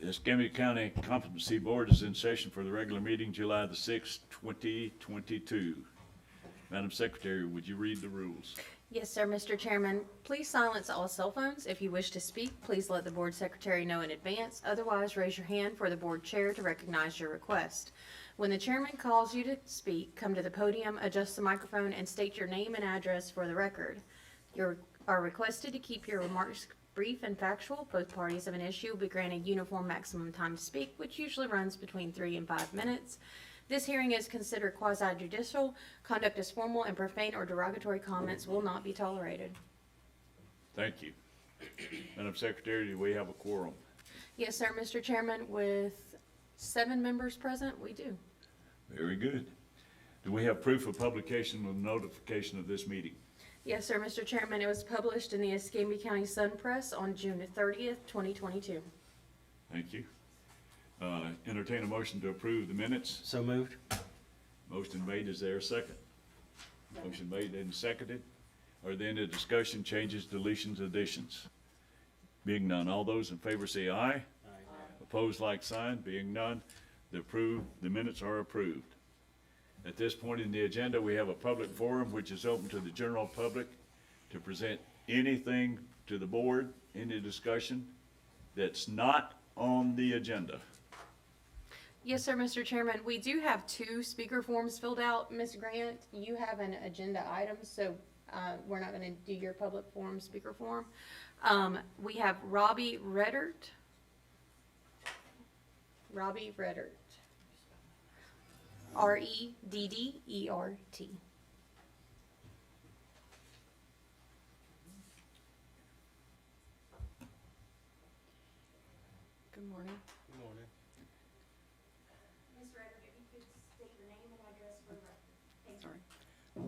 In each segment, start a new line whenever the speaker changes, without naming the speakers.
The Escambia County Competency Board is in session for the regular meeting, July the 6th, 2022. Madam Secretary, would you read the rules?
Yes, sir, Mr. Chairman. Please silence all cell phones. If you wish to speak, please let the board secretary know in advance. Otherwise, raise your hand for the board chair to recognize your request. When the chairman calls you to speak, come to the podium, adjust the microphone, and state your name and address for the record. You are requested to keep your remarks brief and factual. Both parties of an issue will be granted uniform maximum time to speak, which usually runs between 3 and 5 minutes. This hearing is considered quasi-judicial. Conduct is formal, and profane or derogatory comments will not be tolerated.
Thank you. Madam Secretary, do we have a quorum?
Yes, sir, Mr. Chairman, with 7 members present, we do.
Very good. Do we have proof of publication of notification of this meeting?
Yes, sir, Mr. Chairman, it was published in the Escambia County Sun Press on June 30th, 2022.
Thank you. Entertain a motion to approve the minutes.
So moved.
Motion made, is there a second? Motion made and seconded. Are there any discussion, changes, deletions, additions? Being none, all those in favor say aye. Aye. Opposed, like sign. Being none, the minutes are approved. At this point in the agenda, we have a public forum which is open to the general public to present anything to the board, any discussion that's not on the agenda.
Yes, sir, Mr. Chairman, we do have 2 speaker forms filled out. Ms. Grant, you have an agenda item, so we're not going to do your public forum speaker form. We have Robbie Reddert. Robbie Reddert. R-E-D-D-E-R-T. Good morning.
Good morning.
Ms. Reddert, if you could state your name and address for the record. Thank you.
Sorry.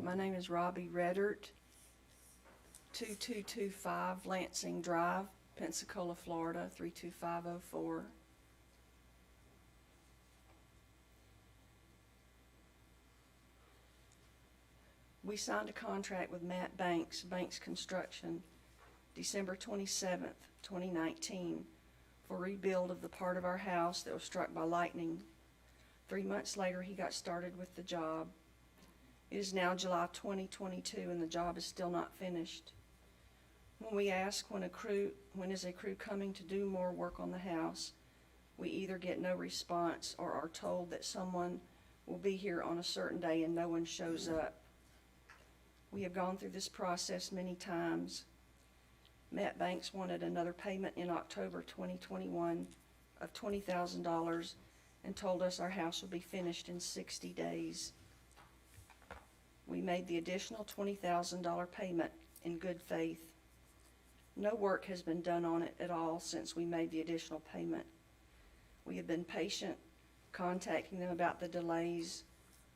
My name is Robbie Reddert, 2225 Lansing Drive, Pensacola, Florida, 32504. We signed a contract with Matt Banks, Banks Construction, December 27th, 2019, for rebuild of the part of our house that was struck by lightning. 3 months later, he got started with the job. It is now July 2022 and the job is still not finished. When we ask when is a crew coming to do more work on the house, we either get no response or are told that someone will be here on a certain day and no one shows up. We have gone through this process many times. Matt Banks wanted another payment in October 2021 of $20,000 and told us our house will be finished in 60 days. We made the additional $20,000 payment in good faith. No work has been done on it at all since we made the additional payment. We have been patient, contacting them about the delays,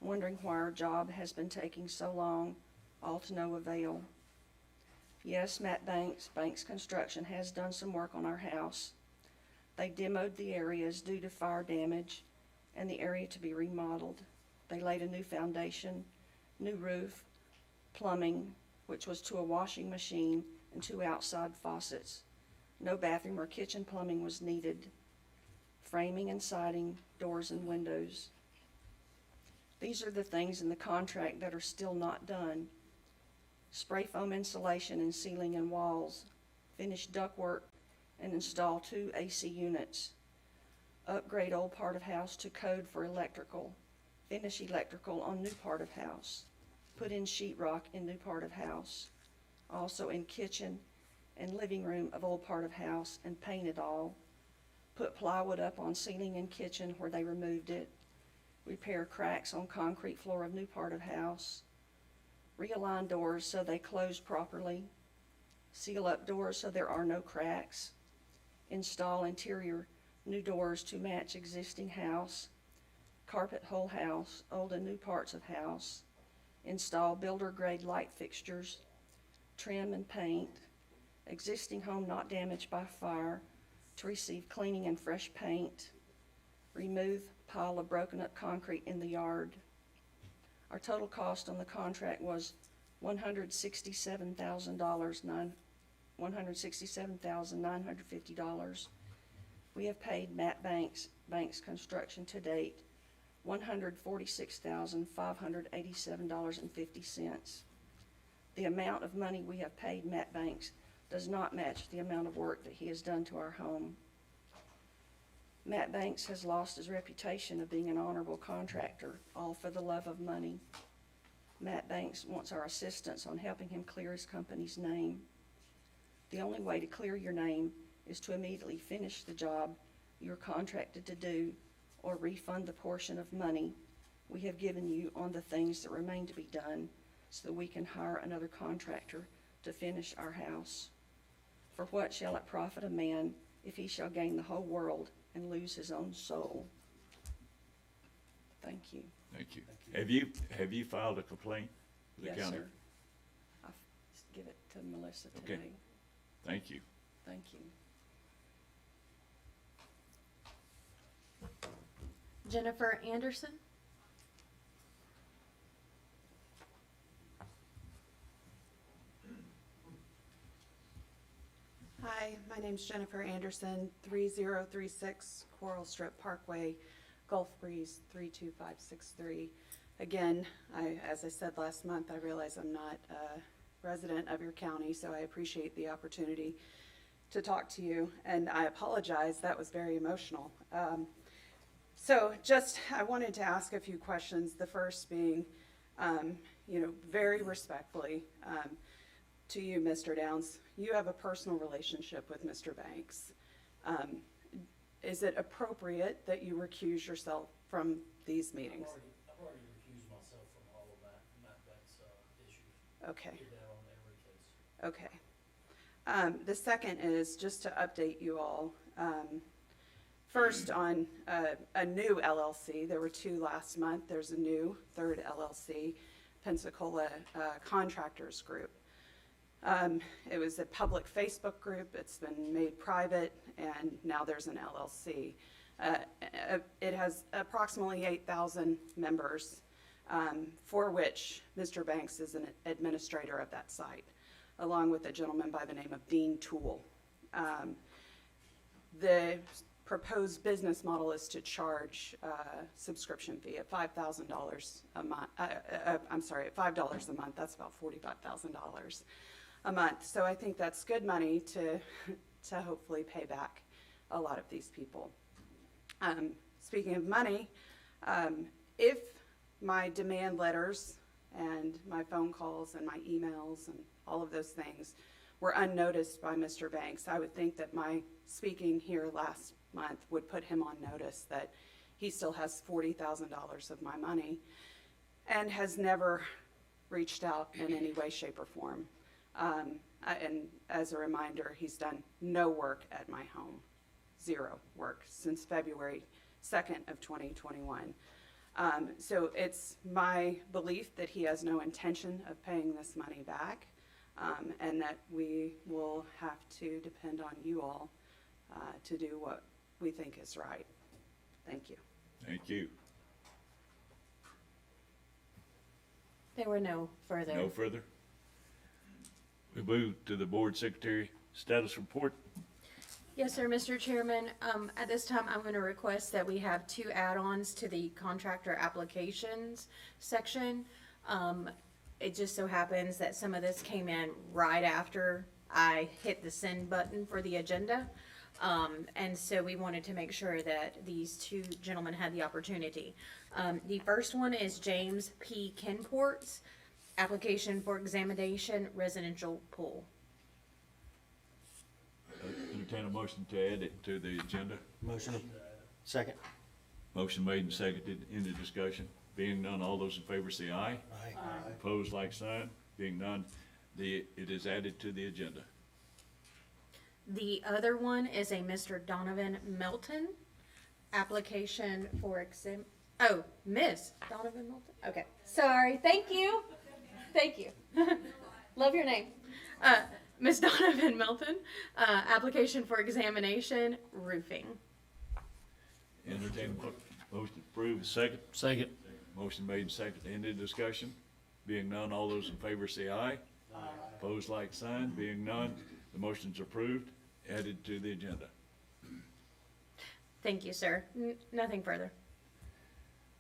wondering why our job has been taking so long, all to no avail. Yes, Matt Banks, Banks Construction, has done some work on our house. They demoed the areas due to fire damage and the area to be remodeled. They laid a new foundation, new roof, plumbing, which was to a washing machine and 2 outside faucets. No bathroom or kitchen plumbing was needed. Framing and siding, doors and windows. These are the things in the contract that are still not done. Spray foam insulation and ceiling and walls, finish ductwork and install 2 AC units, upgrade old part of house to code for electrical, finish electrical on new part of house, put in sheetrock in new part of house, also in kitchen and living room of old part of house and paint it all, put plywood up on ceiling and kitchen where they removed it, repair cracks on concrete floor of new part of house, realign doors so they close properly, seal up doors so there are no cracks, install interior new doors to match existing house, carpet whole house, old and new parts of house, install builder grade light fixtures, trim and paint, existing home not damaged by fire to receive cleaning and fresh paint, remove pile of broken up concrete in the yard. Our total cost on the contract was $167,950. We have paid Matt Banks Construction to date $146,587.50. The amount of money we have paid Matt Banks does not match the amount of work that he has done to our home. Matt Banks has lost his reputation of being an honorable contractor, all for the love of money. Matt Banks wants our assistance on helping him clear his company's name. The only way to clear your name is to immediately finish the job you're contracted to do, or refund the portion of money we have given you on the things that remain to be done, so that we can hire another contractor to finish our house. For what shall it profit a man if he shall gain the whole world and lose his own soul? Thank you.
Thank you. Have you filed a complaint with the
Yes,
county?
sir. I'll give it to Melissa
Okay.
today.
Thank you.
Thank you.
Jennifer Anderson.
Hi, my name's Jennifer Anderson, 3036 Coral Strip Parkway, Gulf Breeze 32563. Again, as I said last month, I realize I'm not a resident of your county, so I appreciate the opportunity to talk to you, and I apologize, that was very emotional. I wanted to ask a few questions, the first being, very respectfully, to you, Mr. Downs, you have a personal relationship with Mr. Banks. Is it appropriate that you recuse yourself from these meetings?
I've already recused myself from all of Matt Banks' issues.
Okay,
Did that on every case.
okay. The second is just to update you all. First on a new LLC, there were two last month. There's a new third LLC, Pensacola Contractors Group. It was a public Facebook group. It's been made private, and now there's an LLC. It has approximately 8,000 members, for which Mr. Banks is an administrator of that site, along with a gentleman by the name of Dean Toole. The proposed business model is to charge a subscription fee at $5,000 a month. I'm sorry, at $5 a month. That's about $45,000 a month. So I think that's good money to hopefully pay back a lot of these people. Speaking of money, if my demand letters and my phone calls and my emails and all of those things were unnoticed by Mr. Banks, I would think that my speaking here last month would put him on notice that he still has $40,000 of my money and has never reached out in any way, shape, or form. And as a reminder, he's done no work at my home, zero work since February 2nd of 2021. So it's my belief that he has no intention of paying this money back, and that we will have to depend on you all to do what we think is right. Thank you.
Thank you.
There were no further.
No further? We move to the board secretary status report.
Yes, sir, Mr. Chairman. At this time, I'm going to request that we have two add-ons to the contractor applications section. It just so happens that some of this came in right after I hit the send button for the agenda. And so we wanted to make sure that these two gentlemen had the opportunity. The first one is James P. Kinport's application for examination residential pool.
Entertain a motion to add it to the agenda.
Motion. Second.
Motion made and seconded. Any discussion? Being none, all those in favor say aye.
Aye.
Opposed, like sign. Being none, it is added to the agenda.
The other one is a Mr. Donovan Melton application for Miss Donovan Melton. Okay, sorry. Thank you. Thank you. Love your name. Miss Donovan Melton, application for examination roofing.
Entertain a motion to approve. Second.
Second.
Motion made and seconded. Any discussion? Being none, all those in favor say aye. Aye. Opposed, like sign. Being none, the motion's approved, added to the agenda.
Thank you, sir. Nothing further.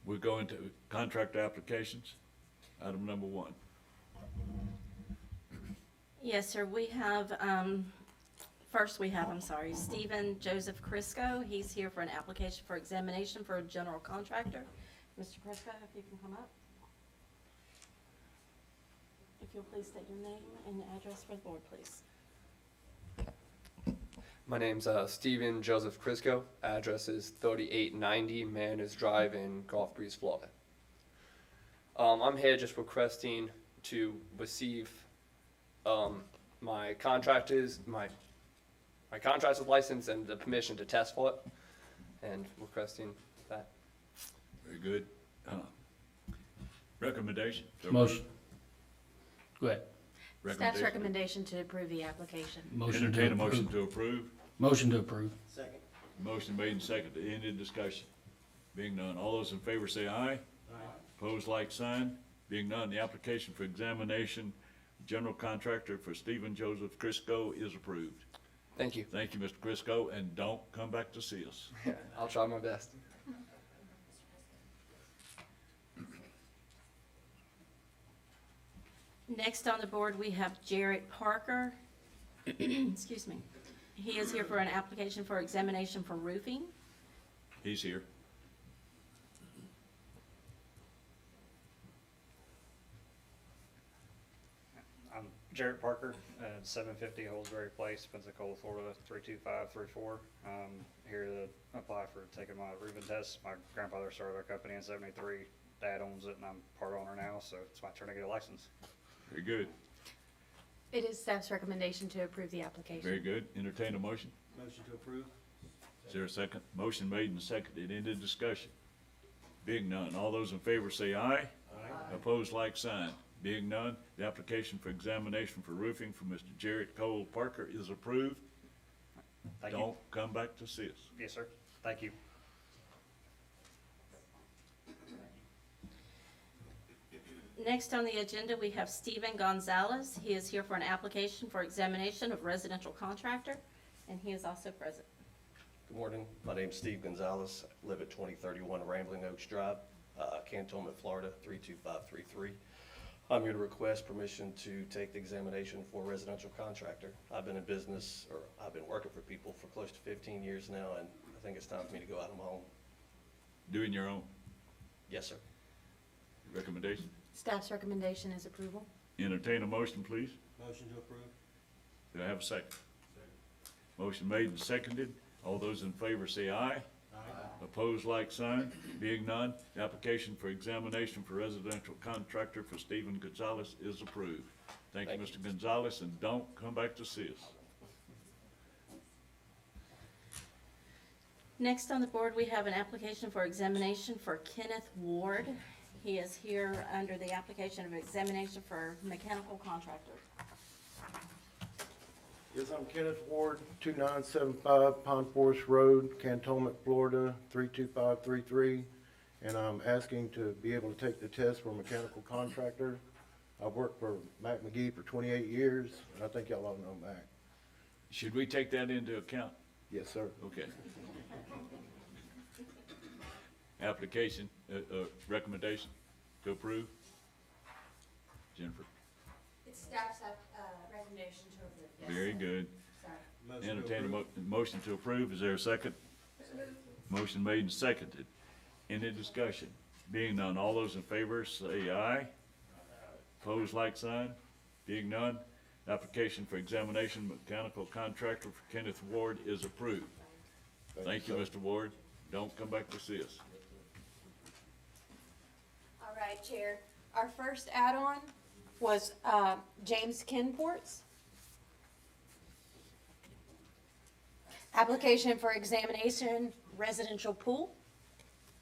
We're going to contract applications. Item number 1.
Yes, sir, we have, first we have, Stephen Joseph Crisco. He's here for an application for examination for a general contractor. Mr. Crisco, if you can come up. If you'll please state your name and address for the board, please.
My name's Stephen Joseph Crisco. Address is 3890 Manus Drive in Gulf Breeze, Florida. I'm here just requesting to receive my contractor's license and the permission to test for it, and requesting that.
Very good. Recommendation?
Motion. Go ahead.
Staff's recommendation to approve the application.
Motion to
Entertain a motion
approve.
to approve.
Motion to approve. Second.
Motion made and seconded. Any discussion? Being none, all those in favor say aye. Aye. Opposed, like sign. Being none, the application for examination, general contractor for Stephen Joseph Crisco is approved.
Thank you.
Thank you, Mr. Crisco, and don't come back to see us.
I'll try my best.
Next on the board, we have Jarrett Parker. Excuse me. He is here for an application for examination for roofing.
He's here.
I'm Jarrett Parker, 750 Holsbury Place, Pensacola, Florida, 32534. Here to apply for taking my roofing test. My grandfather started our company in '73. Dad owns it, and I'm part owner now, so it's my turn to get a license.
Very good.
It is staff's recommendation to approve the application.
Very good. Entertain a motion.
Motion to approve.
Is there a second? Motion made and seconded. Any discussion? Being none, all those in favor say aye. Aye. Opposed, like sign. Being none, the application for examination for roofing for Mr. Jarrett Cole Parker is approved.
Thank you.
Don't come back to see us.
Yes, sir. Thank you.
Next on the agenda, we have Stephen Gonzalez. He is here for an application for examination of residential contractor, and he is also present.
Good morning. My name's Steve Gonzalez. I live at 2031 Rambling Oaks Drive, Cantonment, Florida, 32533. I'm here to request permission to take the examination for a residential contractor. I've been in business, or I've been working for people for close to 15 years now, and I think it's time for me to go out on my own.
Doing your own
Yes, sir.
recommendation.
Staff's recommendation is approval.
Entertain a motion, please.
Motion to approve.
Do I have a second? Motion made and seconded. All those in favor say aye. Aye. Opposed, like sign. Being none, the application for examination for residential contractor for Stephen Gonzalez is approved. Thank you,
Thank
Mr. Gonzalez, and don't come back to see us.
Next on the board, we have an application for examination for Kenneth Ward. He is here under the application of examination for mechanical contractor.
Yes, I'm Kenneth Ward, 2975 Pine Forest Road, Cantonment, Florida, 32533. And I'm asking to be able to take the test for a mechanical contractor. I've worked for Mac McGee for 28 years, and I think y'all all know Mac.
Should we take that into account?
Yes, sir.
Okay. Application, recommendation to approve? Jennifer?
It's staff's recommendation to approve.
Very good.
Motion to
Entertain a
approve.
motion to approve. Is there a second? Motion made and seconded. Any discussion? Being none, all those in favor say aye. Opposed, like sign. Being none, application for examination mechanical contractor for Kenneth Ward is approved. Thank you,
sir.
Mr. Ward. Don't come back to see us.
All right, Chair. Our first add-on was James Kinports. Application for examination residential pool.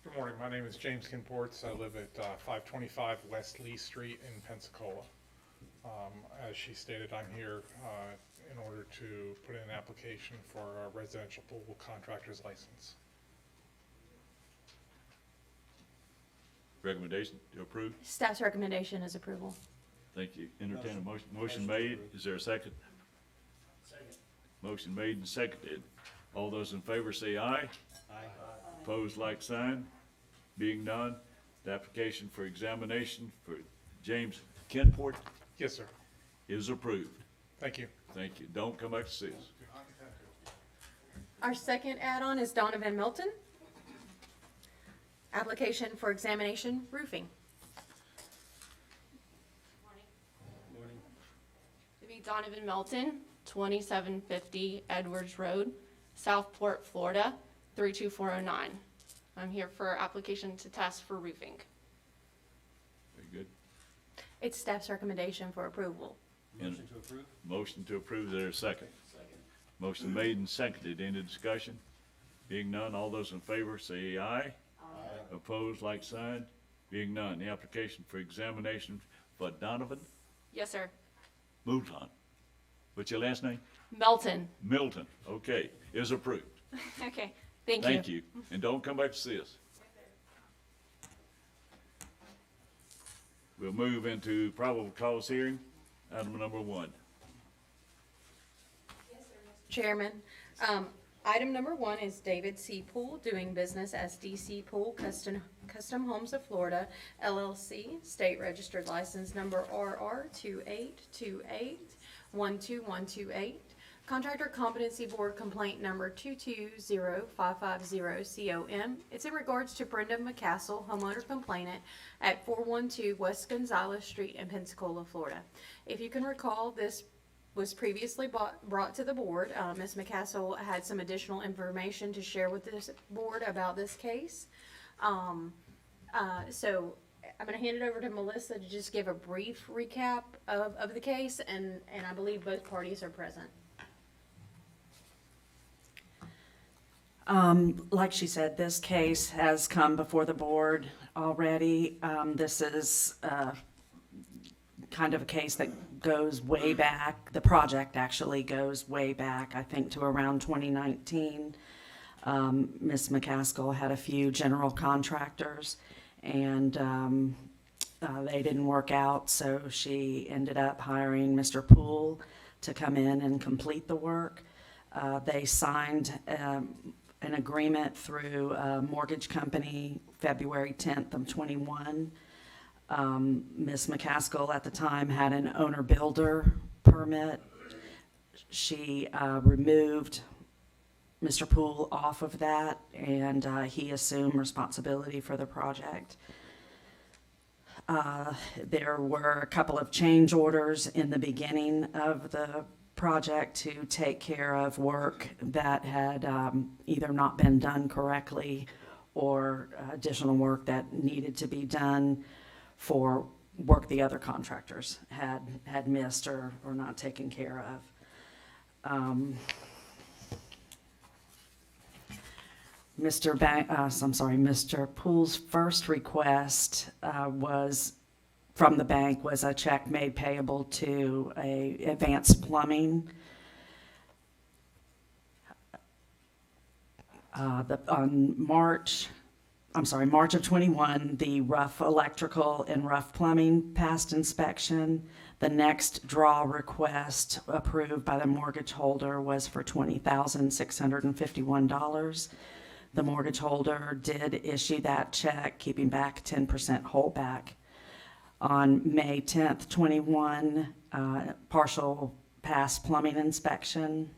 Good morning, my name is James Kinports. I live at 525 West Lee Street in Pensacola. As she stated, I'm here in order to put in an application for a residential pool contractor's license.
Recommendation to approve?
Staff's recommendation is approval.
Thank you. Entertain a motion. Motion made. Is there a second?
Second.
Motion made and seconded. All those in favor say aye.
Aye.
Opposed, like sign. Being none, the application for examination for James Kenport
Yes, sir.
is approved.
Thank you.
Thank you. Don't come back to see us.
Our second add-on is Donovan Milton. Application for examination roofing.
Morning.
To be Donovan Melton, 2750 Edwards Road, Southport, Florida, 32409. I'm here for application to test for roofing.
Very good.
It's staff's recommendation for approval.
Motion to approve?
Motion to approve, is there a second?
Second.
Motion made and seconded. Any discussion? Being none, all those in favor say aye.
Aye.
Opposed, like sign. Being none, the application for examination for Donovan
Yes, sir.
Milton. What's your last name?
Melton.
Milton. Okay, is approved.
Okay, thank you.
Thank you. And don't come back to see us. We'll move into probable cause hearing, item number 1.
Chairman, item number 1 is David C. Poole, doing business as DC Poole Custom Homes of Florida, LLC, state registered license number RR282812128. Contractor Competency Board complaint number 220550COM. It's in regards to Brenda McCassell, homeowner complainant at 412 West Gonzales Street in Pensacola, Florida. If you can recall, this was previously brought to the board. Ms. McCassell had some additional information to share with this board about this case. So I'm going to hand it over to Melissa to just give a brief recap of the case, and I believe both parties are present.
Like she said, this case has come before the board already. This is kind of a case that goes way back. The project actually goes way back, I think, to around 2019. Ms. McCaskill had a few general contractors, and they didn't work out, so she ended up hiring Mr. Poole to come in and complete the work. They signed an agreement through a mortgage company February 10th of 21. Ms. McCaskill at the time had an owner-builder permit. She removed Mr. Poole off of that, and he assumed responsibility for the project. There were a couple of change orders in the beginning of the project to take care of work that had either not been done correctly or additional work that needed to be done for work the other contractors had missed or not taken care of. Mr. Poole's first request from the bank was a check made payable to Advanced Plumbing. On March of 21, the rough electrical and rough plumbing passed inspection. The next draw request approved by the mortgage holder was for $20,651. The mortgage holder did issue that check, keeping back 10% holdback. On May 10th, 21, partial pass plumbing inspection.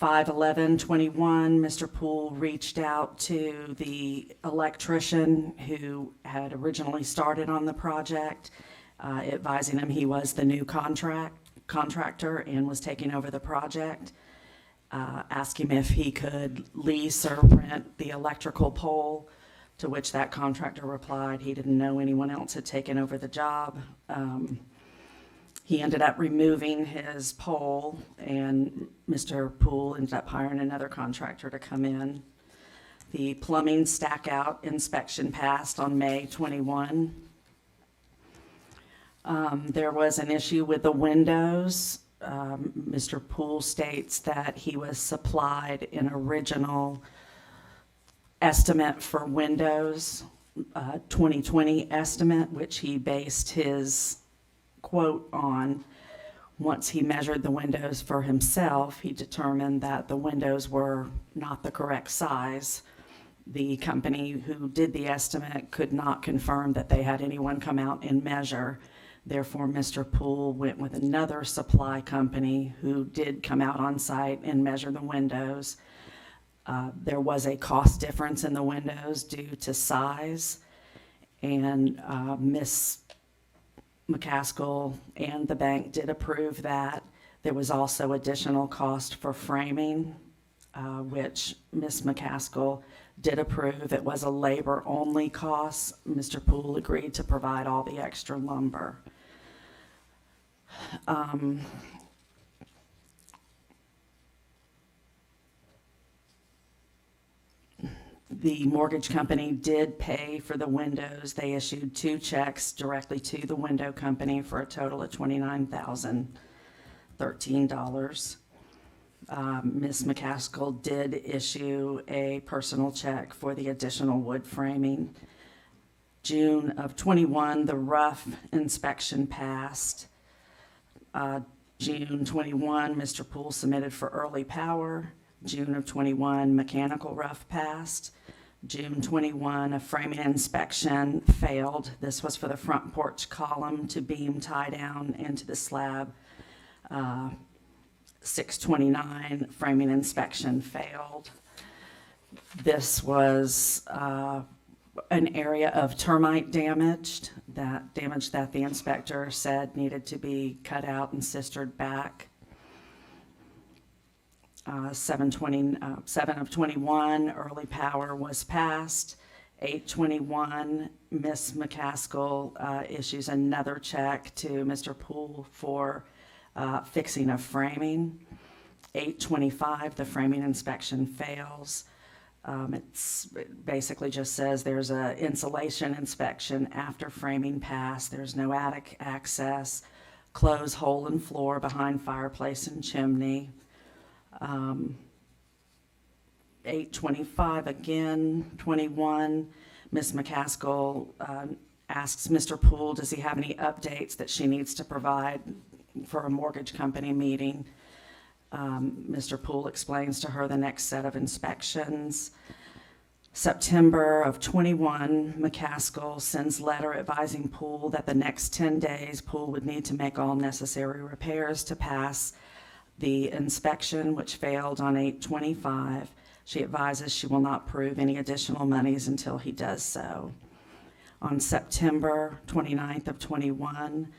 5/11/21, Mr. Poole reached out to the electrician who had originally started on the project, advising him he was the new contractor and was taking over the project. Asked him if he could lease or rent the electrical pole, to which that contractor replied he didn't know anyone else had taken over the job. He ended up removing his pole, and Mr. Poole ended up hiring another contractor to come in. The plumbing stack-out inspection passed on May 21. There was an issue with the windows. Mr. Poole states that he was supplied an original estimate for windows, 2020 estimate, which he based his quote on, Once he measured the windows for himself, he determined that the windows were not the correct size. The company who did the estimate could not confirm that they had anyone come out and measure. Therefore, Mr. Poole went with another supply company who did come out on site and measure the windows. There was a cost difference in the windows due to size, and Ms. McCaskill and the bank did approve that. There was also additional cost for framing, which Ms. McCaskill did approve. It was a labor-only cost. Mr. Poole agreed to provide all the extra lumber. The mortgage company did pay for the windows. They issued 2 checks directly to the window company for a total of $29,013. Ms. McCaskill did issue a personal check for the additional wood framing. June of '21, the rough inspection passed. June '21, Mr. Poole submitted for early power. June of '21, mechanical rough passed. June '21, a framing inspection failed. This was for the front porch column to beam tie down into the slab. 6/29, framing inspection failed. This was an area of termite damage that the inspector said needed to be cut out and sistered back. 7 of 21, early power was passed. 8/21, Ms. McCaskill issues another check to Mr. Poole for fixing of framing. 8/25, the framing inspection fails. It basically just says there's a insulation inspection after framing pass. There's no attic access. Close hole in floor behind fireplace and chimney. 8/25 again. 21, Ms. McCaskill asks Mr. Poole, does he have any updates that she needs to provide for a mortgage company meeting? Mr. Poole explains to her the next set of inspections. September of '21, McCaskill sends letter advising Poole that the next 10 days Poole would need to make all necessary repairs to pass the inspection, which failed on 8/25. She advises she will not approve any additional monies until he does so. On September 29th of '21,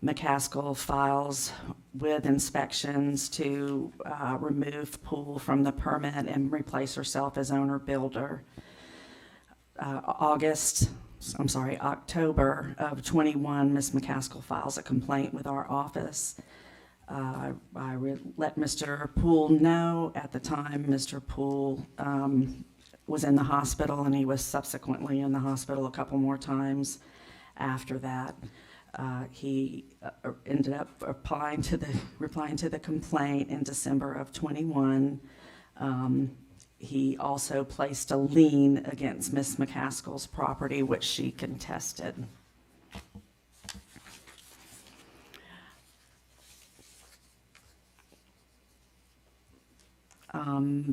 McCaskill files with inspections to remove Poole from the permit and replace herself as owner builder. October of '21, Ms. McCaskill files a complaint with our office. I let Mr. Poole know. At the time, Mr. Poole was in the hospital, and he was subsequently in the hospital a couple more times after that. He ended up replying to the complaint in December of '21. He also placed a lien against Ms. McCaskill's property, which she contested.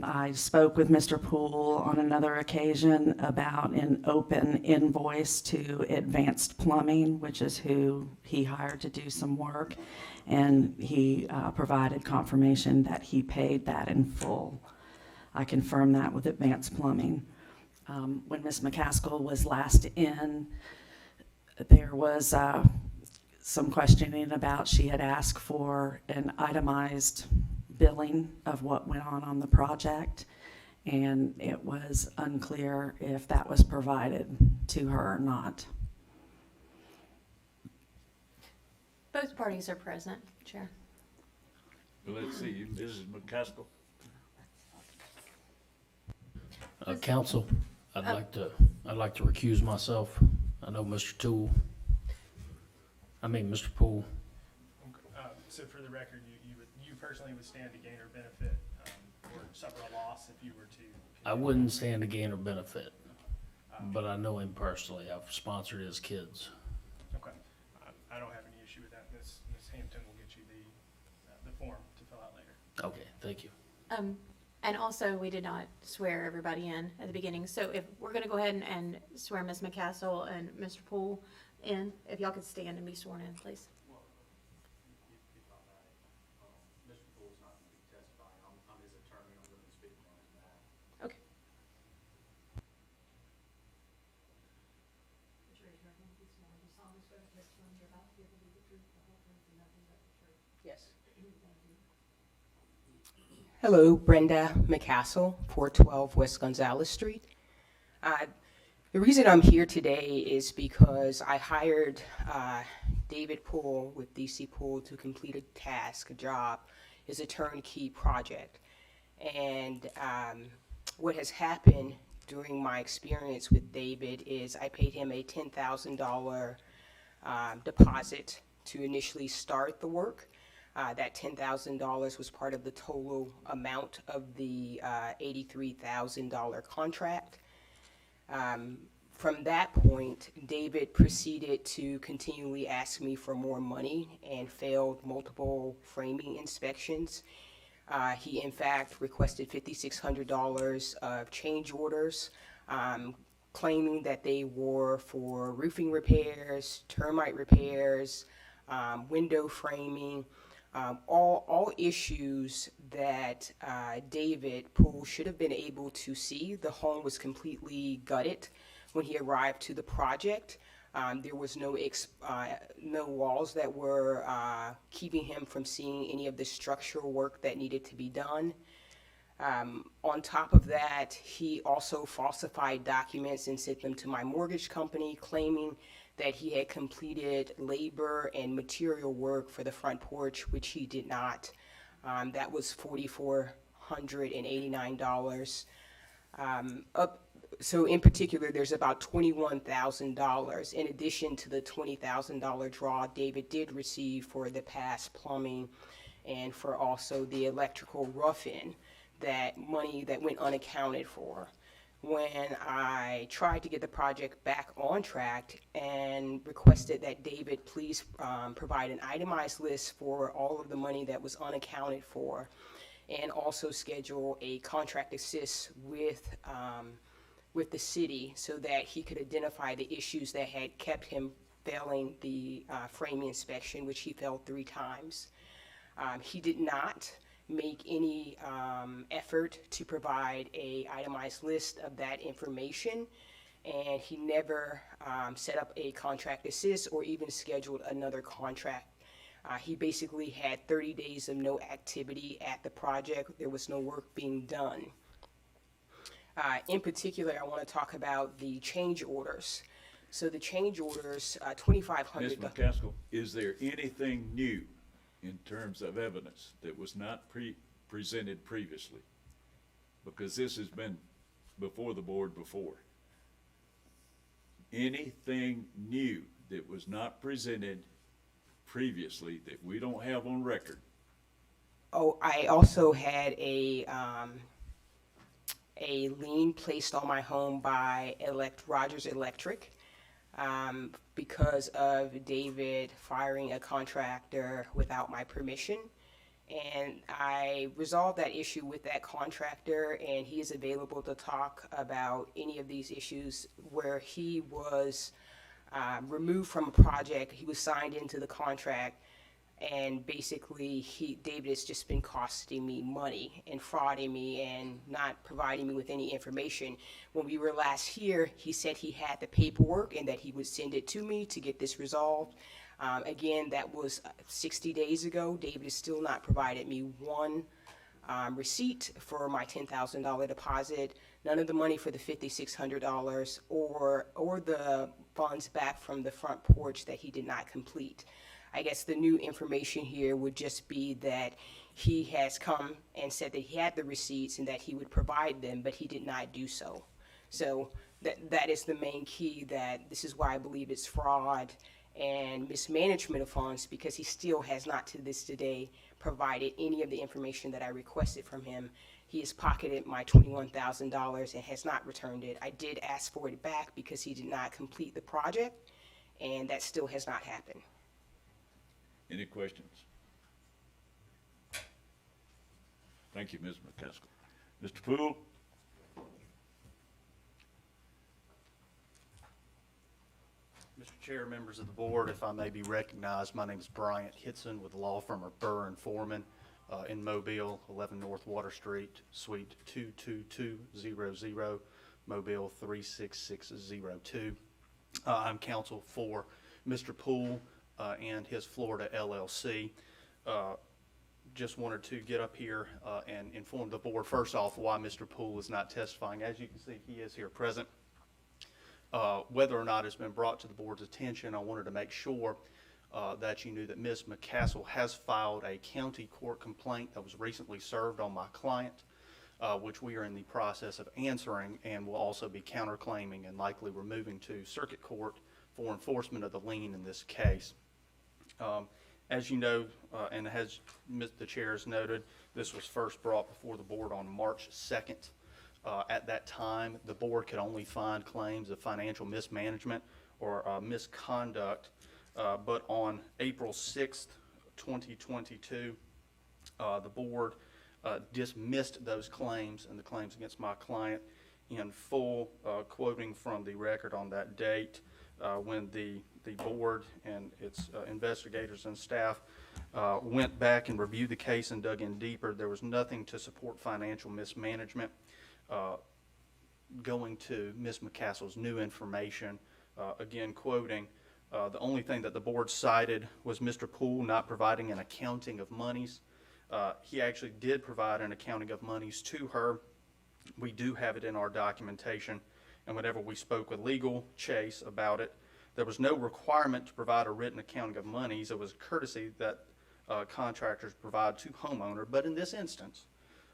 I spoke with Mr. Poole on another occasion about an open invoice to Advanced Plumbing, which is who he hired to do some work, and he provided confirmation that he paid that in full. I confirmed that with Advanced Plumbing. When Ms. McCaskill was last in, there was some questioning about she had asked for an itemized billing of what went on the project, and it was unclear if that was provided to her or not.
Both parties are present, Chair.
Well, let's see, Mrs. McCaskill.
Counsel, I'd like to recuse myself. I know Mr. Poole.
So for the record, you personally would stand to gain or benefit, or suffer a loss if you were to?
I wouldn't stand to gain or benefit, but I know him personally. I've sponsored his kids.
Okay. I don't have any issue with that. Ms. Hampton will get you
Okay, thank you.
And also, we did not swear everybody in at the beginning, so if, we're gonna go ahead and swear Ms. McCassell and Mr. Poole in, if y'all could stand and be sworn in, please.
Mr. Poole's not going to be testifying. I'm his attorney. I'm going to be speaking on his behalf.
Okay.
Yes.
Hello, Brenda McCassell, 412 West Gonzales Street. The reason I'm here today is because I hired David Poole with DC Poole to complete a task, a job. It's a turnkey project. And what has happened during my experience with David is I paid him a $10,000 deposit to initially start the work. That $10,000 was part of the total amount of the $83,000 contract. From that point, David proceeded to continually ask me for more money and failed multiple framing inspections. He in fact requested $5,600 of change orders, claiming that they were for roofing repairs, termite repairs, window framing, all issues that David Poole should have been able to see. The home was completely gutted when he arrived to the project. There was no walls that were keeping him from seeing any of the structural work that needed to be done. On top of that, he also falsified documents and sent them to my mortgage company, claiming that he had completed labor and material work for the front porch, which he did not. That was $4,489. So in particular, there's about $21,000 in addition to the $20,000 draw David did receive for the past plumbing and for also the electrical rough-in, that money that went unaccounted for. When I tried to get the project back on track and requested that David please provide an itemized list for all of the money that was unaccounted for, and also schedule a contract assist with the city so that he could identify the issues that had kept him failing the framing inspection, which he failed 3 times. He did not make any effort to provide a itemized list of that information, and he never set up a contract assist or even scheduled another contract. He basically had 30 days of no activity at the project. There was no work being done. In particular, I want to talk about the change orders. So the change orders, $2,500.
Ms. McCaskill, is there anything new in terms of evidence that was not presented previously? Because this has been before the board before. Anything new that was not presented previously that we don't have on record?
Oh, I also had a lien placed on my home by Rogers Electric because of David firing a contractor without my permission. And I resolved that issue with that contractor, and he is available to talk about any of these issues where he was removed from a project. He was signed into the contract, and basically David has just been costing me money and frauding me and not providing me with any information. When we were last here, he said he had the paperwork and that he would send it to me to get this resolved. Again, that was 60 days ago. David has still not provided me one receipt for my $10,000 deposit, none of the money for the $5,600 or the funds back from the front porch that he did not complete. I guess the new information here would just be that he has come and said that he had the receipts and that he would provide them, but he did not do so. So that is the main key, that this is why I believe it's fraud and mismanagement of funds, because he still has not to this day provided any of the information that I requested from him. He has pocketed my $21,000 and has not returned it. I did ask for it back because he did not complete the project, and that still has not happened.
Any questions? Thank you, Ms. McCaskill. Mr. Poole?
Mr. Chair, members of the board, if I may be recognized, my name is Bryant Hitson with the law firm of Burr and Foreman in Mobile, 11 North Water Street, Suite 22200, Mobile 36602. I'm counsel for Mr. Poole and his Florida LLC. Just wanted to get up here and inform the board, first off, why Mr. Poole is not testifying. As you can see, he is here present. Whether or not it's been brought to the board's attention, I wanted to make sure that you knew that Ms. McCaskill has filed a county court complaint that was recently served on my client, which we are in the process of answering, and will also be counterclaiming and likely removing to circuit court for enforcement of the lien in this case. As you know, and as the chair has noted, this was first brought before the board on March 2nd. At that time, the board could only find claims of financial mismanagement or misconduct, but on April 6th, 2022, the board dismissed those claims and the claims against my client in full, quoting from the record on that date when the board and its investigators and staff went back and reviewed the case and dug in deeper. There was nothing to support financial mismanagement. Going to Ms. McCaskill's new information, again quoting, the only thing that the board cited was Mr. Poole not providing an accounting of monies. He actually did provide an accounting of monies to her. We do have it in our documentation, and whenever we spoke with legal Chase about it, there was no requirement to provide a written accounting of monies. It was courtesy that contractors provide to homeowner, but in this instance,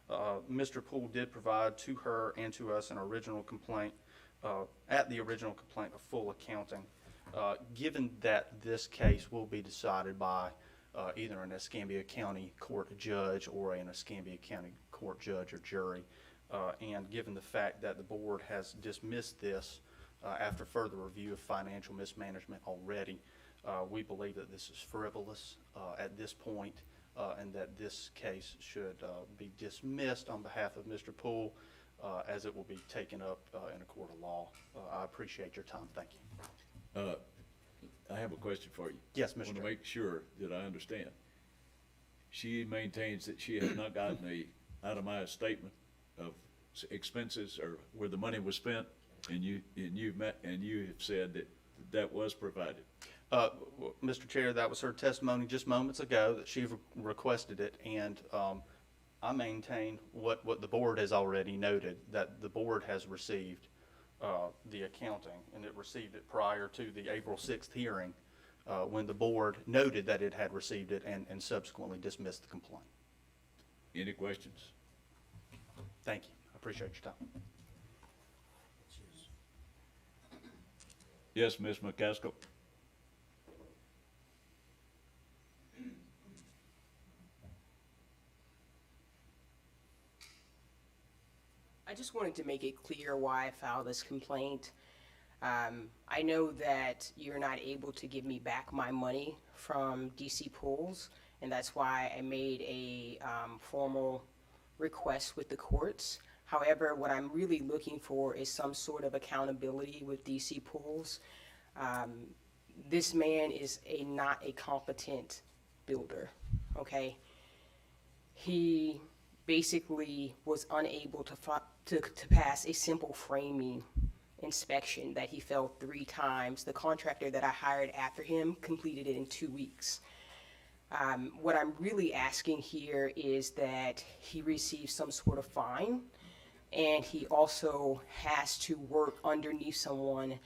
Mr. Poole did provide to her and to us an original complaint, at the original complaint, a full accounting. Given that this case will be decided by either an Escambia County Court judge or an Escambia County Court judge or jury, and given the fact that the board has dismissed this after further review of financial mismanagement already, we believe that this is frivolous at this point, and that this case should be dismissed on behalf of Mr. Poole, as it will be taken up in a court of law. I appreciate your time. Thank you.
I have a question for you.
Yes, Mr.
I want to
Chairman.
make sure that I understand. She maintains that she has not gotten a itemized statement of expenses or where the money was spent, and you have said that that was provided.
Mr. Chair, that was her testimony just moments ago that she requested it, and I maintain what the board has already noted, that the board has received the accounting, and it received it prior to the April 6th hearing when the board noted that it had received it and subsequently dismissed the complaint.
Any questions?
Thank you. I appreciate your time.
Yes, Ms. McCaskill.
I just wanted to make it clear why I filed this complaint. I know that you're not able to give me back my money from DC Pools, and that's why I made a formal request with the courts. However, what I'm really looking for is some sort of accountability with DC Pools. This man is not a competent builder, okay? He basically was unable to pass a simple framing inspection that he failed 3 times. The contractor that I hired after him completed it in 2 weeks. What I'm really asking here is that he receive some sort of fine, and he also has to work underneath someone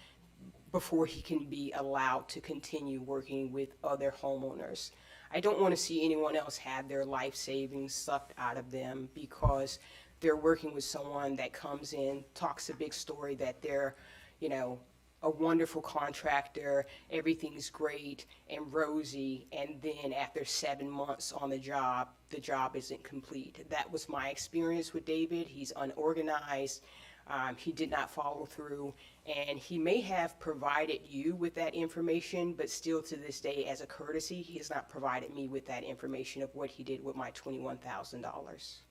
before he can be allowed to continue working with other homeowners. I don't want to see anyone else have their life savings sucked out of them because they're working with someone that comes in, talks a big story that they're, you know, a wonderful contractor, everything's great and rosy, and then after 7 months on the job isn't complete. That was my experience with David. He's unorganized. He did not follow through, and he may have provided you with that information, but still to this day, as a courtesy, he has not provided me with that information of what he did with my $21,000.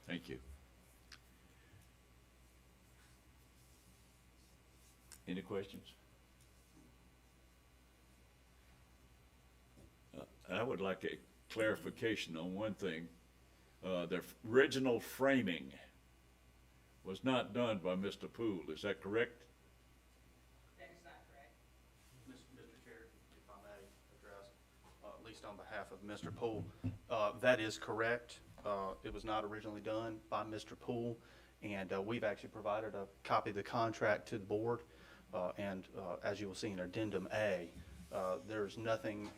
Thank you. Any questions? I would like a clarification on one thing. The original framing was not done by Mr. Poole, is that correct?
Mr. Chair, if I may address, at least on behalf of Mr. Poole, that is correct. It was not originally done by Mr. Poole, and we've actually provided a copy of the contract to the board. As you will see in Addendum A, there's nothing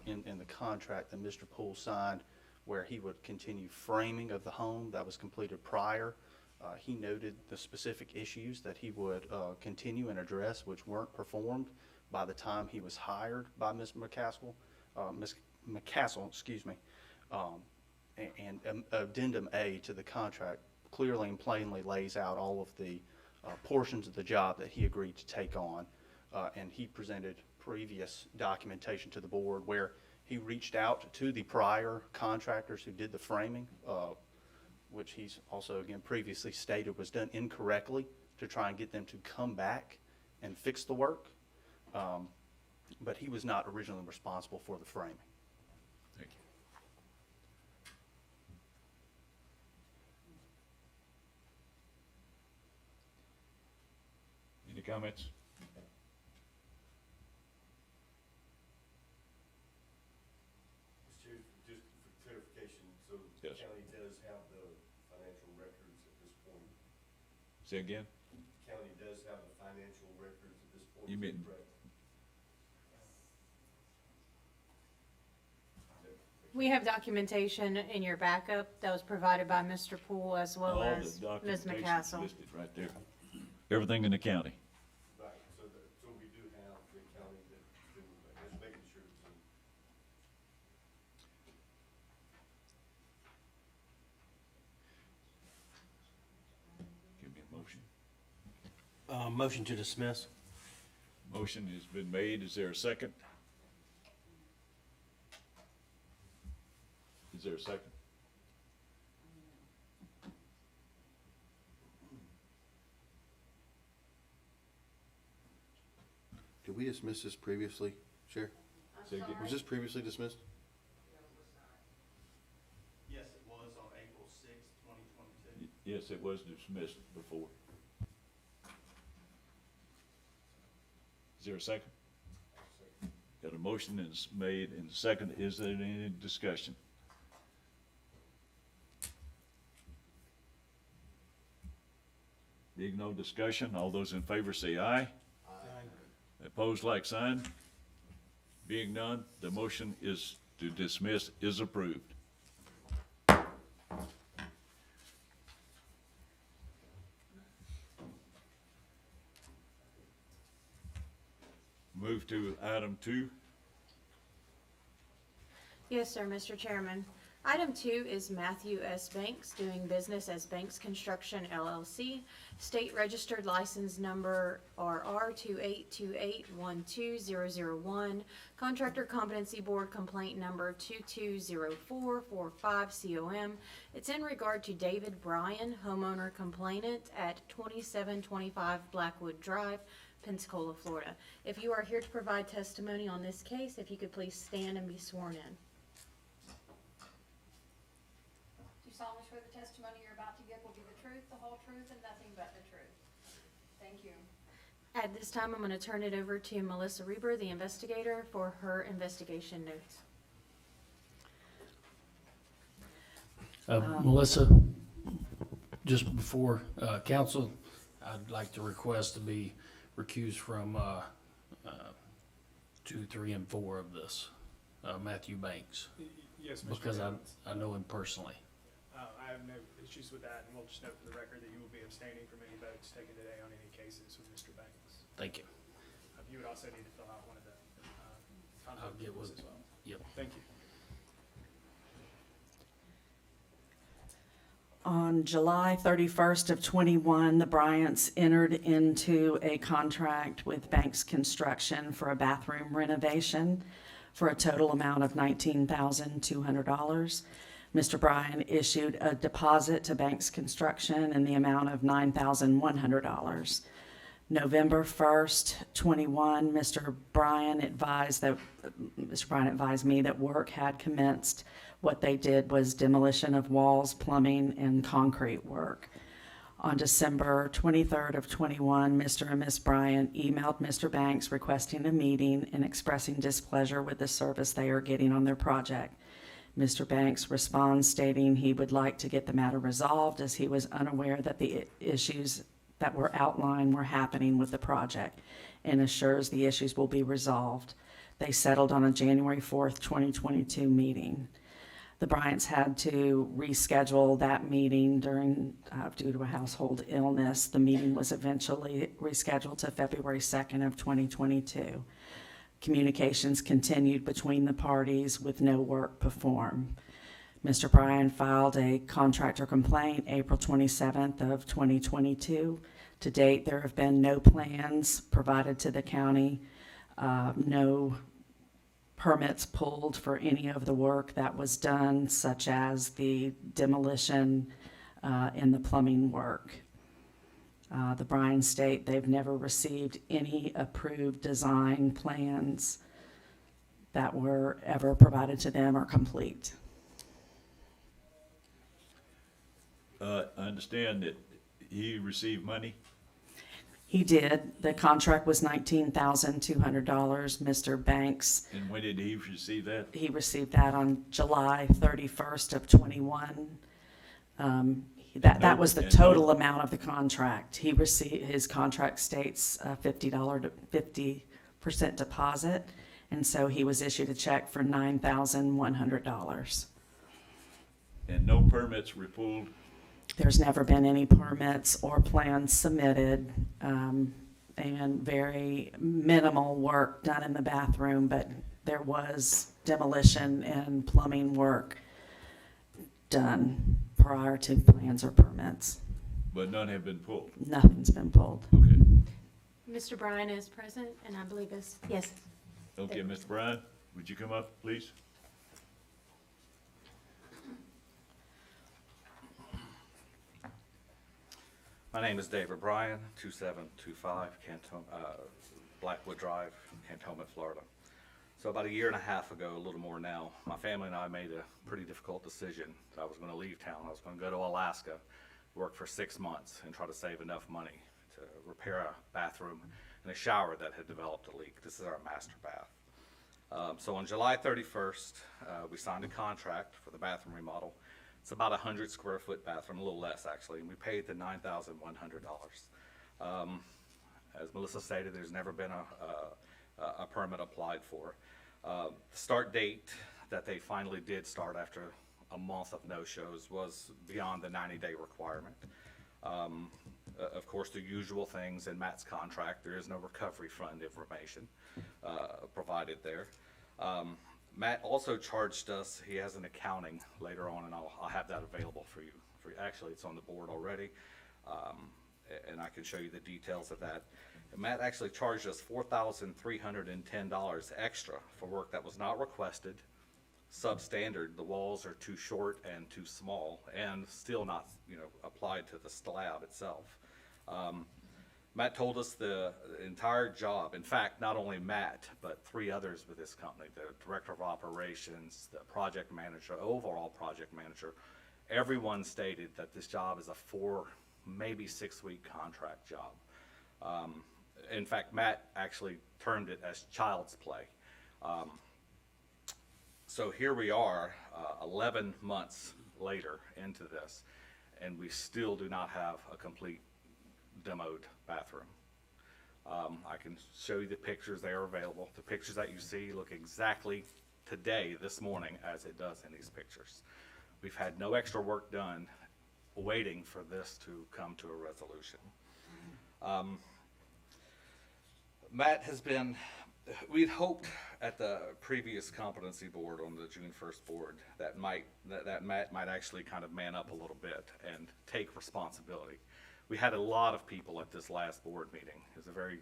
in the contract that Mr. Poole signed where he would continue framing of the home that was completed prior. He noted the specific issues that he would continue and address, which weren't performed by the time he was hired by Ms. McCassell, excuse me. And Addendum A to the contract clearly and plainly lays out all of the portions of the job that he agreed to take on. And he presented previous documentation to the board where he reached out to the prior contractors who did the framing, which he's also, again, previously stated was done incorrectly, to try and get them to come back and fix the work. But he was not originally responsible for the framing.
Thank you. Any comments?
Mr. Chair, just for clarification, so the
Yes.
county does have the financial records at this point?
Say again?
County does have the financial records at this point?
You
is that
mean-
correct?
We have documentation in your backup that was provided by Mr. Poole as well
All
as
the
Ms.
documentation's
McCassel.
listed right there. Everything in the county.
Right, so we do have the county that's doing that, just making sure it's in.
Give me a motion.
Motion to dismiss.
Motion has been made. Is there a second? Is there a second?
Did we dismiss this previously, Chair?
Say again.
Was this previously dismissed?
Yes, it was on April 6th, 2022.
Yes, it was dismissed before. Is there a second? Got a motion and it's made and second. Is there any discussion? Being no discussion, all those in favor say aye. Opposed, like sign. Being none, the motion is to dismiss is approved. Move to item 2.
Yes, sir, Mr. Chairman. Item 2 is Matthew S. Banks, doing business as Banks Construction LLC, state registered license number RR282812001, contractor competency board complaint number 220445COM. It's in regard to David Bryan, homeowner complainant at 2725 Blackwood Drive, Pensacola, Florida. If you are here to provide testimony on this case, if you could please stand and be sworn in.
Do you solemnly swear the testimony you're about to give will be the truth, the whole truth, and nothing but the truth? Thank you.
At this time, I'm going to turn it over to Melissa Reber, the investigator, for her investigation notes.
Melissa, just before council, I'd like to request to be recused from 2, 3, and 4 of this, Matthew Banks,
Yes, Mr.
because
Chairman.
I know him personally.
I have no issues with that, and we'll just note for the record that you will be abstaining from any votes taken today on any cases with Mr. Banks.
Thank you.
You would also need to fill out one of the
I'll
conflict
get
rules
with,
as well.
yep.
Thank you.
On July 31st of '21, the Bryants entered into a contract with Banks Construction for a bathroom renovation for a total amount of $19,200. Mr. Bryan issued a deposit to Banks Construction in the amount of $9,100. November 1st, 21, Mr. Bryan advised me that work had commenced. What they did was demolition of walls, plumbing, and concrete work. On December 23rd of 21, Mr. and Ms. Bryan emailed Mr. Banks requesting a meeting and expressing displeasure with the service they are getting on their project. Mr. Banks responds stating he would like to get the matter resolved as he was unaware that the issues that were outlined were happening with the project, and assures the issues will be resolved. They settled on a January 4th, 2022 meeting. The Bryants had to reschedule that meeting due to a household illness. The meeting was eventually rescheduled to February 2nd of 2022. Communications continued between the parties with no work performed. Mr. Bryan filed a contractor complaint April 27th of 2022. To date, there have been no plans provided to the county, no permits pulled for any of the work that was done, such as the demolition and the plumbing work. The Bryans state they've never received any approved design plans that were ever provided to them or complete.
I understand that he received money.
He did. The contract was $19,200. Mr. Banks,
And when did he receive that?
he received that on July 31st of 21. That was the total amount of the contract. He received, his contract states a $50% deposit, and so he was issued a check for $9,100.
And no permits were pulled?
There's never been any permits or plans submitted, and very minimal work done in the bathroom, but there was demolition and plumbing work done prior to plans or permits.
But none have been pulled?
Nothing's been pulled.
Okay.
Mr. Bryan is present, and I believe is, yes.
Okay, Mr. Bryan, would you come up, please?
My name is David Bryan, 2725 Blackwood Drive, Cantonment, Florida. So about a year and a half ago, a little more now, my family and I made a pretty difficult decision that I was going to leave town. I was going to go to Alaska, work for 6 months, and try to save enough money to repair a bathroom and a shower that had developed a leak. This is our master bath. So on July 31st, we signed a contract for the bathroom remodel. It's about a 100 square foot bathroom, a little less actually, and we paid the $9,100. As Melissa stated, there's never been a permit applied for. The start date that they finally did start after a month of no-shows was beyond the 90-day requirement. Of course, the usual things in Matt's contract, there is no recovery fund information provided there. Matt also charged us, he has an accounting later on, and I'll have that available for you. Actually, it's on the board already, and I can show you the details of that. And Matt actually charged us $4,310 extra for work that was not requested, substandard. The walls are too short and too small, and still not, applied to the slab itself. Matt told us the entire job, in fact, not only Matt, but 3 others with this company, the director of operations, the project manager, overall project manager, everyone stated that this job is a 4, maybe 6 week contract job. In fact, Matt actually termed it as child's play. So here we are, 11 months later into this, and we still do not have a complete demoed bathroom. I can show you the pictures, they are available. The pictures that you see look exactly today, this morning, as it does in these pictures. We've had no extra work done waiting for this to come to a resolution. Matt has been, we'd hoped at the previous competency board on the June 1st board that Matt might actually kind of man up a little bit and take responsibility. We had a lot of people at this last board meeting. It was a very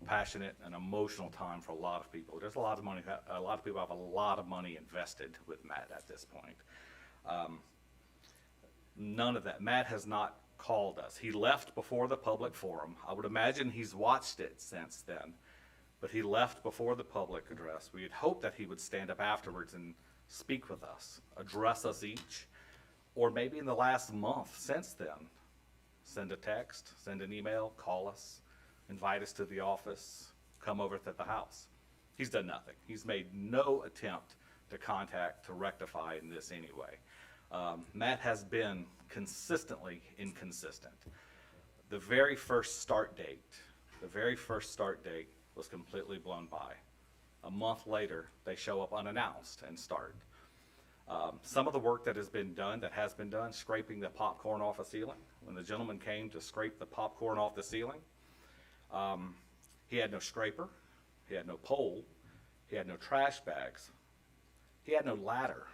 passionate and emotional time for a lot of people. There's a lot of money, a lot of people have a lot of money invested with Matt at this point. None of that. Matt has not called us. He left before the public forum. I would imagine he's watched it since then, but he left before the public address. We had hoped that he would stand up afterwards and speak with us, address us each, or maybe in the last month since then, send a text, send an email, call us, invite us to the office, come over to the house. He's done nothing. He's made no attempt to contact, to rectify in this anyway. Matt has been consistently inconsistent. The very first start date was completely blown by. A month later, they show up unannounced and start. Some of the work that has been done, scraping the popcorn off a ceiling. When the gentleman came to scrape the popcorn off the ceiling, he had no scraper, he had no pole, he had no trash bags, he had no ladder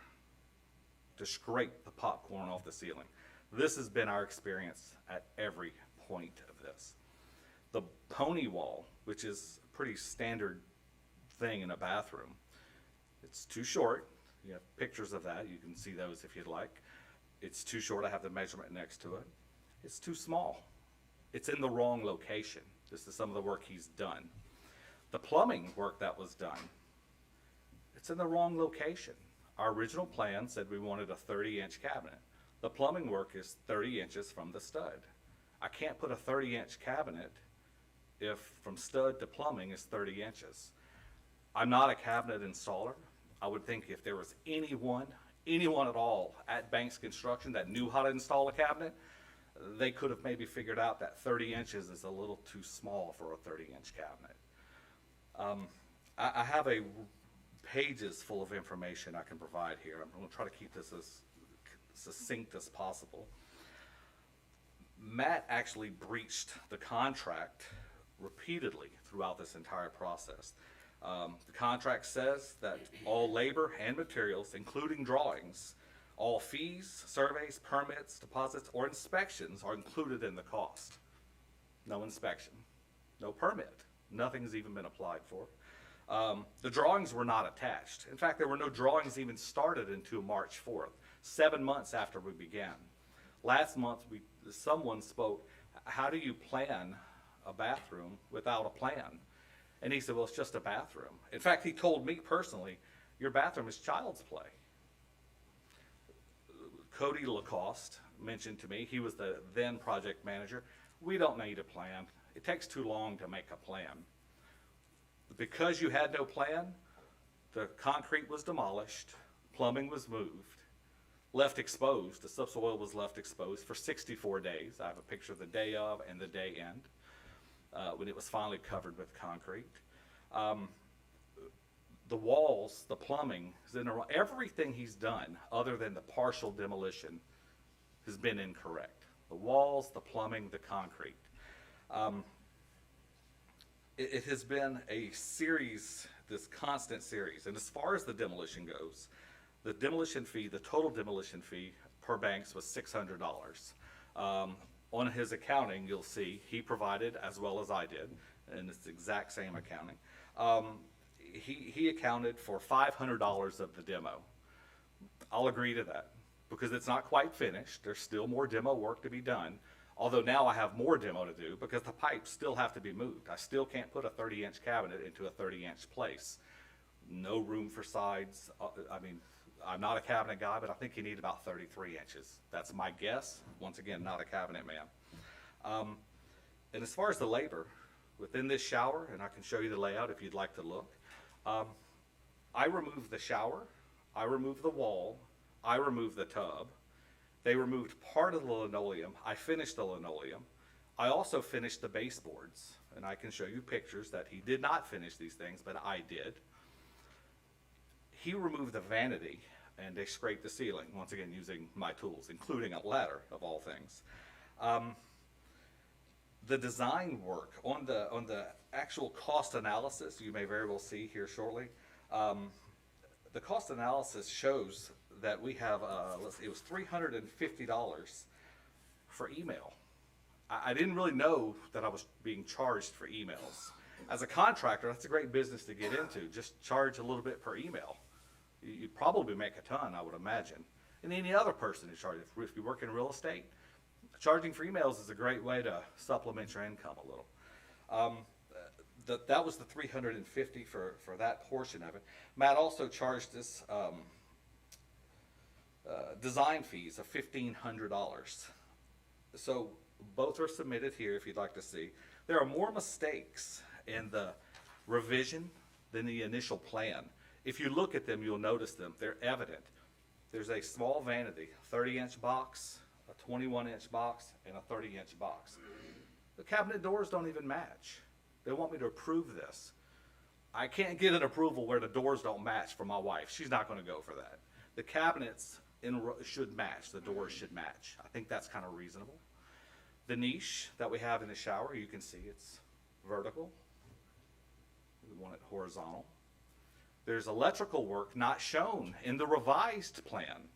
to scrape the popcorn off the ceiling. This has been our experience at every point of this. The pony wall, which is a pretty standard thing in a bathroom, it's too short. You have pictures of that. You can see those if you'd like. It's too short. I have the measurement next to it. It's too small. It's in the wrong location. This is some of the work he's done. The plumbing work that was done, it's in the wrong location. Our original plan said we wanted a 30-inch cabinet. The plumbing work is 30 inches from the stud. I can't put a 30-inch cabinet if from stud to plumbing is 30 inches. I'm not a cabinet installer. I would think if there was anyone at all at Banks Construction that knew how to install a cabinet, they could have maybe figured out that 30 inches is a little too small for a 30-inch cabinet. I have a pages full of information I can provide here. I'm going to try to keep this as succinct as possible. Matt actually breached the contract repeatedly throughout this entire process. The contract says that all labor and materials, including drawings, all fees, surveys, permits, deposits, or inspections are included in the cost. No inspection, no permit, nothing's even been applied for. The drawings were not attached. In fact, there were no drawings even started until March 4th, 7 months after we began. Last month, someone spoke, how do you plan a bathroom without a plan? And he said, well, it's just a bathroom. In fact, he told me personally, your bathroom is child's play. Cody Lacoste mentioned to me, he was the then project manager, we don't need a plan. It takes too long to make a plan. Because you had no plan, the concrete was demolished, plumbing was moved, left exposed, the subsoil was left exposed for 64 days. I have a picture of the day of and the day end, when it was finally covered with concrete. The walls, the plumbing, everything he's done other than the partial demolition has been incorrect. The walls, the plumbing, the concrete. It has been a series, this constant series. And as far as the demolition goes, the demolition fee, the total demolition fee per Banks was $600. On his accounting, you'll see he provided, as well as I did, and it's the exact same accounting. He accounted for $500 of the demo. I'll agree to that because it's not quite finished. There's still more demo work to be done. Although now I have more demo to do because the pipes still have to be moved. I still can't put a 30-inch cabinet into a 30-inch place. No room for sides. I mean, I'm not a cabinet guy, but I think you need about 33 inches. That's my guess. Once again, not a cabinet man. And as far as the labor, within this shower, and I can show you the layout if you'd like to look, I removed the shower, I removed the wall, I removed the tub. They removed part of the linoleum. I finished the linoleum. I also finished the baseboards, and I can show you pictures that he did not finish these things, but I did. He removed the vanity, and they scraped the ceiling, once again using my tools, including a ladder of all things. The design work on the actual cost analysis, you may very well see here shortly. The cost analysis shows that we have, let's see, it was $350 for email. I didn't really know that I was being charged for emails. As a contractor, that's a great business to get into. Just charge a little bit per email. You'd probably make a ton, I would imagine. and any other person who charges. If you work in real estate, charging for emails is a great way to supplement your income a little. That was the $350 for that portion of it. Matt also charged us design fees of $1,500. So both are submitted here if you'd like to see. There are more mistakes in the revision than the initial plan. If you look at them, you'll notice them. They're evident. There's a small vanity, 30-inch box, a 21-inch box, and a 30-inch box. The cabinet doors don't even match. They want me to approve this. I can't get an approval where the doors don't match for my wife. She's not going to go for that. The cabinets should match. The doors should match. I think that's kind of reasonable. The niche that we have in the shower, you can see it's vertical. We want it horizontal. There's electrical work not shown in the revised plan.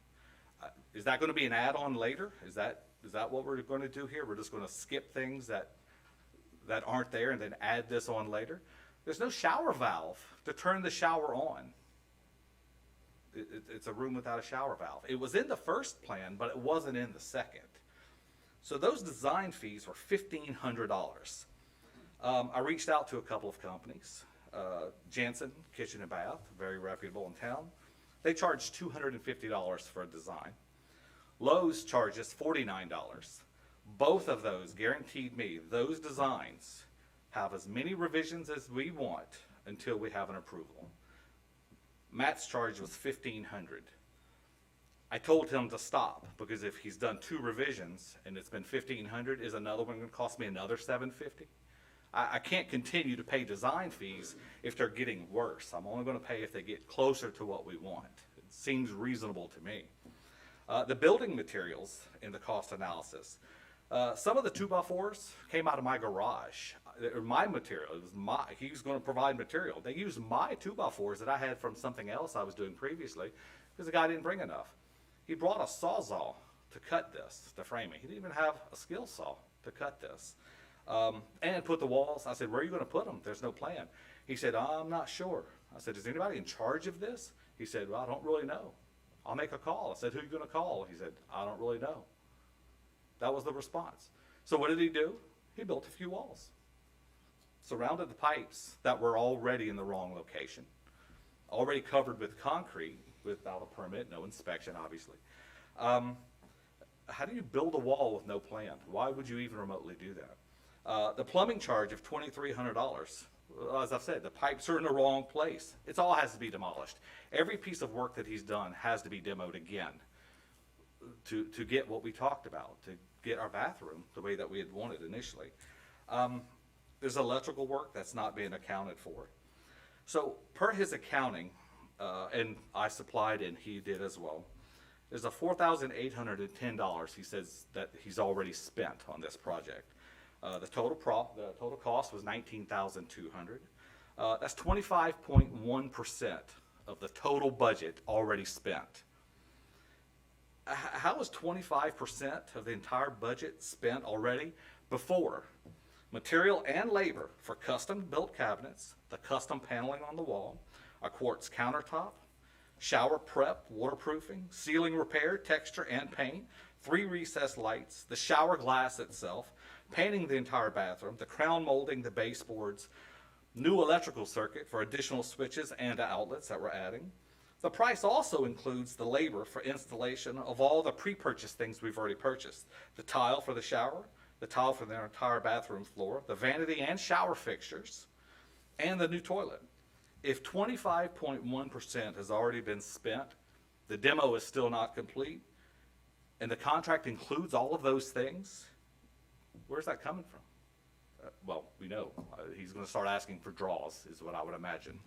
Is that going to be an add-on later? Is that what we're going to do here? We're just going to skip things that aren't there and then add this on later? There's no shower valve to turn the shower on. It's a room without a shower valve. It was in the first plan, but it wasn't in the second. So those design fees were $1,500. I reached out to a couple of companies. Jansen Kitchen and Bath, very reputable in town. They charge $250 for a design. Lowe's charges $49. Both of those guaranteed me those designs have as many revisions as we want until we have an approval. Matt's charge was $1,500. I told him to stop because if he's done 2 revisions and it's been $1,500, is another one going to cost me another $750? I can't continue to pay design fees if they're getting worse. I'm only going to pay if they get closer to what we want. It seems reasonable to me. The building materials in the cost analysis. Some of the 2x4s came out of my garage. My material, he was going to provide material. They used my 2x4s that I had from something else I was doing previously because the guy didn't bring enough. He brought a Sawzall to cut this, to frame it. He didn't even have a skill saw to cut this. And put the walls. I said, where are you going to put them? There's no plan. He said, I'm not sure. I said, is anybody in charge of this? He said, well, I don't really know. I'll make a call. I said, who are you going to call? He said, I don't really know. That was the response. So what did he do? He built a few walls. Surrounded the pipes that were already in the wrong location. Already covered with concrete without a permit, no inspection, obviously. How do you build a wall with no plan? Why would you even remotely do that? The plumbing charge of $2,300. As I've said, the pipes are in the wrong place. It all has to be demolished. Every piece of work that he's done has to be demoed again to get what we talked about, to get our bathroom the way that we had wanted initially. There's electrical work that's not being accounted for. So per his accounting, and I supplied and he did as well, there's a $4,810 he says that he's already spent on this project. The total cost was $19,200. That's 25.1% of the total budget already spent. How is 25% of the entire budget spent already before material and labor for custom built cabinets, the custom paneling on the wall, a quartz countertop, shower prep, waterproofing, ceiling repair, texture and paint, 3 recessed lights, the shower glass itself, painting the entire bathroom, the crown molding, the baseboards, new electrical circuit for additional switches and outlets that we're adding. The price also includes the labor for installation of all the pre-purchased things we've already purchased. The tile for the shower, the tile for the entire bathroom floor, the vanity and shower fixtures, and the new toilet. If 25.1% has already been spent, the demo is still not complete, and the contract includes all of those things, where's that coming from? Well, we know. He's going to start asking for draws, is what I would imagine.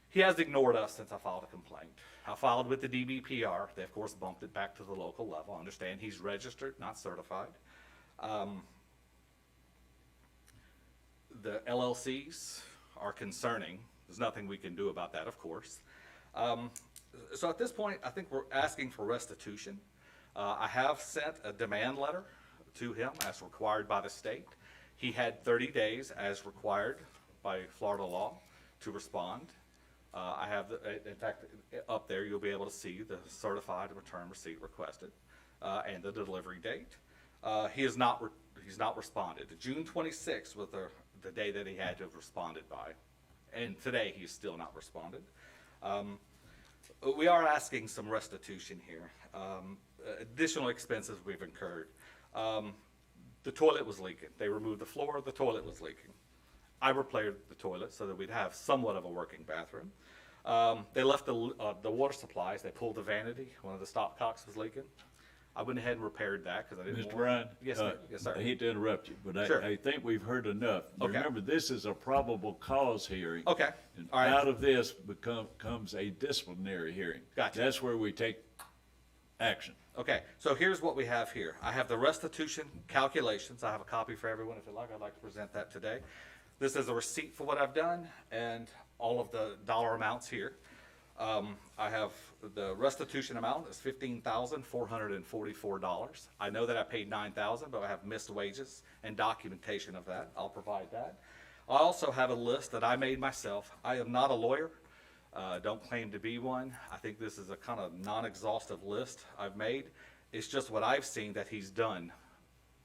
He has ignored us since I filed a complaint. I filed with the DBPR. They, of course, bumped it back to the local level. I understand he's registered, not certified. The LLCs are concerning. There's nothing we can do about that, of course. So at this point, I think we're asking for restitution. I have sent a demand letter to him as required by the state. He had 30 days as required by Florida law to respond. I have, in fact, up there, you'll be able to see the certified return receipt requested, and the delivery date. He's not responded. June 26th was the day that he had to have responded by, and today he's still not responded. We are asking some restitution here, additional expenses we've incurred. The toilet was leaking. They removed the floor, the toilet was leaking. I repaired the toilet so that we'd have somewhat of a working bathroom. They left the water supplies, they pulled the vanity, one of the stopcocks was leaking. I went ahead and repaired that because I didn't want.
Mr. Ryan?
Yes, sir. Yes, sir.
I hate to interrupt you, but
Sure.
I think we've heard enough.
Okay.
Remember, this is a probable cause hearing.
Okay.
And
All right.
out of this comes a disciplinary hearing.
Gotcha.
That's where we take action.
Okay, so here's what we have here. I have the restitution calculations. I have a copy for everyone if you'd like. I'd like to present that today. This is a receipt for what I've done and all of the dollar amounts here. I have the restitution amount is $15,444. I know that I paid $9,000, but I have missed wages and documentation of that. I'll provide that. I also have a list that I made myself. I am not a lawyer. Don't claim to be one. I think this is a kind of non-exhaustive list I've made. It's just what I've seen that he's done.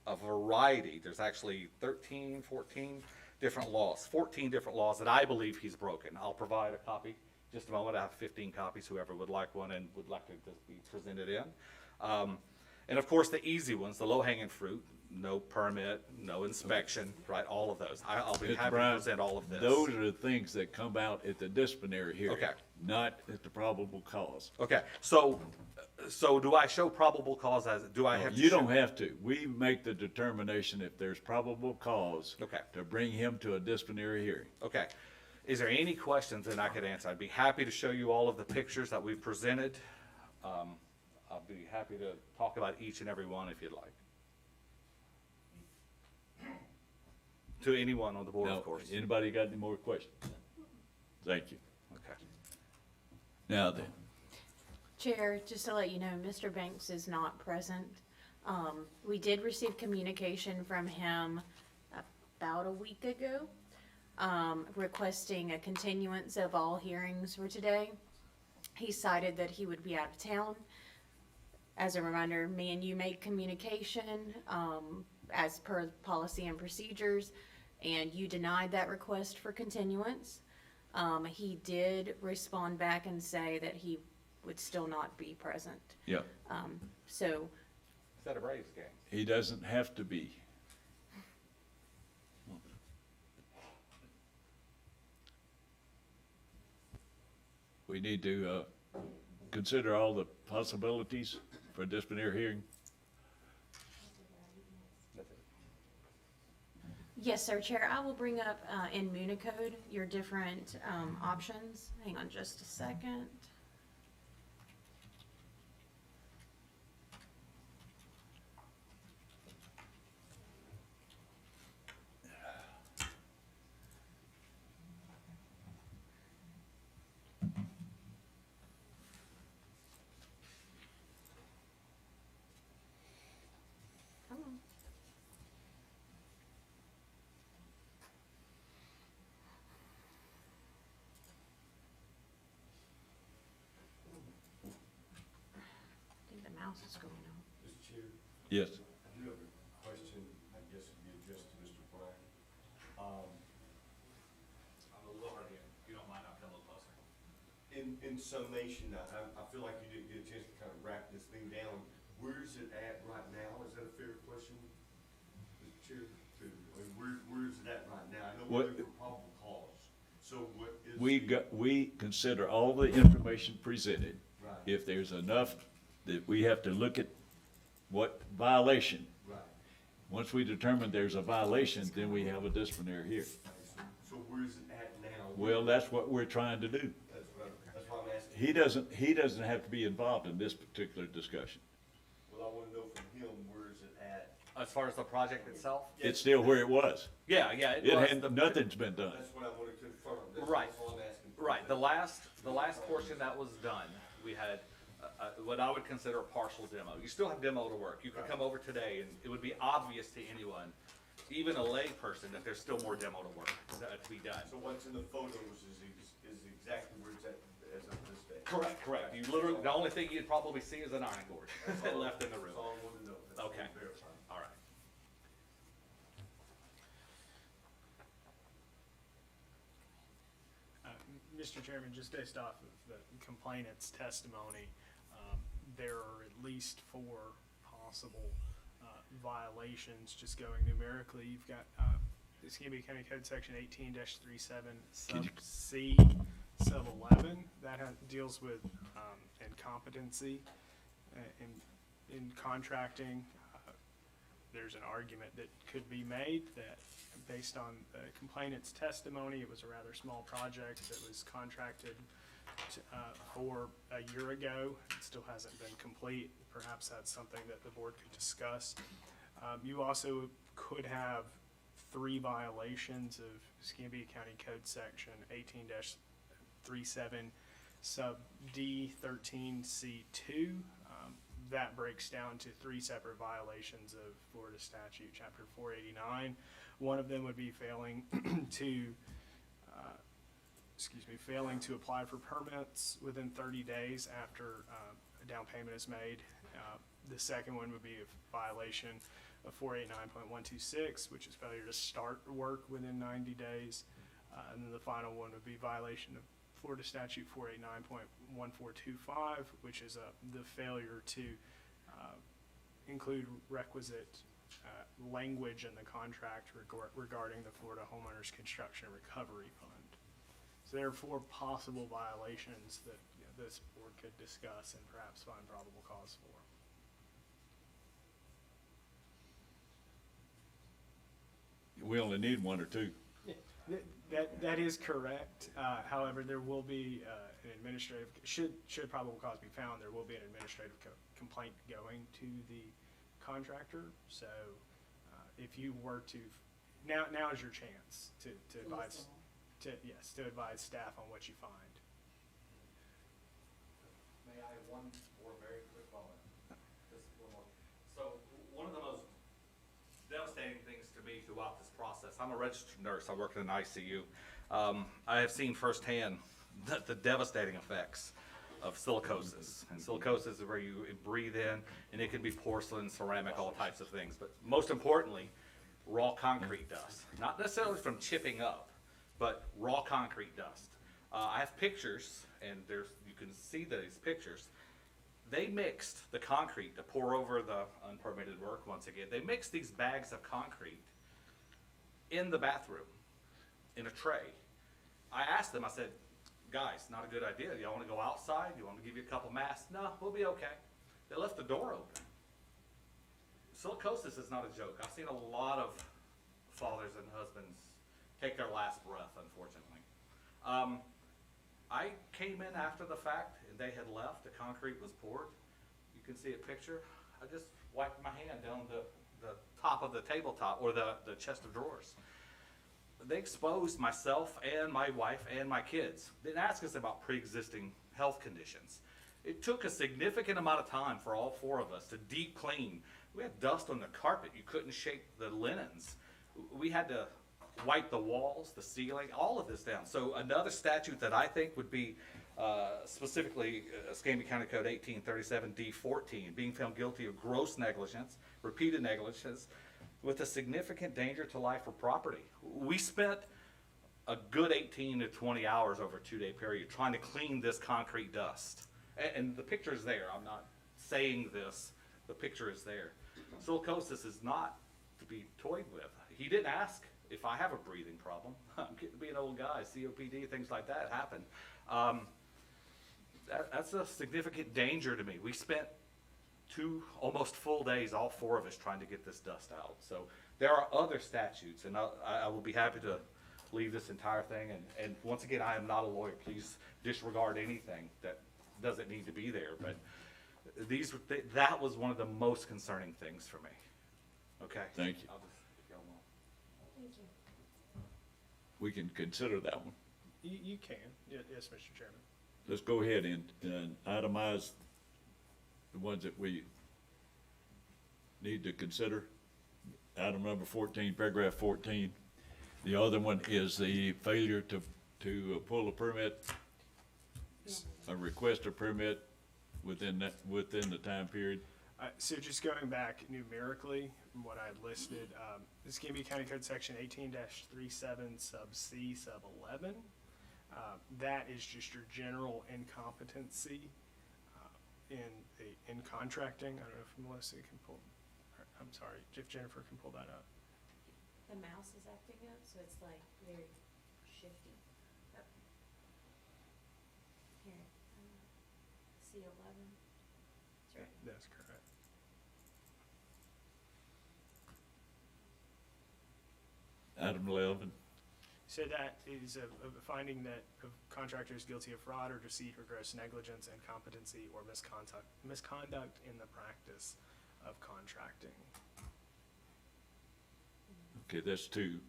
A variety. There's actually 13, 14 different laws, 14 different laws that I believe he's broken. I'll provide a copy. Just a moment. I have 15 copies, whoever would like one and would like to just be presented in. And of course, the easy ones, the low-hanging fruit, no permit, no inspection, right? All of those. I'll be
Mr.
happy to
Bryant,
present all of this.
Those are the things that come out at the disciplinary hearing.
Okay.
Not at the probable cause.
Okay, so do I show probable cause as, do I have to?
You
show-
don't have to. We make the determination if there's probable cause.
Okay.
To bring him to a disciplinary hearing.
Okay. Is there any questions that I could answer? I'd be happy to show you all of the pictures that we've presented. I'll be happy to talk about each and every one if you'd like. To anyone on the board,
Now,
of course.
anybody got any more questions? Thank you.
Okay.
Now then,
Chair, just to let you know, Mr. Banks is not present. We did receive communication from him about a week ago, requesting a continuance of all hearings for today. He cited that he would be out of town. As a reminder, me and you make communication, as per policy and procedures, and you denied that request for continuance. He did respond back and say that he would still not be present.
yeah,
So,
Is that a Braves game?
he doesn't have to be. We need to, consider all the possibilities for a disciplinary hearing.
yes, sir, Chair, I will bring up, in Municode, your different, options. Hang on just a second. Come on. I think the mouse is going on.
Mr. Chair,
Yes.
I do have a question, I guess it'd be addressed to Mr. Bryant.
I'm a little hard to hear. If you don't mind, I'll come a little closer.
In summation, I feel like you didn't get a chance to kind of wrap this thing down. Where's it at right now? Is that a fair question, Mr. Chair? Where's it at right now? I know we're
What-
looking for probable cause. So what is?
We consider all the information presented.
Right.
If there's enough that we have to look at what violation.
Right.
Once we determine there's a violation, then we have a disciplinary hearing.
So where's it at now?
Well, that's what we're trying to do.
That's why I'm asking.
He doesn't have to be involved in this particular discussion.
Well, I want to know from him, where is it at?
As far as the project itself?
It's still where it was.
Yeah,
It
was
hadn't, nothing's been done.
That's what I want to confirm.
Right.
That's all I'm asking. for.
Right, the last portion that was done, we had what I would consider a partial demo. You still have demo to work. You could come over today and it would be obvious to anyone, even a lay person, that there's still more demo to work, to be done.
So what's in the photos is exactly where it's at as of this day?
Correct. You literally, the only thing you'd probably see is an ironing board left in the room.
That's all I wanted to know. That's all
Okay.
I'm verifying.
All right.
Mr. Chairman, just based off of the complainant's testimony, there are at least 4 possible violations, just going numerically. You've got the Escambia County Code Section 18-37 sub C sub 11, that deals with incompetency in contracting. There's an argument that could be made that based on the complainant's testimony, it was a rather small project that was contracted for a year ago. It still hasn't been complete. Perhaps that's something that the board could discuss. You also could have 3 violations of Escambia County Code Section 18-37 sub D 13C2. That breaks down to 3 separate violations of Florida statute, chapter 489. One of them would be failing to apply for permits within 30 days after a down payment is made. The second one would be a violation of 489.126, which is failure to start work within 90 days. And then the final one would be violation of Florida statute 489.1425, which is the failure to include requisite language in the contract regarding the Florida Homeowners Construction Recovery Fund. So there are 4 possible violations that this board could discuss and perhaps find probable cause for.
We only need 1 or 2.
That is correct. However, there will be an administrative, should probable cause be found, there will be an administrative complaint going to the contractor. So if you were to, now is your chance to advise, to advise staff on what you find.
May I have one more very quick moment? Just one more. So one of the most devastating things to me throughout this process, I'm a registered nurse, I work in an ICU. I have seen firsthand the devastating effects of silicosis. And silicosis is where you breathe in, and it can be porcelain, ceramic, all types of things. But most importantly, raw concrete dust. Not necessarily from chipping up, but raw concrete dust. I have pictures, and you can see these pictures. They mixed the concrete to pour over the unpermitted work once again. They mixed these bags of concrete in the bathroom, in a tray. I asked them, I said, guys, not a good idea. Y'all want to go outside? You want me to give you a couple masks? No, we'll be okay. They left the door open. Silicosis is not a joke. I've seen a lot of fathers and husbands take their last breath, unfortunately. I came in after the fact, and they had left. The concrete was poured. You can see a picture. I just wiped my hand down the top of the tabletop, or the chest of drawers. They exposed myself and my wife and my kids. They didn't ask us about pre-existing health conditions. It took a significant amount of time for all 4 of us to deep clean. We had dust on the carpet. You couldn't shake the linens. We had to wipe the walls, the ceiling, all of this down. So another statute that I think would be specifically Escambia County Code 1837 D14, being found guilty of gross negligence, repeated negligence, with a significant danger to life or property. We spent a good 18 to 20 hours over a 2-day period trying to clean this concrete dust. And the picture is there. I'm not saying this. The picture is there. Silicosis is not to be toyed with. He didn't ask if I have a breathing problem. I'm getting to be an old guy. COPD, things like that happen. That's a significant danger to me. We spent 2 almost full days, all 4 of us, trying to get this dust out. So there are other statutes, and I will be happy to leave this entire thing. And once again, I am not a lawyer. Please disregard anything that doesn't need to be there. But that was one of the most concerning things for me. Okay?
Thank you.
I'll just, if y'all want.
Thank you.
We can consider that one.
You can, yes, Mr. Chairman.
Let's go ahead and itemize the ones that we need to consider. item number 14, paragraph 14. The other one is the failure to pull a permit, a request a permit within the time period.
So just going back numerically from what I had listed, this can be County Code Section 18-37 sub C sub 11. That is just your general incompetency in contracting. I don't know if Melissa can pull, or, I'm sorry, if Jennifer can pull that up.
The mouse is acting up, so it's like very shifty. Yep. Here, C11. That's right.
That's correct.
Item 11.
So that is a finding that a contractor is guilty of fraud or deceit or gross negligence, incompetency, or misconduct in the practice of contracting.
Okay, that's 2.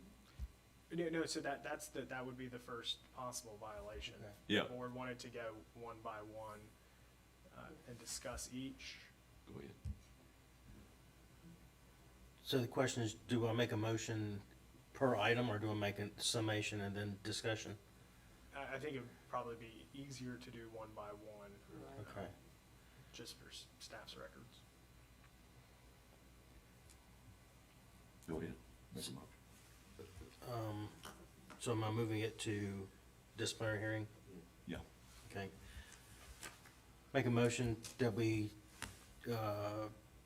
No, so that would be the first possible violation.
Yeah.
The board wanted to go one by one and discuss each.
Go ahead.
So the question is, do I make a motion per item, or do I make a summation and then discussion?
I think it would probably be easier to do one by one.
Okay.
Just for staff's records.
Go ahead. Make a motion.
So am I moving it to disciplinary hearing?
Yeah.
Okay. Make a motion that we,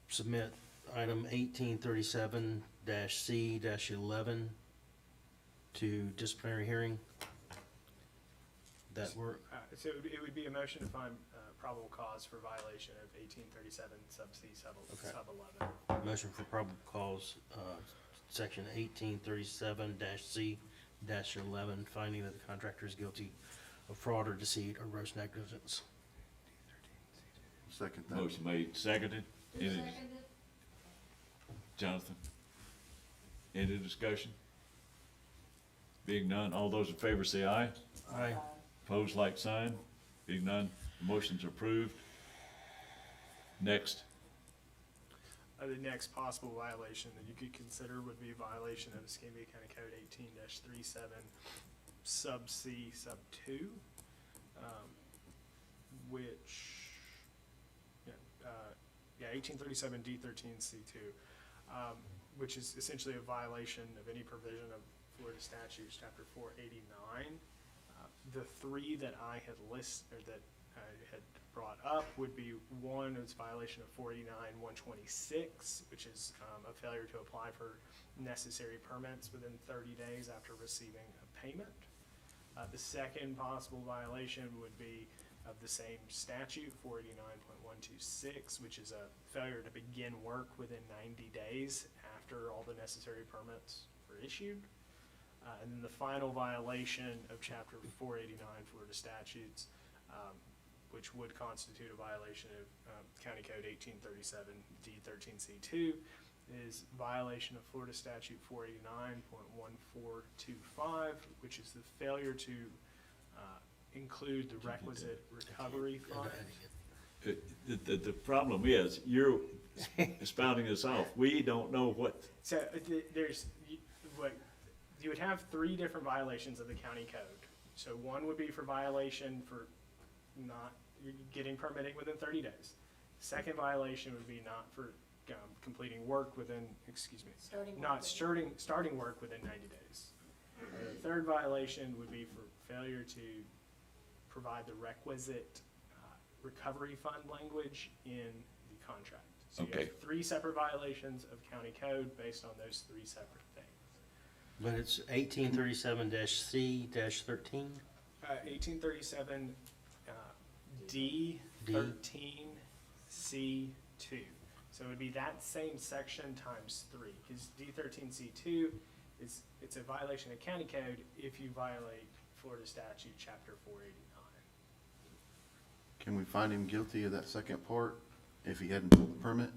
submit item 1837-C-11 to disciplinary hearing. That work?
So it would be a motion to find probable cause for violation of 1837 sub C sub 11.
Motion for probable cause, section 1837-C-11, finding that the contractor is guilty of fraud or deceit or gross negligence.
Second that.
Motion made, seconded. Any, Jonathan? Any discussion? Being none, all those in favor say aye.
Aye.
Opposed, like sign. Being none, motion's approved. Next.
The next possible violation that you could consider would be violation of Escambia County Code 18-37 sub C sub 2, which, 1837 D13C2, which is essentially a violation of any provision of Florida statutes, chapter 489. The three that I had brought up would be one, it's violation of 489-126, which is a failure to apply for necessary permits within 30 days after receiving a payment. The second possible violation would be of the same statute, 489.126, which is a failure to begin work within 90 days after all the necessary permits were issued. And then the final violation of Chapter 489 Florida statutes, which would constitute a violation of County Code 1837 D13C2, is violation of Florida Statute 489.1425, which is the failure to include the requisite recovery fund.
The problem is, you're spouting this off. We don't know what.
So you would have three different violations of the county code. So one would be for violation for not getting permitting within 30 days. Second violation would be not for completing work within, starting work within 90 days. The third violation would be for failure to provide the requisite recovery fund language in the contract. So you have three separate violations of county code based on those three separate things.
But it's 1837-C-13?
1837 D13C2. So it would be that same section times 3, because D13C2 it's a violation of county code if you violate Florida statute chapter 489.
Can we find him guilty of that second part if he hadn't pulled the permit?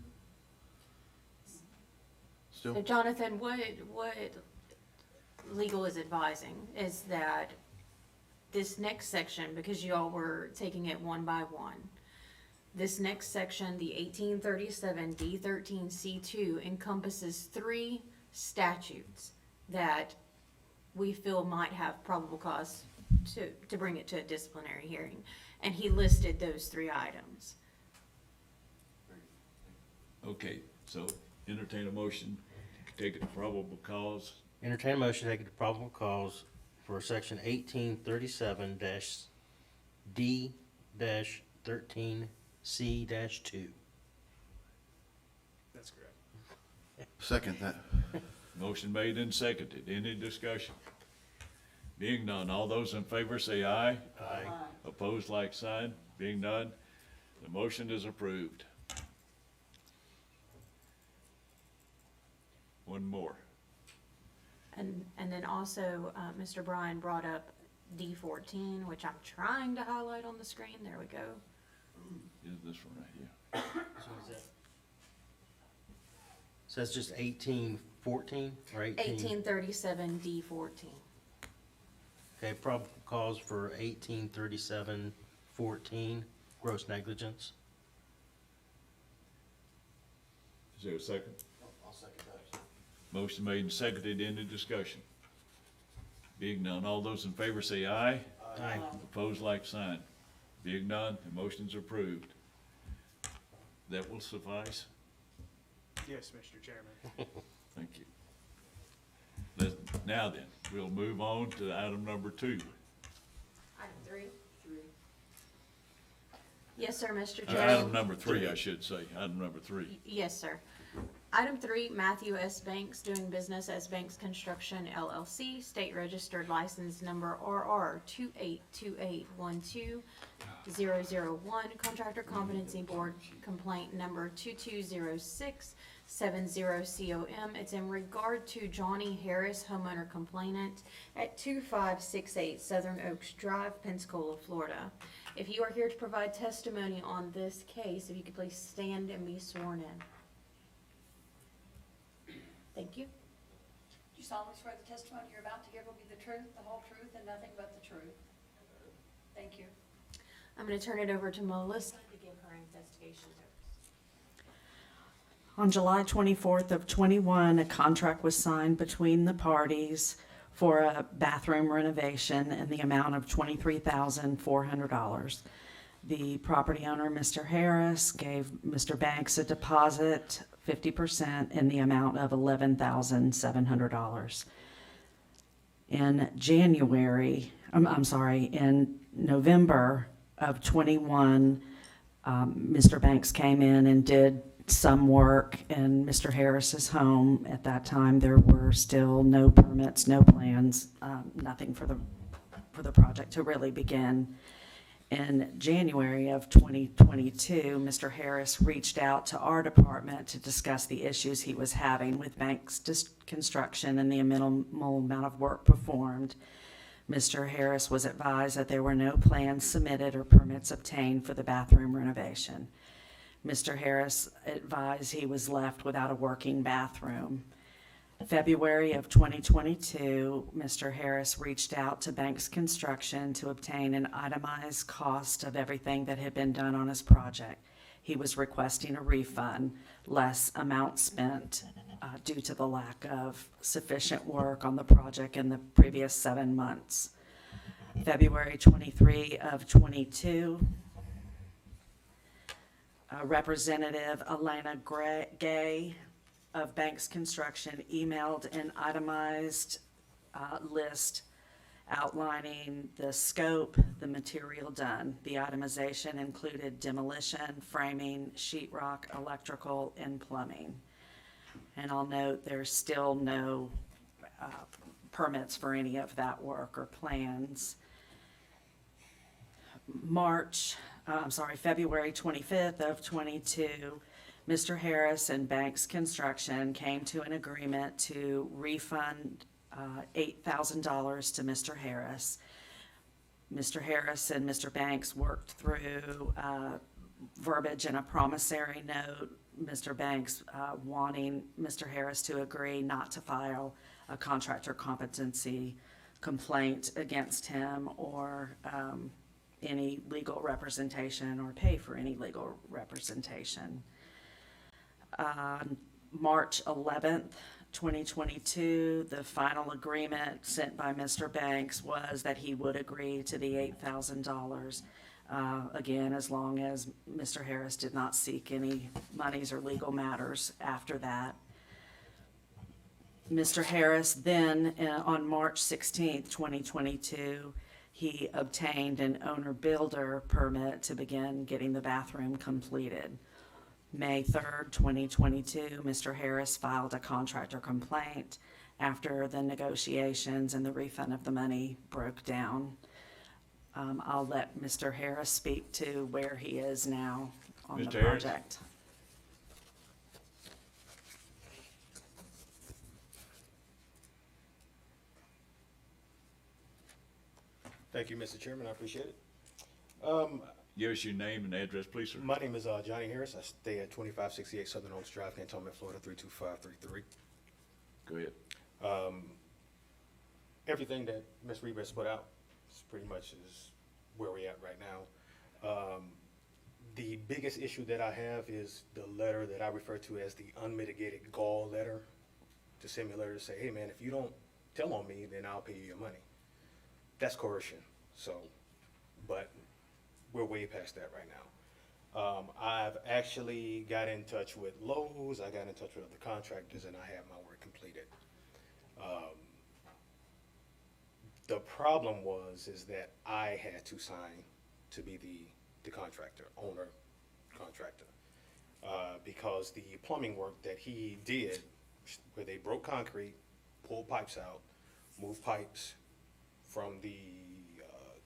So
Still?
Jonathan, what legal is advising is that this next section, because you all were taking it one by one, This next section, the 1837 D13C2, encompasses 3 statutes that we feel might have probable cause to bring it to a disciplinary hearing. And he listed those 3 items.
Okay, so entertain a motion, take it to probable cause.
Entertain a motion to take it to probable cause for section 1837-D-13C-2.
That's correct.
Second that.
Motion made and seconded. Any discussion? Being none, all those in favor say aye.
Aye.
Opposed, like sign. Being none, the motion is approved. One more.
And then also, Mr. Bryan brought up D14, which I'm trying to highlight on the screen. There we go.
Is this one right here?
So is that? So it's just 1814 or
1837 D14.
Okay, probable cause for 1837-14, gross negligence.
Is there a second?
I'll second that.
Motion made and seconded. Any discussion? Being none, all those in favor say aye.
Aye.
Opposed, like sign. Being none, the motion's approved. That will suffice?
Yes, Mr. Chairman.
Thank you. Now then, we'll move on to item number 2.
Item 3. Yes, sir, Mr.
Item
Chairman.
number 3, I should say. Item number 3.
Yes, sir. Item 3, Matthew S. Banks, doing business as Banks Construction LLC, state registered license number RR 282812001, Contractor Competency Board complaint number 220670COM. It's in regard to Johnny Harris, homeowner complainant at 2568 Southern Oaks Drive, Pensacola, Florida. If you are here to provide testimony on this case, if you could please stand and be sworn in. Thank you.
Do you solemnly swear the testimony you're about to give will be the truth, the whole truth, and nothing but the truth? Thank you.
I'm going to turn it over to Melissa to give her investigation notes.
On July 24th of '21, a contract was signed between the parties for a bathroom renovation in the amount of $23,400. The property owner, Mr. Harris, gave Mr. Banks a deposit, 50%, in the amount of $11,700. In in November of '21, Mr. Banks came in and did some work in Mr. Harris's home. At that time, there were still no permits, no plans, nothing for the project to really begin. In January of 2022, Mr. Harris reached out to our department to discuss the issues he was having with Banks Construction and the minimal amount of work performed. Mr. Harris was advised that there were no plans submitted or permits obtained for the bathroom renovation. Mr. Harris advised he was left without a working bathroom. February of 2022, Mr. Harris reached out to Banks Construction to obtain an itemized cost of everything that had been done on his project. He was requesting a refund, less amount spent due to the lack of sufficient work on the project in the previous 7 months. February 23 of 22, Representative Elena Gay of Banks Construction emailed an itemized list outlining the scope, the material done. The itemization included demolition, framing, sheetrock, electrical, and plumbing. And I'll note there's still no permits for any of that work or plans. February 25th of 22, Mr. Harris and Banks Construction came to an agreement to refund $8,000 to Mr. Harris. Mr. Harris and Mr. Banks worked through verbiage in a promissory note. Mr. Banks wanting Mr. Harris to agree not to file a contractor competency complaint against him or any legal representation or pay for any legal representation. On March 11th, 2022, the final agreement sent by Mr. Banks was that he would agree to the $8,000. Again, as long as Mr. Harris did not seek any monies or legal matters after that. Mr. Harris then, on March 16th, 2022, he obtained an owner-builder permit to begin getting the bathroom completed. May 3rd, 2022, Mr. Harris filed a contractor complaint after the negotiations and the refund of the money broke down. I'll let Mr. Harris speak to where he is now on the
Mr. Harris?
project.
Thank you, Mr. Chairman, I appreciate it.
Give us your name and address, please, sir.
My name is Johnny Harris. I stay at 2568 Southern Oaks Drive, Cantonment, Florida, 32533.
Go ahead.
Everything that Ms. Reba has put out is pretty much is where we're at right now. The biggest issue that I have is the letter that I refer to as the unmitigated gall letter, to send me a letter to say, hey man, if you don't tell on me, then I'll pay you your money. That's coercion, so, but we're way past that right now. I've actually got in touch with Lowe's, I got in touch with other contractors, and I have my work completed. The problem is that I had to sign to be the contractor, owner contractor, because the plumbing work that he did, where they broke concrete, pulled pipes out, moved pipes from the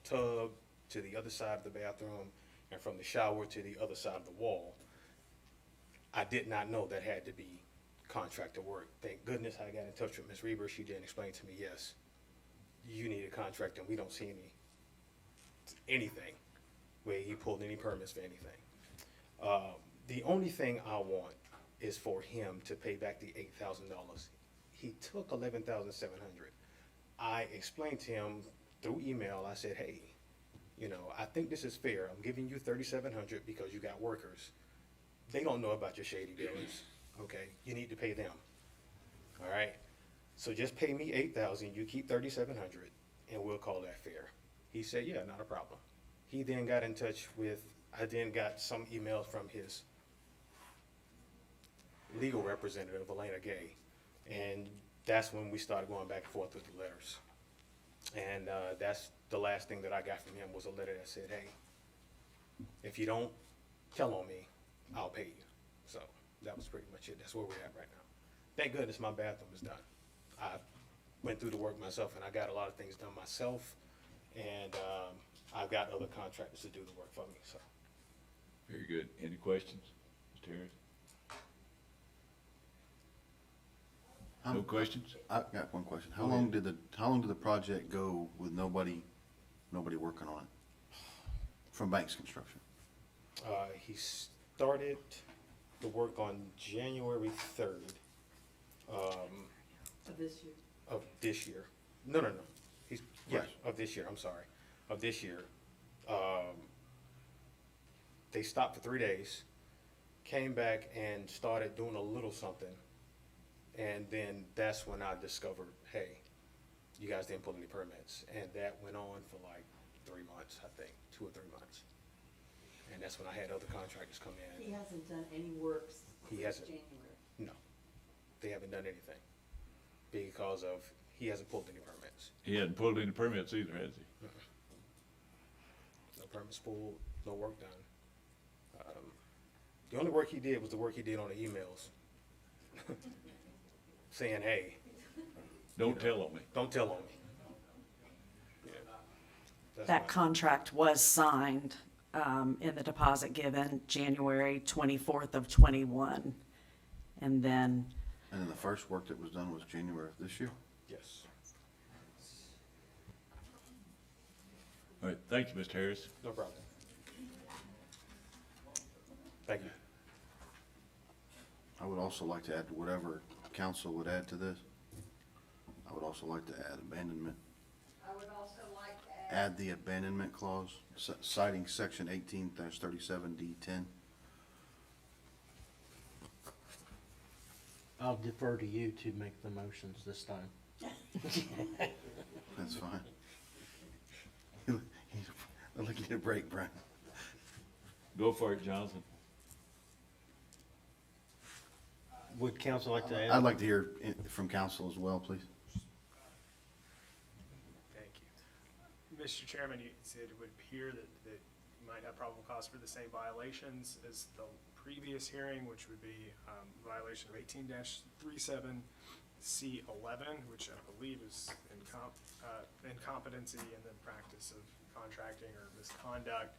tub to the other side of the bathroom, and from the shower to the other side of the wall, I did not know that had to be contractor work. Thank goodness I got in touch with Ms. Reber. She did explain to me, yes, you need a contractor, and we don't see anything where he pulled any permits for anything. The only thing I want is for him to pay back the $8,000. He took $11,700. I explained to him through email, I said, hey, you know, I think this is fair. I'm giving you $3,700 because you got workers. They don't know about your shady dealings, okay? You need to pay them, all right? So just pay me $8,000, you keep $3,700, and we'll call that fair. He said, yeah, not a problem. He then got in touch with, I then got some emails from his legal representative, Elena Gay, and that's when we started going back and forth with the letters. And that's the last thing that I got from him was a letter that said, hey, if you don't tell on me, I'll pay you. So that was pretty much it. That's where we're at right now. Thank goodness my bathroom is done. I went through the work myself, and I got a lot of things done myself, and I've got other contractors to do the work for me, so.
Very good. Any questions, Mr. Harris? No questions?
I've got one question. How long did the project go with nobody working on it? From Banks Construction?
He started the work on January 3rd.
Of this year?
Of this year. No. Yeah,
Right.
of this year, I'm sorry. Of this year. They stopped for 3 days, came back and started doing a little something. And then that's when I discovered, hey, you guys didn't pull any permits. And that went on for like 3 months, I think, 2 or 3 months. And that's when I had other contractors come in.
He hasn't done any work
He
since
hasn't.
January.
No, they haven't done anything because he hasn't pulled any permits.
He hadn't pulled any permits either, has he?
No permits pulled, no work done. The only work he did was the work he did on the emails. Saying, hey.
Don't tell on me.
Don't tell on me. Yeah. That's
That
my-
contract was signed, in the deposit given January 24th of '21. And then,
And then the first work that was done was January of this year?
Yes.
All right, thank you, Mr. Harris.
No problem. Thank you.
I would also like to add whatever council would add to this. I would also like to add abandonment.
I would also like to
add the abandonment clause, citing section 18-37D10.
I'll defer to you to make the motions this time.
That's fine. I'll let you a break, Brian.
Go for it, Jonathan.
Would council like to add?
I'd like to hear from council as well, please.
Thank you. Mr. Chairman, you said it would appear that you might have probable cause for the same violations as the previous hearing, which would be violation of 18-37 C11, which I believe is incompetency in the practice of contracting or misconduct.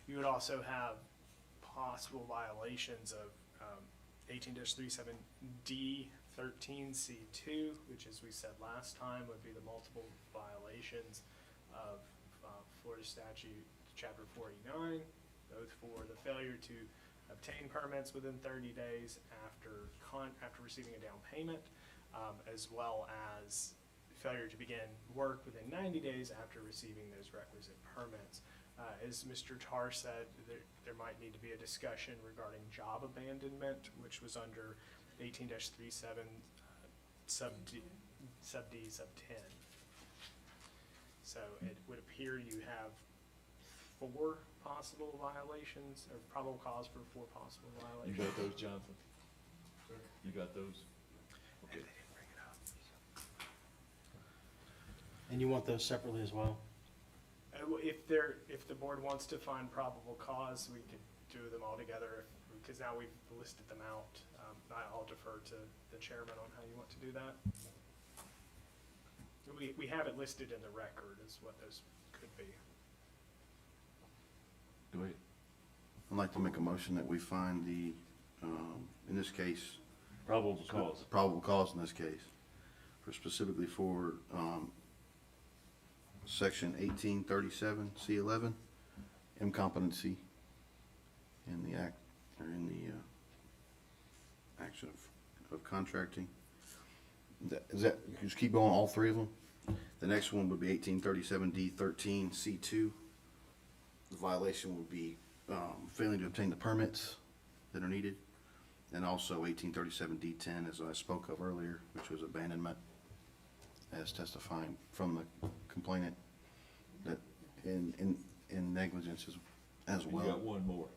You would also have possible violations of 18-37 D13 C2, which, as we said last time, would be the multiple violations of Florida Statute Chapter 49, both for the failure to obtain permits within 30 days after receiving a down payment, as well as failure to begin work within 90 days after receiving those requisite permits. As Mr. Tar said, there might need to be a discussion regarding job abandonment, which was under 18-37 sub D, sub 10. So it would appear you have 4 possible violations, or probable cause for 4 possible
You
violations.
got those, Jonathan? You got those? Okay.
And you want those separately as well?
If the board wants to find probable cause, we could do them all together, because now we've listed them out. I'll defer to the chairman on how you want to do that. We have it listed in the record as what those could be.
Go ahead.
I'd like to make a motion that we find the, in this case.
Probable cause.
Probable cause in this case, specifically for, section 18-37 C11, incompetency in the act, or in the, action of contracting. Is that, just keep going, all 3 of them? The next one would be 18-37 D13 C2. The violation would be, failing to obtain the permits that are needed. And also 18-37 D10, as I spoke of earlier, which was abandonment, as testifying from the complainant, that in negligence as well.
You got one more.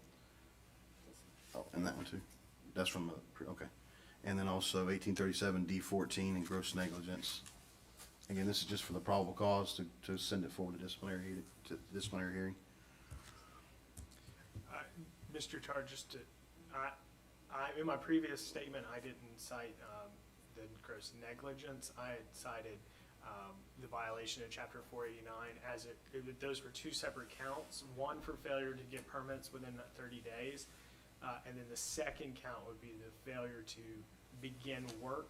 Oh, and that one too? That's from the, okay. And then also 18-37 D14 in gross negligence. Again, this is just for the probable cause to send it forward to disciplinary hearing.
Mr. Tar, in my previous statement, I didn't cite the gross negligence. I had cited the violation in Chapter 489 those were 2 separate counts. One for failure to get permits within that 30 days, and then the second count would be the failure to begin work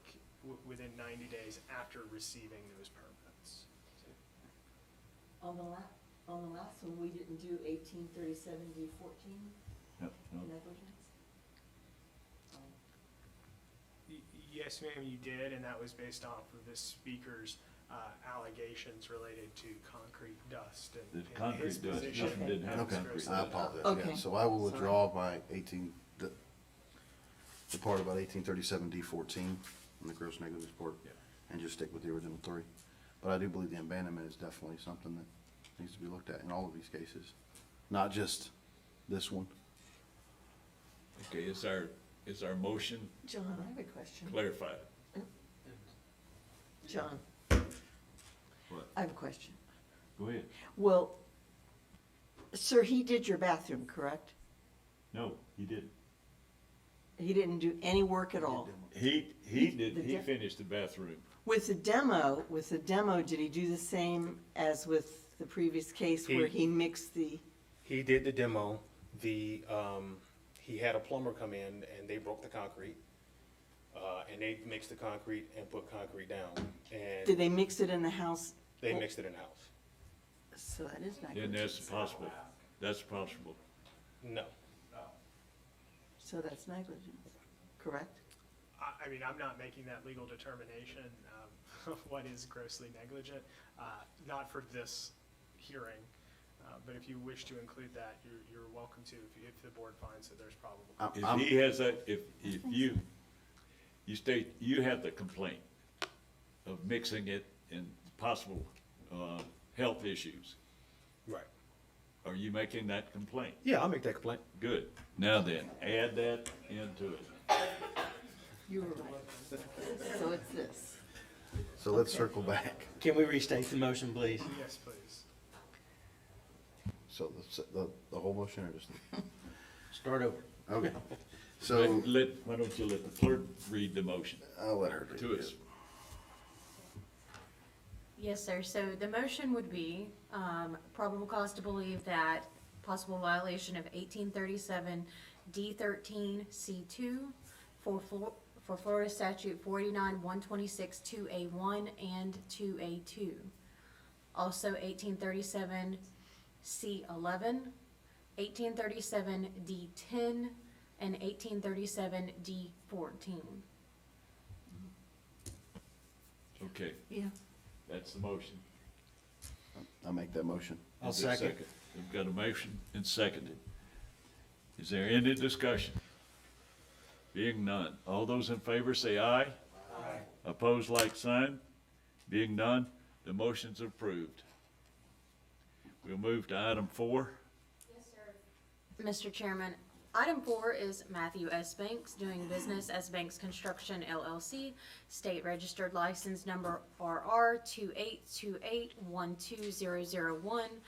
within 90 days after receiving those permits.
On the last one, we didn't do 18-37 D14
Yep, no.
negligence?
Yes, ma'am, you did, and that was based off of the speaker's allegations related to concrete dust and
The
his
concrete dust,
position.
nothing didn't have
Okay,
concrete
I
dust.
apologize.
Okay.
Yeah, so I will withdraw my the part about 18-37 D14 and the gross negligence part,
Yeah.
and just stick with the original 3. But I do believe the abandonment is definitely something that needs to be looked at in all of these cases, not just this one.
Okay, is our motion
John, I have a question.
clarified?
John,
What?
I have a question.
Go ahead.
Well, sir, he did your bathroom, correct?
No, he didn't.
He didn't do any work at all?
He did,
the
he
de-
finished the bathroom.
With the demo, did he do the same as with the previous case where he mixed the,
He did the demo. He had a plumber come in and they broke the concrete. And they mixed the concrete and put concrete down.
did
And
they mix it in the house?
they mixed it in-house.
So that is negligence.
And that's possible. That's possible.
No.
So that's negligence, correct?
I mean, I'm not making that legal determination of what is grossly negligent, not for this hearing. But if you wish to include that, you're welcome to, if the board finds that there's probable.
If he has that, if you state you have the complaint of mixing it and possible, health issues,
Right.
are you making that complaint?
Yeah, I'll make that complaint.
Good. Now then, add that into it.
You were, so it's this.
So let's circle back.
Can we restate the motion, please?
Yes, please.
So the whole motion or just?
Start over.
Okay. So,
Why don't you let the clerk read the motion
I'll let her
to
do
us?
it.
Yes, sir. So the motion would be, probable cause to believe that possible violation of 1837 D13 C2 for Florida statute 49-126 2A1 and 2A2. Also 1837 C11, 1837 D10, and 1837 D14.
Okay,
Yeah.
that's the motion.
I'll make that motion.
I'll
Is there a
second.
We've got a motion and seconded. Is there any discussion? Being none, all those in favor say aye. Aye. Opposed, like sign. Being none, the motion's approved. We'll move to item 4.
Yes, sir. Mr. Chairman, item 4 is Matthew S. Banks doing business as Banks Construction LLC, state registered license number RR 2828-12001,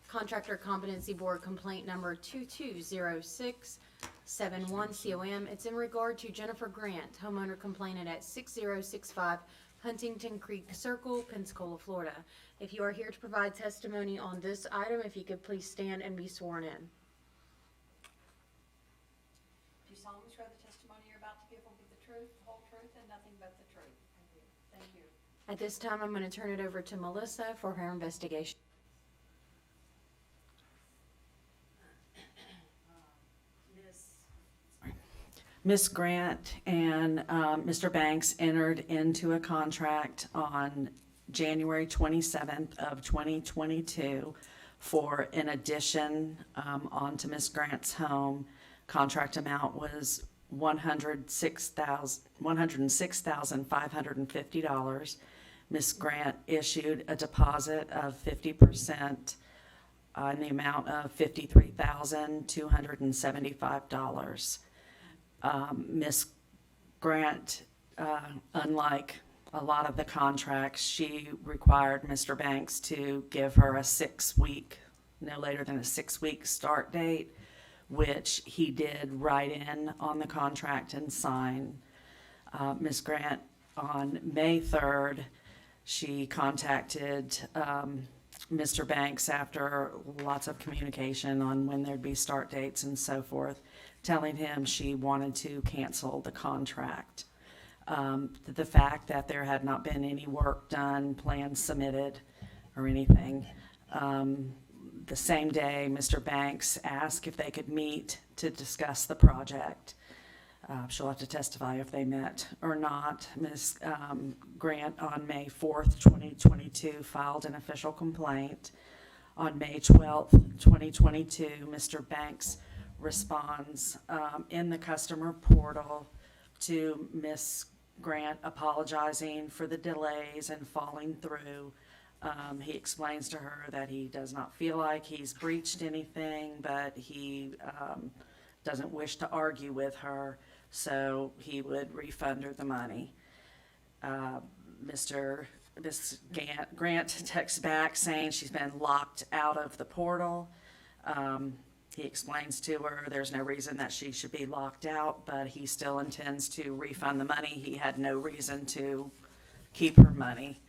contractor competency board complaint number 220671 COM. It's in regard to Jennifer Grant, homeowner complainant at 6065 Huntington Creek Circle, Pensacola, Florida. If you are here to provide testimony on this item, if you could please stand and be sworn in.
Do you solemnly swear the testimony you're about to give will be the truth, the whole truth, and nothing but the truth? Thank you.
At this time, I'm going to turn it over to Melissa for her investigation.
Ms. Grant and Mr. Banks entered into a contract on January 27th of 2022 for an addition onto Ms. Grant's home. Contract amount was $106,550. Ms. Grant issued a deposit of 50% in the amount of $53,275. Ms. Grant, unlike a lot of the contracts, she required Mr. Banks to give her a 6-week, no later than a 6-week start date, which he did write in on the contract and sign. Ms. Grant, on May 3rd, she contacted Mr. Banks after lots of communication on when there'd be start dates and so forth, telling him she wanted to cancel the contract. The fact that there had not been any work done, plans submitted, or anything. The same day, Mr. Banks asked if they could meet to discuss the project. She'll have to testify if they met or not. Ms. Grant, on May 4th, 2022, filed an official complaint. On May 12th, 2022, Mr. Banks responds in the customer portal to Ms. Grant apologizing for the delays and falling through. He explains to her that he does not feel like he's breached anything, but he doesn't wish to argue with her, so he would refund her the money. Ms. Grant texts back saying she's been locked out of the portal. He explains to her there's no reason that she should be locked out, but he still intends to refund the money. He had no reason to keep her money.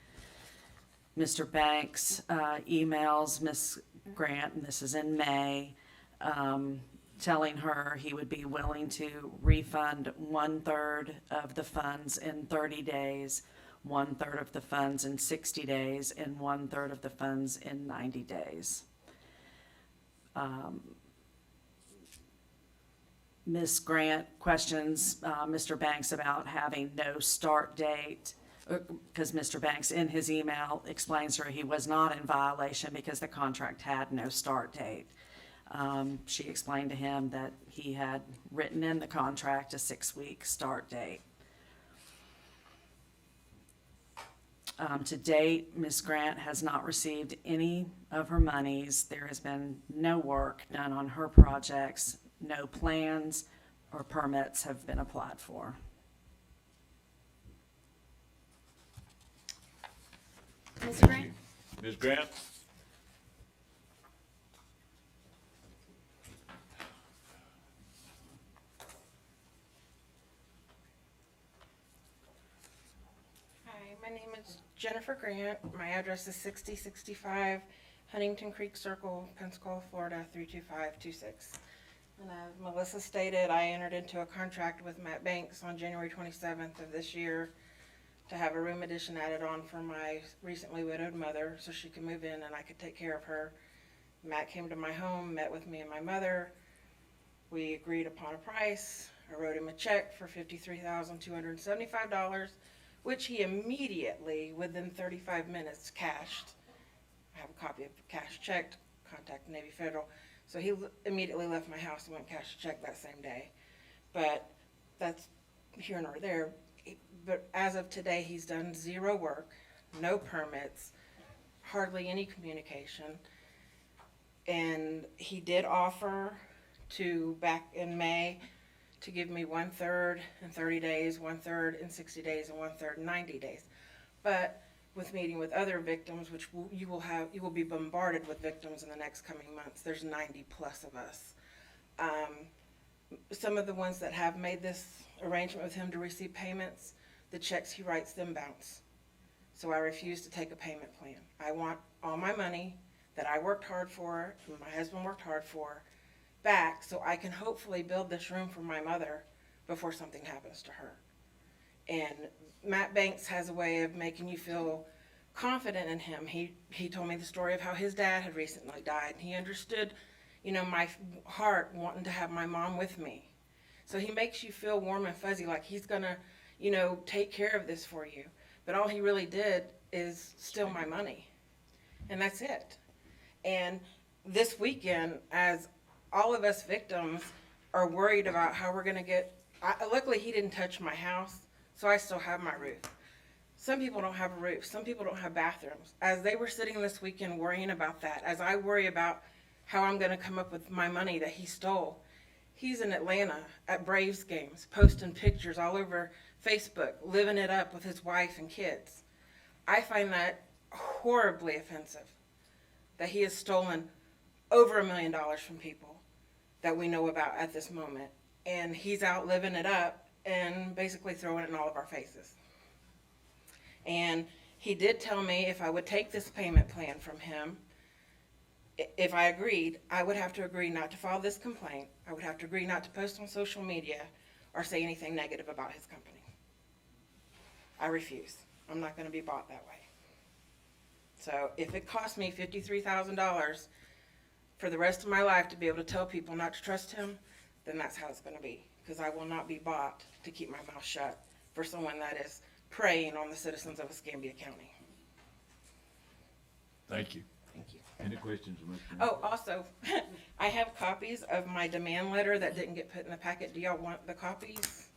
Mr. Banks emails Ms. Grant, and this is in May, telling her he would be willing to refund 1/3 of the funds in 30 days, 1/3 of the funds in 60 days, and 1/3 of the funds in 90 days. Ms. Grant questions Mr. Banks about having no start date because Mr. Banks in his email explains to her he was not in violation because the contract had no start date. She explained to him that he had written in the contract a 6-week start date. To date, Ms. Grant has not received any of her monies. There has been no work done on her projects. No plans or permits have been applied for.
Ms. Grant?
Ms. Grant?
Hi, my name is Jennifer Grant. My address is 6065 Huntington Creek Circle, Pensacola, Florida, 32526. And as Melissa stated, I entered into a contract with Matt Banks on January 27th of this year to have a room addition added on for my recently widowed mother so she could move in and I could take care of her. Matt came to my home, met with me and my mother. We agreed upon a price. I wrote him a check for $53,275, which he immediately, within 35 minutes, cashed. I have a copy of the cash check, contacted Navy Federal. So he immediately left my house and went and cashed a check that same day. But that's here nor there. But as of today, he's done zero work, no permits, hardly any communication. And he did offer to, back in May, to give me 1/3 in 30 days, 1/3 in 60 days, and 1/3 in 90 days. But with meeting with other victims, which you will be bombarded with victims in the next coming months. There's 90 plus of us. Some of the ones that have made this arrangement with him to receive payments, the checks he writes them bounce. So I refuse to take a payment plan. I want all my money that I worked hard for, and my husband worked hard for, back so I can hopefully build this room for my mother before something happens to her. And Matt Banks has a way of making you feel confident in him. He told me the story of how his dad had recently died. He understood, my heart wanting to have my mom with me. So he makes you feel warm and fuzzy, like he's gonna, take care of this for you. But all he really did is steal my money. And that's it. And this weekend, as all of us victims are worried about how we're gonna luckily he didn't touch my house, so I still have my roof. Some people don't have a roof. Some people don't have bathrooms. As they were sitting this weekend worrying about that, as I worry about how I'm gonna come up with my money that he stole, he's in Atlanta at Braves games, posting pictures all over Facebook, living it up with his wife and kids. I find that horribly offensive, that he has stolen over $1 million from people that we know about at this moment. And he's out living it up and basically throwing it in all of our faces. And he did tell me if I would take this payment plan from him, if I agreed, I would have to agree not to file this complaint. I would have to agree not to post on social media or say anything negative about his company. I refuse. I'm not going to be bought that way. So if it costs me $53,000 for the rest of my life to be able to tell people not to trust him, then that's how it's going to be. Because I will not be bought to keep my mouth shut for someone that is preying on the citizens of Escambia County.
Thank you.
Thank you.
Any questions, Mr.
Oh, also, I have copies of my demand letter that didn't get put in the packet. Do y'all want the copies?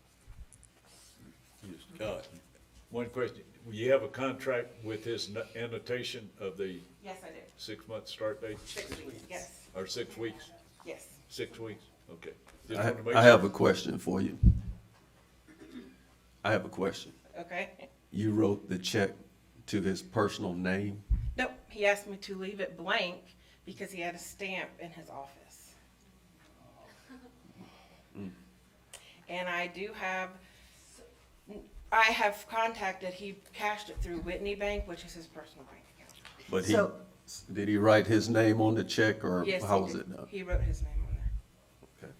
One question. You have a contract with his annotation of the
Yes, I do.
6-month start date?
6 weeks, yes.
Or 6 weeks?
Yes.
6 weeks, okay. Just wanted to make
I have
sure.
a question for you. I have a question.
Okay.
You wrote the check to his personal name?
Nope, he asked me to leave it blank because he had a stamp in his office. And I have contacted, he cashed it through Whitney Bank, which is his personal bank account.
But did he write his name on the check, or
Yes,
how
he
was
did.
it done?
He wrote his name on there.
Okay.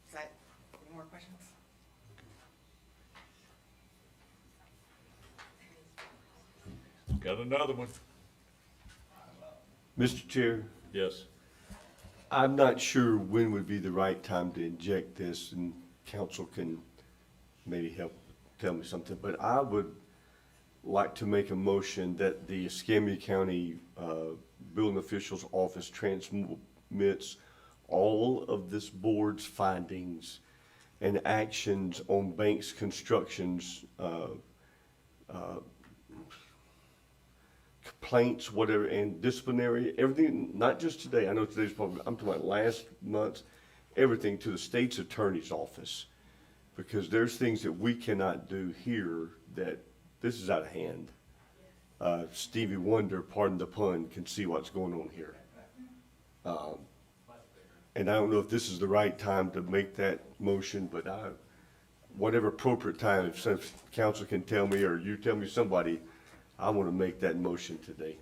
Is that, any more questions?
Got another one?
Mr. Chair,
Yes.
I'm not sure when would be the right time to inject this, and council can maybe help tell me something, but I would like to make a motion that the Escambia County Building Officials Office transmits all of this board's findings and actions on Banks Construction's complaints, whatever, and disciplinary, everything, not just today, I know today's probably, I'm talking about last month's, everything to the state's attorney's office. Because there's things that we cannot do here that, this is out of hand. Stevie Wonder, pardon the pun, can see what's going on here. And I don't know if this is the right time to make that motion, but whatever appropriate time, if some council can tell me, or you tell me somebody, I want to make that motion today.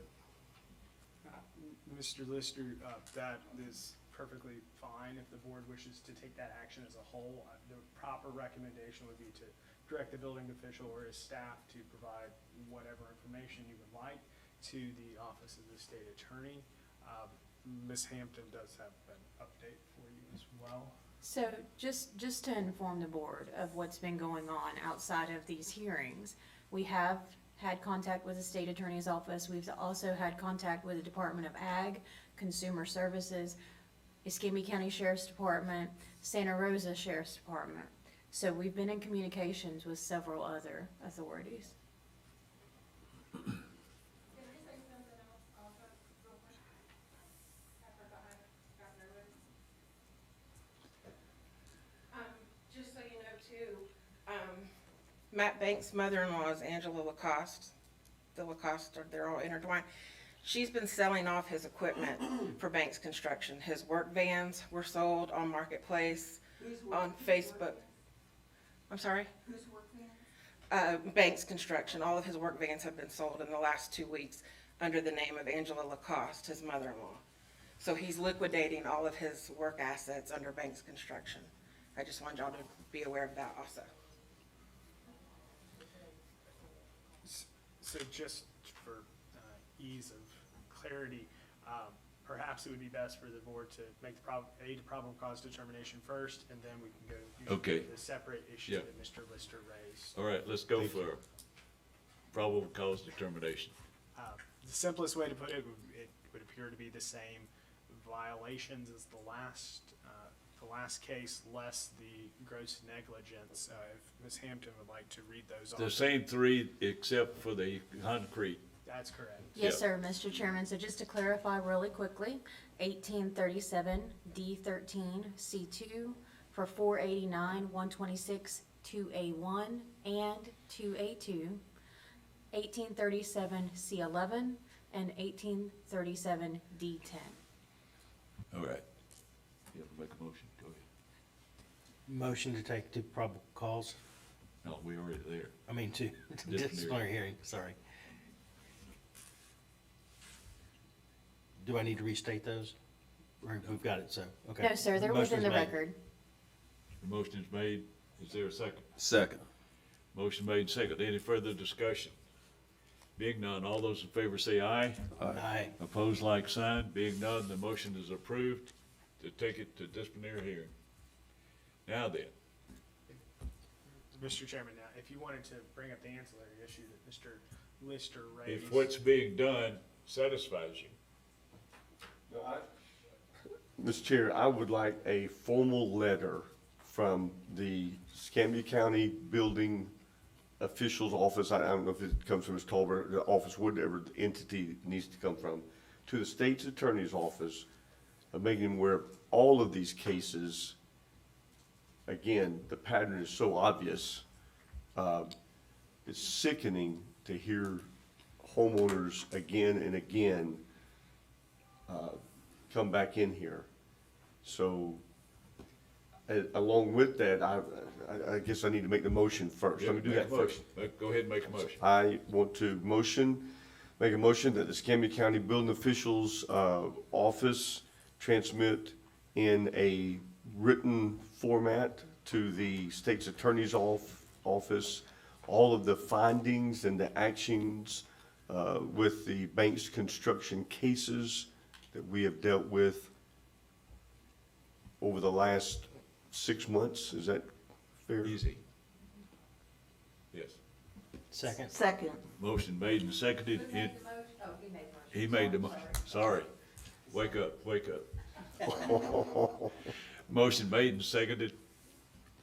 Mr. Lister, that is perfectly fine if the board wishes to take that action as a whole. The proper recommendation would be to direct the building official or his staff to provide whatever information you would like to the office of the state attorney. Ms. Hampton does have an update for you as well.
So just to inform the board of what's been going on outside of these hearings, we have had contact with the state attorney's office. We've also had contact with the Department of Ag, Consumer Services, Escambia County Sheriff's Department, Santa Rosa Sheriff's Department. So we've been in communications with several other authorities.
Just so you know too, Matt Banks' mother-in-law is Angela Lacoste. The Lacoste, they're all intertwined. She's been selling off his equipment for Banks Construction. His work vans were sold on Marketplace, on Facebook. I'm sorry?
Whose work van?
Banks Construction. All of his work vans have been sold in the last 2 weeks under the name of Angela Lacoste, his mother-in-law. So he's liquidating all of his work assets under Banks Construction. I just wanted y'all to be aware of that also.
So just for ease of clarity, perhaps it would be best for the board to make the probable cause determination first, and then we can go
Okay.
to the separate issue
Yeah.
that Mr. Lister raised.
All right, let's go for probable cause determination.
The simplest way to put it would appear to be the same violations as the last case, less the gross negligence. If Ms. Hampton would like to read those off.
The same three except for the concrete.
That's correct.
Yes,
Yep.
sir, Mr. Chairman. So just to clarify really quickly, 1837 D13 C2 for 489 126 2A1 and 2A2, 1837 C11 and 1837 D10.
All right. You have to make a motion, go ahead.
Motion to take to probable cause,
No, we already there.
I mean to disciplinary hearing, sorry. Do I need to restate those? Or we've got it, so, okay.
No, sir, they're
Motion
within
is
the
made.
record.
The motion is made, is there a second?
Second.
Motion made second, any further discussion? Being none, all those in favor say aye.
Aye.
Opposed, like sign. Being none, the motion is approved to take it to disciplinary hearing. Now then,
Mr. Chairman, now, if you wanted to bring up the ancillary issue that Mr. Lister raised.
if what's being done satisfies you,
Mr. Chair, I would like a formal letter from the Escambia County Building Officials Office, I don't know if it comes from Ms. Tolbert, the office, whatever the entity needs to come from, to the state's attorney's office, of making them aware of all of these cases. Again, the pattern is so obvious. It's sickening to hear homeowners again and again come back in here. So, along with that, I guess I need to make the motion first. Let me do
Make a
that first.
motion. Go ahead and make a motion.
I want to make a motion that the Escambia County Building Officials Office transmit in a written format to the state's attorney's office all of the findings and the actions with the Banks Construction cases that we have dealt with over the last 6 months. Is that fair?
Easy. Yes.
Second.
Second.
Motion made and seconded.
Who made the motion? Oh, he made the motion.
He made the sorry. Wake up, wake up. Motion made and seconded.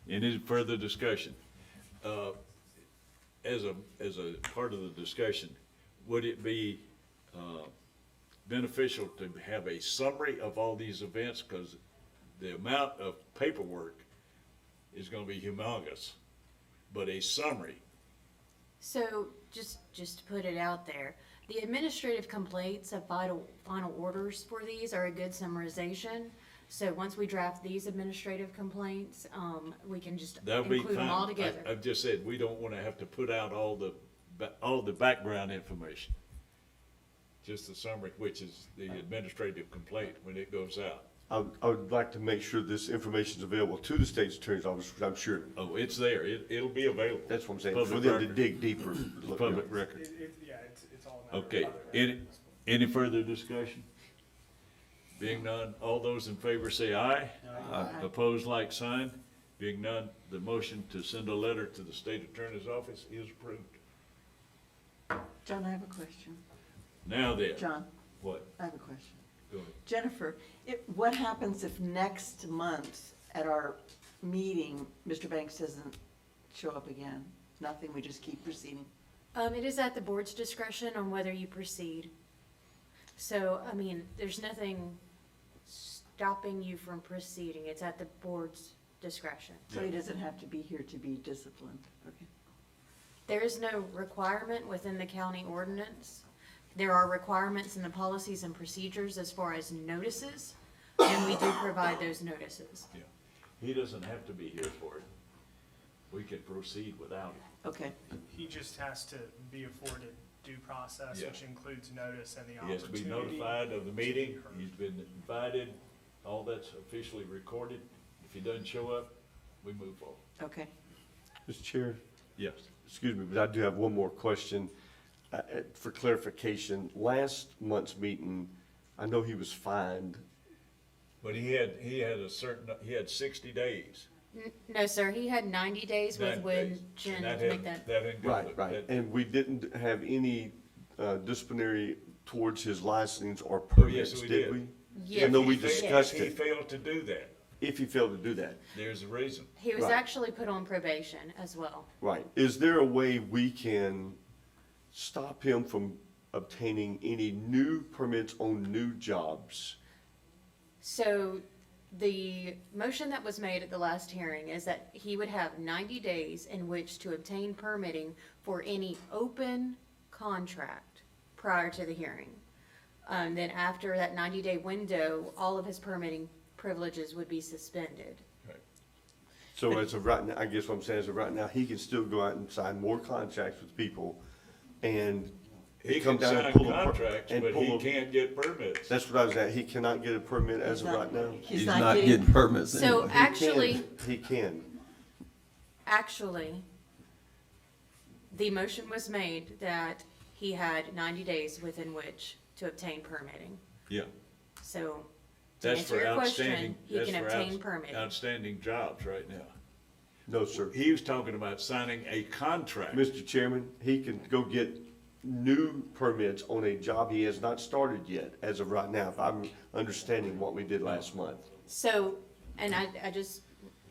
Any further discussion? As a part of the discussion, would it be, beneficial to have a summary of all these events? Because the amount of paperwork is gonna be humongous, but a summary.
So, just to put it out there, the administrative complaints of final orders for these are a good summarization. So once we draft these administrative complaints, we can just
That'll be
include them
fine.
all together.
I've just said, we don't wanna have to put out all the background information. Just the summary, which is the administrative complaint when it goes out.
I would like to make sure this information is available to the state's attorney's office, I'm sure.
Oh, it's there. It'll be available.
That's what I'm saying,
Public
for them to
record.
dig deeper.
Public record.
Yeah, it's all a matter of
Okay,
other-
any further discussion? Being none, all those in favor say aye.
Aye.
Opposed, like sign. Being none, the motion to send a letter to the state attorney's office is approved.
John, I have a question.
Now then.
John,
What?
I have a question.
Go ahead.
Jennifer, what happens if next month at our meeting, Mr. Banks doesn't show up again? Nothing, we just keep proceeding?
It is at the board's discretion on whether you proceed. So, I mean, there's nothing stopping you from proceeding. It's at the board's discretion.
So he doesn't have to be here to be disciplined, okay?
There is no requirement within the county ordinance. There are requirements in the policies and procedures as far as notices, and we do provide those notices.
Yeah. He doesn't have to be here for it. We can proceed without him.
Okay.
He just has to be afforded due process,
Yeah.
which includes notice and the
He has to be
opportunity.
notified of the
to be
meeting.
heard.
He's been invited. All that's officially recorded. If he doesn't show up, we move forward.
Okay.
Mr. Chair,
Yes.
excuse me, but I do have one more question. For clarification, last month's meeting, I know he was fined.
But he had 60 days.
No, sir, he had 90 days with
90
Win
days.
Jen
And
to
that
make
hadn't-
that.
That hadn't gone.
Right. And we didn't have any disciplinary towards his license or
Oh, yes,
permits,
we
did
did.
we?
Yes.
I know we
If he failed-
discussed
If he
it,
failed to do that,
if he failed to do that.
there's a reason.
He was
Right.
actually put on probation as well.
Right. Is there a way we can stop him from obtaining any new permits on new jobs?
So the motion that was made at the last hearing is that he would have 90 days in which to obtain permitting for any open contract prior to the hearing. Then after that 90-day window, all of his permitting privileges would be suspended.
So as of right now, I guess what I'm saying is, right now, he can still go out and sign more contracts with people and
He
come
can
down and
sign
pull a per-
contracts,
and
but
pull
he
a-
can't get permits.
That's what I was at. He cannot get a permit as of right now.
He's
He's not getting permits
So
anyway.
actually,
He can.
actually, the motion was made that he had 90 days within which to obtain permitting.
Yeah.
So to
That's
answer
for
your
outstanding,
question, he
that's
can
for
obtain permitting.
outstanding jobs right now.
No, sir.
He was talking about signing a contract.
Mr. Chairman, he can go get new permits on a job he has not started yet as of right now, if I'm understanding what we did last month.
So, and I just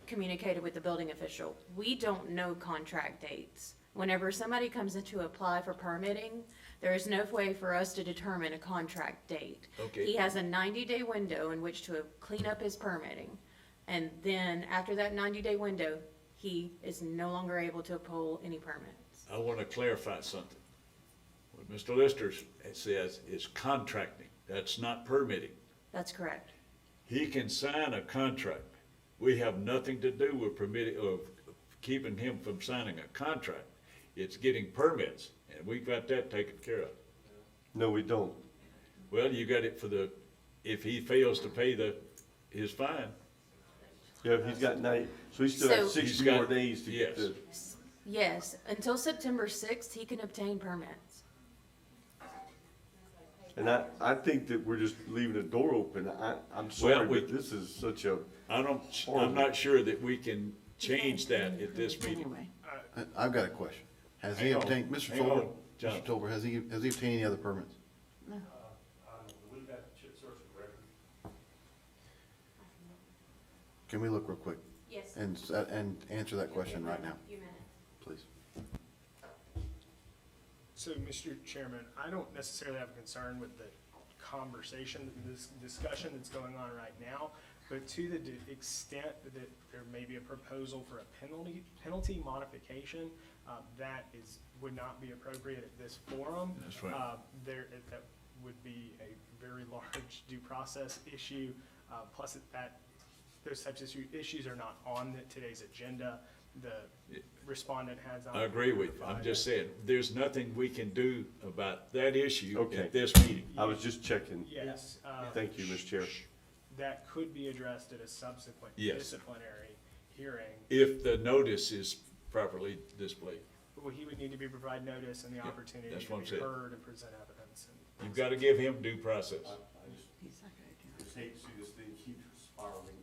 communicated with the building official, we don't know contract dates. Whenever somebody comes in to apply for permitting, there is no way for us to determine a contract date.
Okay.
He has a 90-day window in which to clean up his permitting. And then after that 90-day window, he is no longer able to pull any permits.
I want to clarify something. What Mr. Lister says is contracting. That's not permitting.
That's correct.
He can sign a contract. We have nothing to do with permitting, or keeping him from signing a contract. It's getting permits, and we've got that taken care of.
No, we don't.
Well, you got it for if he fails to pay his fine.
Yeah, he's got 90, so he still
So-
has 60
He's got-
more days to get
yes.
the.
Yes, until September 6th, he can obtain permits.
And I think that we're just leaving the door open. I'm
Well,
sorry,
we-
but this is such a,
I'm not sure that we can change that at this meeting.
Anyway,
I've got a question. Has he
Hang on,
obtained, Mr.
hang
Fuller,
on, John.
Mr. Tolbert, has he obtained any other permits?
We've got chip search and record.
Can we look real quick?
Yes.
And answer that question right now,
Few minutes.
please?
So, Mr. Chairman, I don't necessarily have a concern with the conversation, this discussion that's going on right now, but to the extent that there may be a proposal for a penalty modification, would not be appropriate at this forum.
That's right.
That would be a very large due process issue, plus those types of issues are not on today's agenda. The respondent has.
I agree with you. I'm just saying, there's nothing we can do about that issue
Okay.
at this meeting.
I was just checking.
Yes.
Thank you, Mr. Chair.
That could be addressed at a subsequent
Yes.
disciplinary hearing.
If the notice is properly displayed.
Well, he would need to be provided notice and the
Yeah,
opportunity
that's
to
what I'm
be
saying.
heard and present evidence.
You've got to give him due process.
Just hate to see this thing keep spiraling.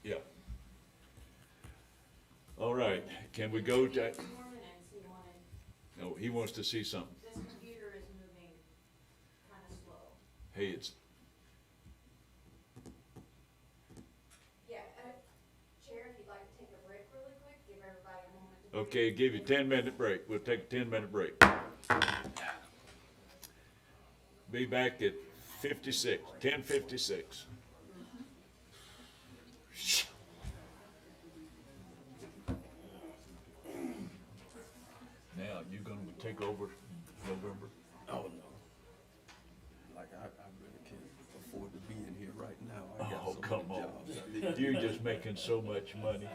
Yeah. All right, can we go to, no, he wants to see something.
This computer is moving kind of slow.
Hey, it's,
Yeah, Chair, if you'd like to take a break really quick, give everybody a moment to.
okay, give you 10-minute break. We'll take a 10-minute break. Be back at 10:56. Now, you gonna take over November?
Oh, no. Like, I really can't afford to be in here right now. I got
Oh,
so
come
many
on.
jobs I need to
You're
do.
just making so much money.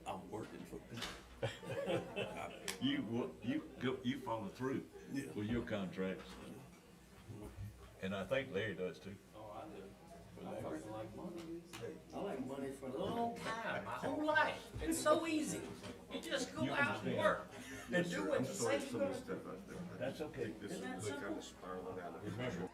I'm working for people.
You follow through
Yeah.
with your contracts. And I think Larry does too.
Oh, I do. But I like money.
I like money for a long time, my whole life. It's so easy. You just go
You
out and
understand.
work and do what
I'm
you
sorry
say
for
you're
some of
gonna
the
do.
stuff out there.
That's okay.
I think this is
Isn't that
really kind
simple?
of spiraling out of hand.
Remember,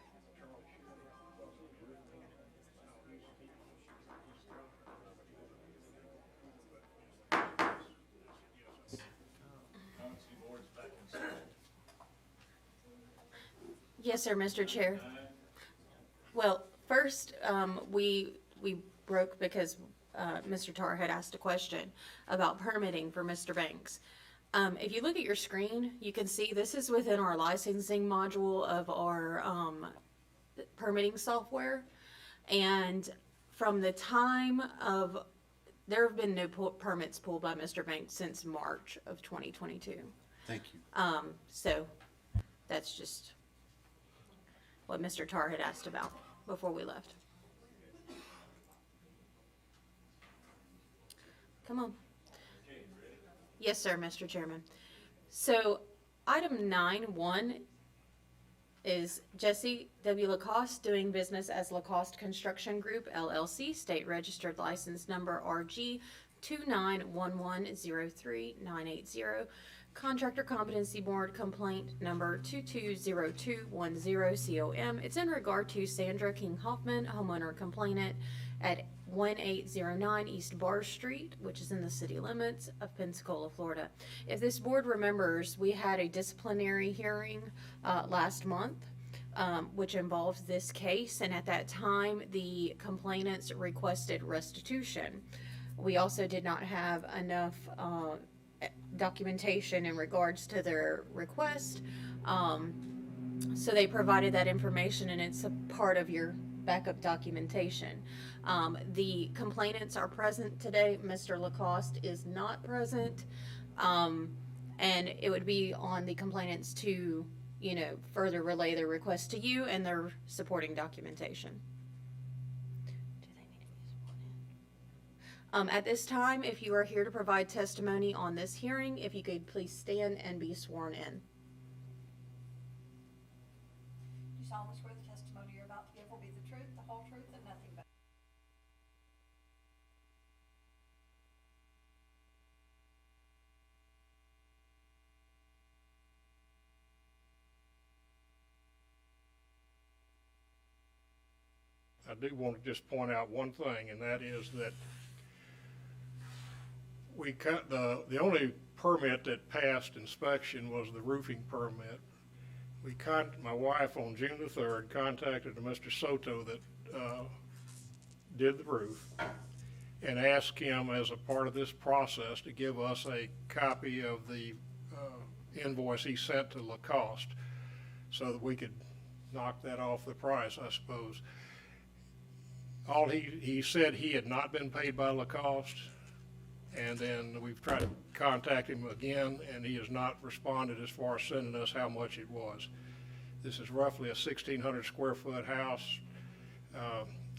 Yes, sir, Mr. Chair. Well, first, we broke because Mr. Tar had asked a question about permitting for Mr. Banks. If you look at your screen, you can see this is within our licensing module of our permitting software. And from the time of, there have been no permits pulled by Mr. Banks since March of 2022.
Thank you.
So that's just what Mr. Tar had asked about before we left. Come on. Yes, sir, Mr. Chairman. So item 9.1 is Jesse W. Lacoste doing business as Lacoste Construction Group LLC, state registered license number RG 291103980. Contractor Competency Board complaint number 220210 COM. It's in regard to Sandra King Hoffman, homeowner complainant at 1809 East Bar Street, which is in the city limits of Pensacola, Florida. If this board remembers, we had a disciplinary hearing last month, which involved this case, and at that time, the complainants requested restitution. We also did not have enough documentation in regards to their request. So they provided that information, and it's a part of your backup documentation. The complainants are present today. Mr. Lacoste is not present. And it would be on the complainants to, further relay their request to you and their supporting documentation. At this time, if you are here to provide testimony on this hearing, if you could please stand and be sworn in.
Do you solemnly swear the testimony you're about to give will be the truth, the whole truth, and nothing but?
I do want to just point out one thing, and that is that we cut, the only permit that passed inspection was the roofing permit. My wife on June the 3rd contacted Mr. Soto that did the roof and asked him as a part of this process to give us a copy of the invoice he sent to Lacoste so that we could knock that off the price, I suppose. He said he had not been paid by Lacoste, and then we've tried to contact him again, and he has not responded as far as sending us how much it was. This is roughly a 1,600 square foot house.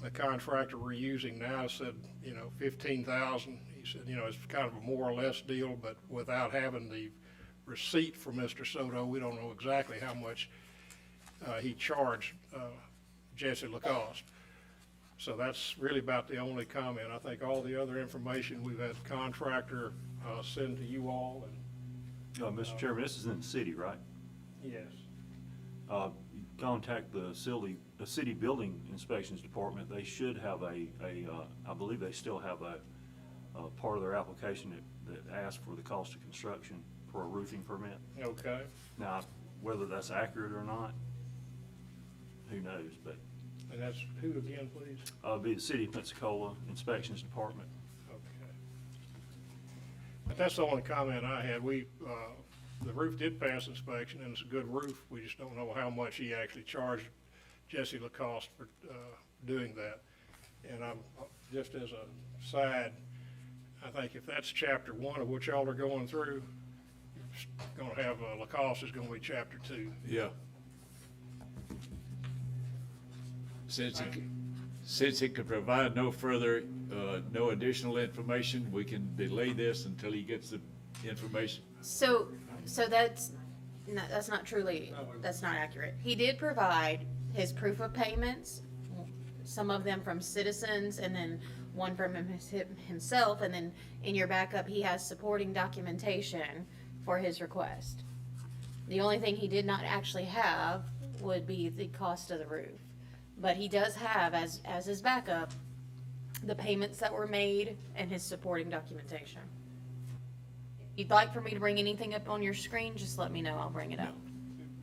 The contractor we're using now said, you know, 15,000. He said, you know, it's kind of a more or less deal, but without having the receipt from Mr. Soto, we don't know exactly how much he charged Jesse Lacoste. So that's really about the only comment. I think all the other information we've had the contractor send to you all. And
Mr. Chairman, this is in the city, right?
yes,
Contact the city building inspections department. They should have I believe they still have a part of their application that asks for the cost of construction for a roofing permit.
okay.
Now, whether that's accurate or not, who knows, but
And that's who again, please?
it'd be the City of Pensacola Inspections Department.
Okay. But that's the only comment I had. The roof did pass inspection, and it's a good roof. We just don't know how much he actually charged Jesse Lacoste for doing that. And I'm, just as a side, I think if that's chapter 1 of what y'all are going through, you're gonna have, Lacoste is gonna be chapter 2.
Yeah. Since it could provide no further, no additional information, we can delay this until he gets the information.
So that's not truly, that's not accurate. He did provide his proof of payments, some of them from citizens and then one from himself, and then in your backup, he has supporting documentation for his request. The only thing he did not actually have would be the cost of the roof. But he does have, as his backup, the payments that were made and his supporting documentation. If you'd like for me to bring anything up on your screen, just let me know, I'll bring it up.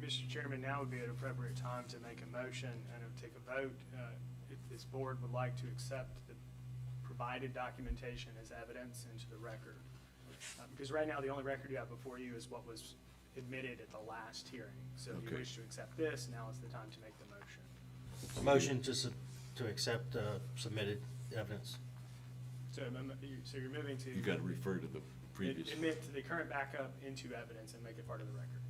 Mr. Chairman, now would be an appropriate time to make a motion and take a vote. If this board would like to accept the provided documentation as evidence into the record. Because right now, the only record you have before you is what was admitted at the last hearing. So if you wish to accept this, now is the time to make the motion.
Motion to accept submitted evidence.
So you're moving to.
You gotta refer to the previous.
Admit to the current backup into evidence and make it part of the record.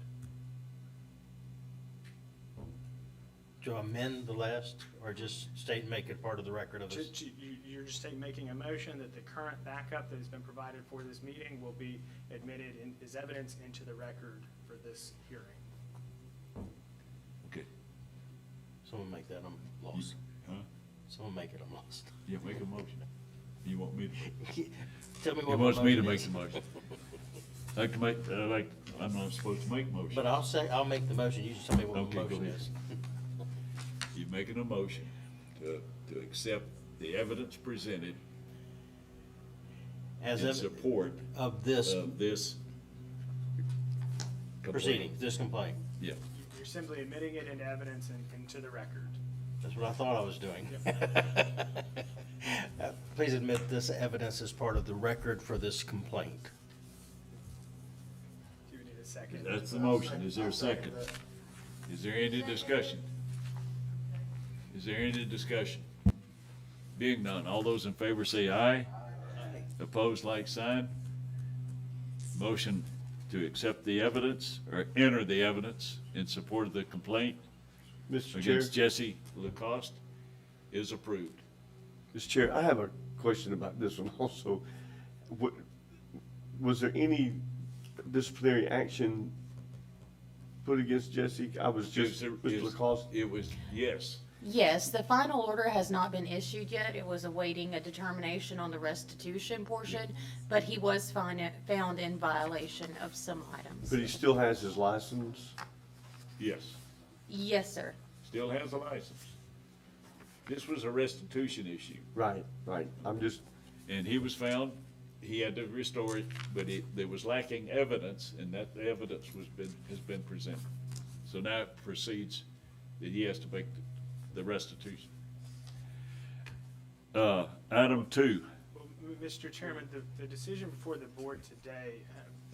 To amend the last, or just state and make it part of the record of this?
You're just making a motion that the current backup that has been provided for this meeting will be admitted as evidence into the record for this hearing.
Okay.
Someone make that, I'm lost.
Huh?
Someone make it, I'm lost.
Yeah, make a motion. You want me to?
Tell me
He
what
wants
my
me to
motion
make
is.
the motion. I'm not supposed to make motions.
But I'll make the motion, you just tell me what
Okay,
the
go
motion
ahead.
is.
You're making a motion to accept the evidence presented
As
in
of-
support
of this
complaint.
proceeding, this complaint.
Yeah.
You're simply admitting it into evidence and into the record.
That's what I thought I was doing. Please admit this evidence as part of the record for this complaint.
Do you need a second?
That's the motion. Is there a second? Is there any discussion? Is there any discussion? Being none, all those in favor say aye. Opposed, like sign. Motion to accept the evidence or enter the evidence in support of the complaint
Mr. Chair.
against Jesse Lacoste is approved.
Mr. Chair, I have a question about this one also. Was there any disciplinary action put against Jesse? I was just, Mr. Lacoste.
It was, yes.
Yes, the final order has not been issued yet. It was awaiting a determination on the restitution portion, but he was found in violation of some items.
But he still has his license?
Yes.
Yes, sir.
Still has a license. This was a restitution issue.
Right, right. I'm just.
And he was found he had to restore it, but there was lacking evidence, and that evidence has been presented. So now it proceeds that he has to make the restitution. Item 2,
Well, Mr. Chairman, the decision before the board today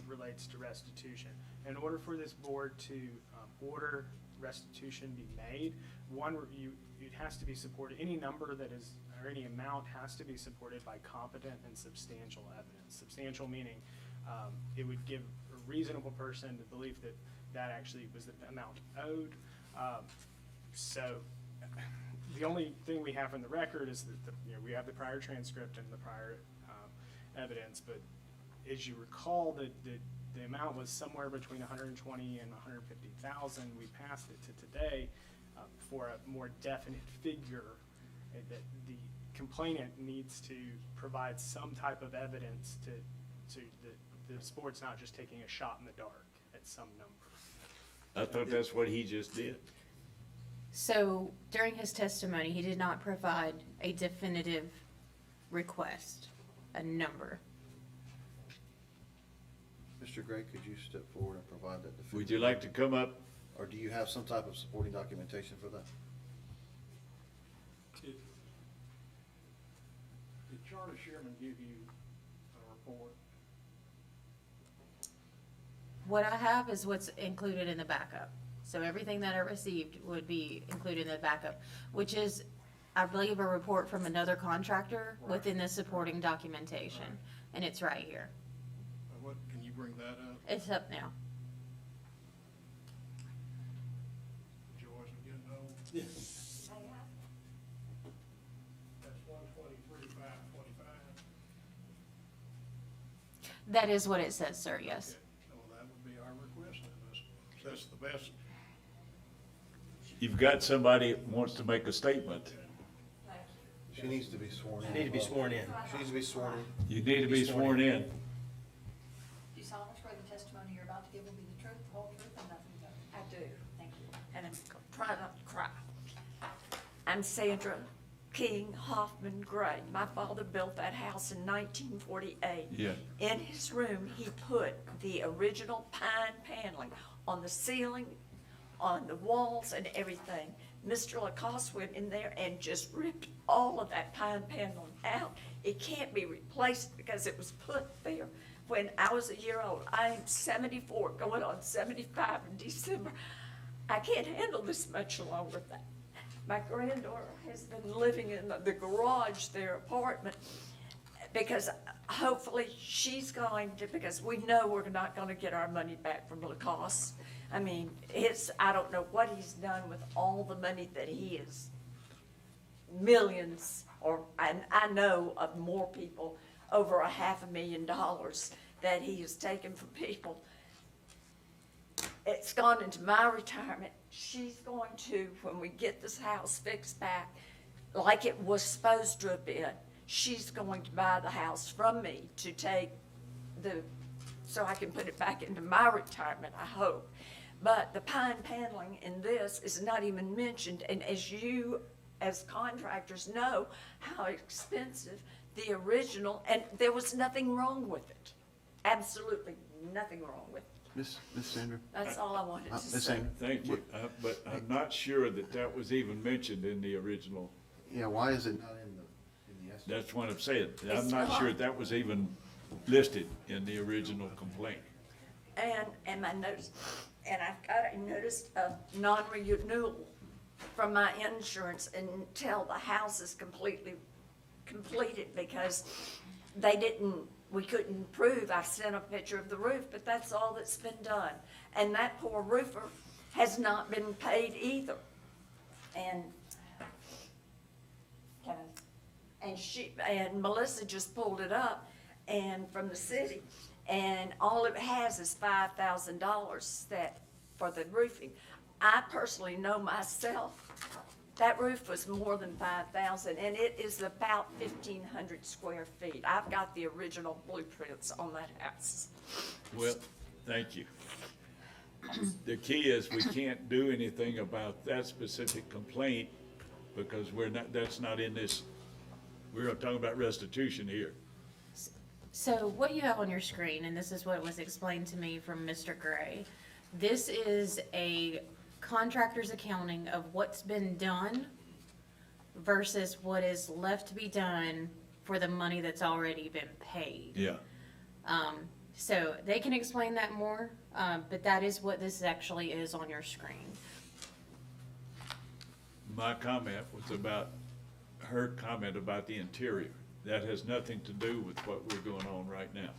relates to restitution. In order for this board to order restitution be made, it has to be supported, any number that is, or any amount has to be supported by competent and substantial evidence. Substantial meaning it would give a reasonable person to believe that that actually was the amount owed. So the only thing we have from the record is that we have the prior transcript and the prior evidence, but as you recall, the amount was somewhere between 120 and 150,000. We passed it to today for a more definite figure that the complainant needs to provide some type of evidence to the sport's not just taking a shot in the dark at some number.
I thought that's what he just did.
So during his testimony, he did not provide a definitive request, a number.
Mr. Gray, could you step forward and provide that definitive?
Would you like to come up?
Or do you have some type of supporting documentation for that?
Did Charlie Sherman give you a report?
What I have is what's included in the backup. So everything that I received would be included in the backup, which is, I believe, a report from another contractor within the supporting documentation. And it's right here.
What, can you bring that up?
It's up now.
Joyce is getting old.
Yes.
That's 123,525.
That is what it says, sir, yes.
So that would be our request, then. That's the best.
You've got somebody that wants to make a statement.
She needs to be sworn in.
Need to be sworn in.
She needs to be sworn in.
You need to be sworn in.
Do you solemnly swear the testimony you're about to give will be the truth, the whole truth, and nothing but the truth?
I do.
Thank you.
And I'm gonna try not to cry. I'm Sandra King Hoffman Gray. My father built that house in 1948.
Yeah.
In his room, he put the original pine paneling on the ceiling, on the walls and everything. Mr. Lacoste went in there and just ripped all of that pine paneling out. It can't be replaced because it was put there when I was a year old. I am 74, going on 75 in December. I can't handle this much longer. My granddaughter has been living in the garage, their apartment, because hopefully she's going to, because we know we're not going to get our money back from Lacoste. I mean, I don't know what he's done with all the money that he is, millions, and I know of more people, over $500,000 that he has taken from people. It's gone into my retirement. She's going to, when we get this house fixed back, like it was supposed to have been, she's going to buy the house from me to take so I can put it back into my retirement, I hope. But the pine paneling in this is not even mentioned, and as you, as contractors, know how expensive the original, and there was nothing wrong with it. Absolutely nothing wrong with it.
Miss Sandra?
That's all I wanted to
Miss
say.
Sandra?
Thank you, but I'm not sure that was even mentioned in the original.
Yeah, why is it not in the estimate?
That's what I'm saying. I'm
It's
not
not.
sure that was even listed in the original complaint.
And my notice, and I've got a notice of non-renewal from my insurance until the house is completely completed, because we couldn't prove. I sent a picture of the roof, but that's all that's been done. And that poor roofer has not been paid either. And Melissa just pulled it up and from the city, and all it has is $5,000 for the roofing. I personally know myself, that roof was more than 5,000, and it is about 1,500 square feet. I've got the original blueprints on that house.
Well, thank you. The key is we can't do anything about that specific complaint because that's not in this, we're talking about restitution here.
So what you have on your screen, and this is what was explained to me from Mr. Gray, this is a contractor's accounting of what's been done versus what is left to be done for the money that's already been paid.
Yeah.
So they can explain that more, but that is what this actually is on your screen.
My comment was about, her comment about the interior. That has nothing to do with what we're going on right now.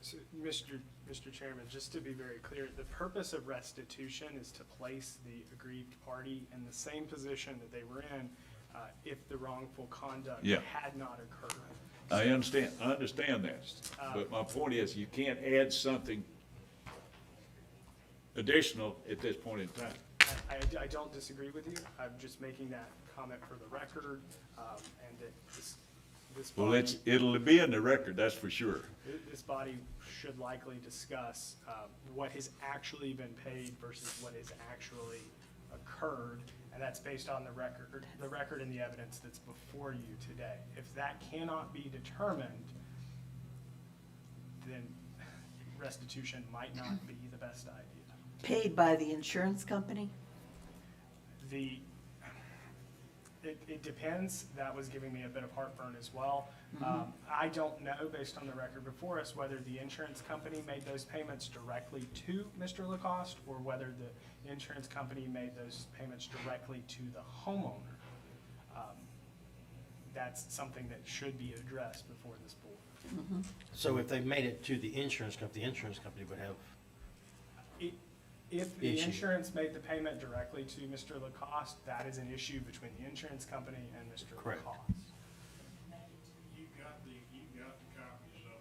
So, Mr. Chairman, just to be very clear, the purpose of restitution is to place the aggrieved party in the same position that they were in if the wrongful conduct
Yeah.
had not occurred.
I understand that, but my point is, you can't add something additional at this point in time.
I don't disagree with you. I'm just making that comment for the record, and that this
Well,
body,
it'll be in the record, that's for sure.
this body should likely discuss what has actually been paid versus what has actually occurred, and that's based on the record and the evidence that's before you today. If that cannot be determined, then restitution might not be the best idea.
Paid by the insurance company?
It depends. That was giving me a bit of heartburn as well. I don't know, based on the record before us, whether the insurance company made those payments directly to Mr. Lacoste or whether the insurance company made those payments directly to the homeowner. That's something that should be addressed before this board.
So if they made it to the insurance company would have
If the
issue.
insurance made the payment directly to Mr. Lacoste, that is an issue between the insurance company and Mr.
Correct.
Lacoste.
You've got the copies of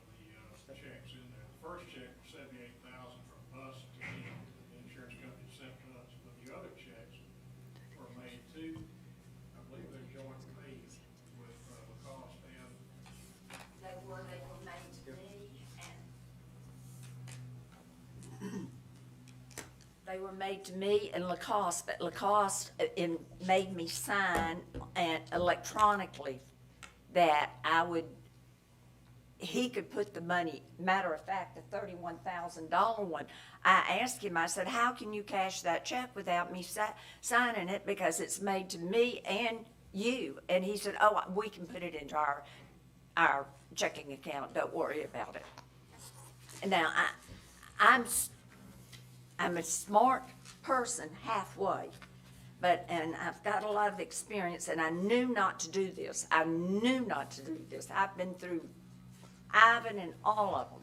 the checks in there. The first check was $78,000 from us to him, the insurance company sent to us, but the other checks were made to, I believe they're joint paid with Lacoste and.
They were made to me, and they were made to me and Lacoste, but Lacoste made me sign and electronically that he could put the money, matter of fact, the $31,000 one. I asked him, I said, how can you cash that check without me signing it, because it's made to me and you? And he said, oh, we can put it into our checking account, don't worry about it. Now, I'm a smart person halfway, and I've got a lot of experience, and I knew not to do this. I knew not to do this. I've been through Ivan and all of them.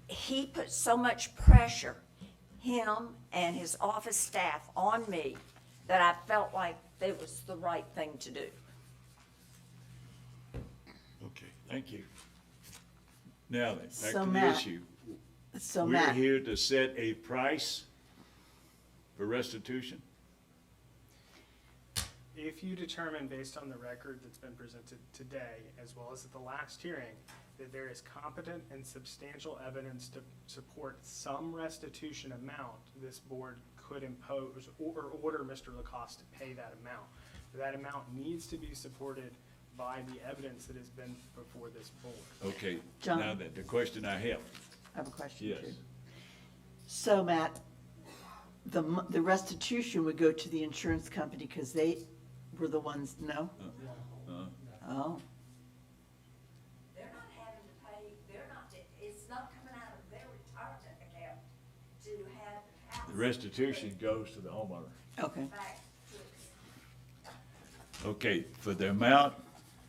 He put so much pressure, him and his office staff, on me that I felt like it was the right thing to do.
Okay, thank you. Now then, back
So,
to the
Matt,
issue.
So
We're
Matt,
here to set a price for restitution?
If you determine, based on the record that's been presented today, as well as at the last hearing, that there is competent and substantial evidence to support some restitution amount, this board could impose or order Mr. Lacoste to pay that amount. That amount needs to be supported by the evidence that has been before this board.
Okay,
John?
now then, the question I have.
I have a question
Yes.
too. So Matt, the restitution would go to the insurance company because they were the ones, no? Oh,
They're not having to pay, it's not coming out of their retirement account to have the house
The restitution goes to the homeowner.
okay.
back to
Okay, for the amount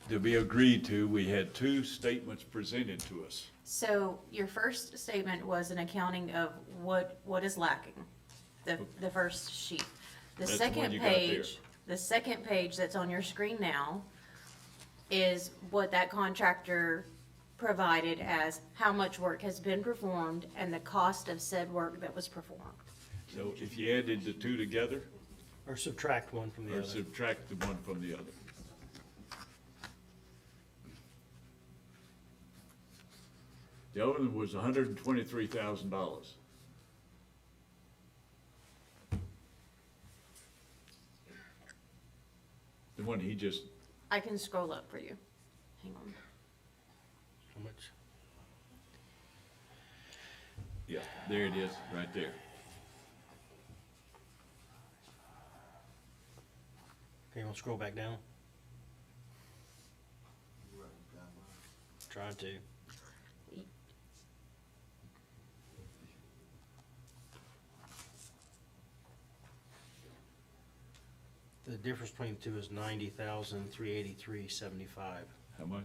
to be agreed to, we had two statements presented to us.
So your first statement was an accounting of what is lacking, the first sheet. The
That's the one
second
you got there.
page, the second page that's on your screen now is what that contractor provided as how much work has been performed and the cost of said work that was performed.
So if you added the two together,
or subtract one from the
or
other.
subtract the one from the other. The other one was $123,000. The one he just
I can scroll up for you. Hang on.
How much?
Yeah, there it is, right there.
Okay, you want to scroll back down? Trying to. The difference between the two is 90,383.75.
How much?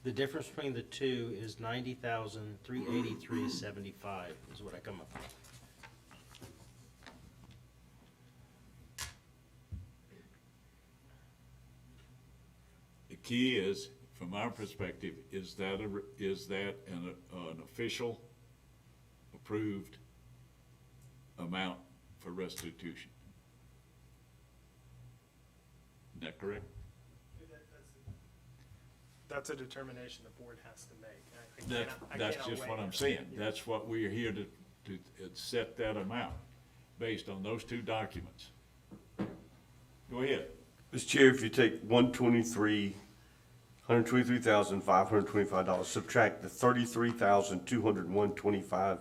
The difference between the two is 90,383.75 is what I come up with.
The key is, from our perspective, is that an official approved amount for restitution? Is that correct?
That's a determination the board has to make.
That's just what I'm saying. That's what we're here to set that amount based on those two documents. Go ahead.
Mr. Chair, if you take $123,525, subtract the $33,201.25,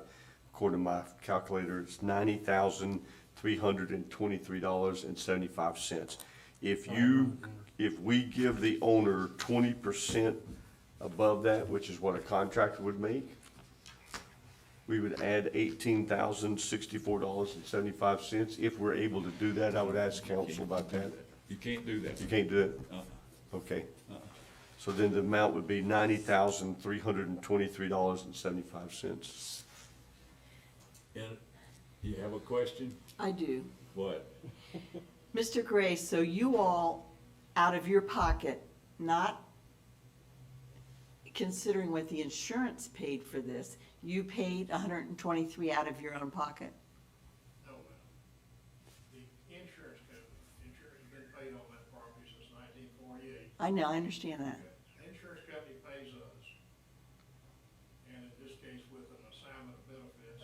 according to my calculator, it's $90,323.75. If we give the owner 20% above that, which is what a contractor would make, we would add $18,064.75. If we're able to do that, I would ask council about that.
You can't do that.
You can't do it? Okay. So then the amount would be $90,323.75.
And you have a question?
I do.
What?
Mr. Gray, so you all, out of your pocket, not considering what the insurance paid for this, you paid $123 out of your own pocket?
No, ma'am. The insurance company, insurance has been paid on that property since 1948.
I know, I understand that.
The insurance company pays us, and in this case with an assignment of benefits,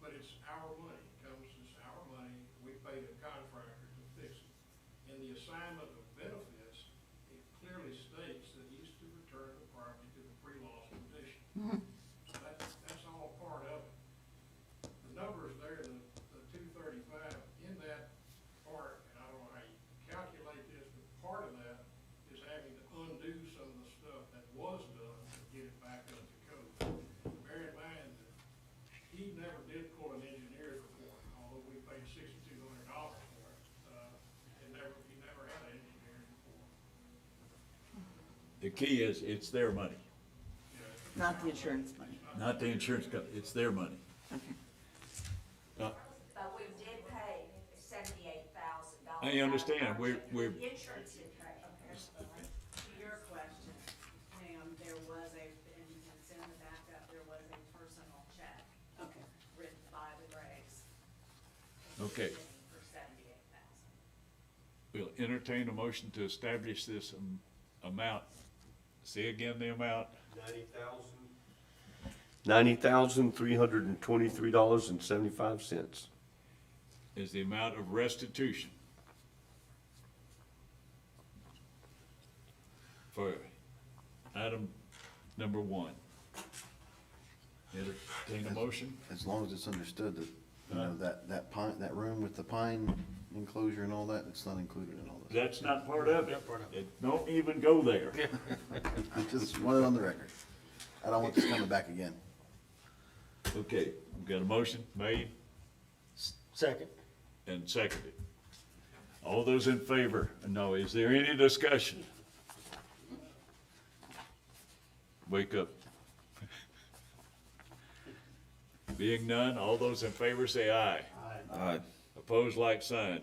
but it's our money, it's our money, we pay the contractor to fix it. In the assignment of benefits, it clearly states that he's to return the property to the pre-loss condition. So that's all part of it. The numbers there, the 235, in that part, and I don't know how you calculate this, but part of that is having to undo some of the stuff that was done to get it back up to code. Bear in mind that he never did pull an engineer's report, although we paid $6,200 for it. He never had an engineer's report.
The key is, it's their money,
Not the insurance money.
not the insurance company. It's their money.
Okay.
But we did pay $78,000.
I understand. We're,
The insurance did pay.
To your question, ma'am, there was and it's in the backup, there was a personal check.
Okay.
Written by the Grays.
okay.
For $78,000.
We'll entertain a motion to establish this amount. Say again the amount.
$90,323.75.
Is the amount of restitution for item number 1. Entertain a motion?
As long as it's understood that, you know, that pine, that room with the pine enclosure and all that, it's not included in all this.
That's not part of it. Don't even go there.
I just want it on the record. I don't want this coming back again.
Okay, we've got a motion made
Second.
and seconded. All those in favor? No, is there any discussion? Wake up. Being none, all those in favor say aye.
Aye.
Opposed, like sign.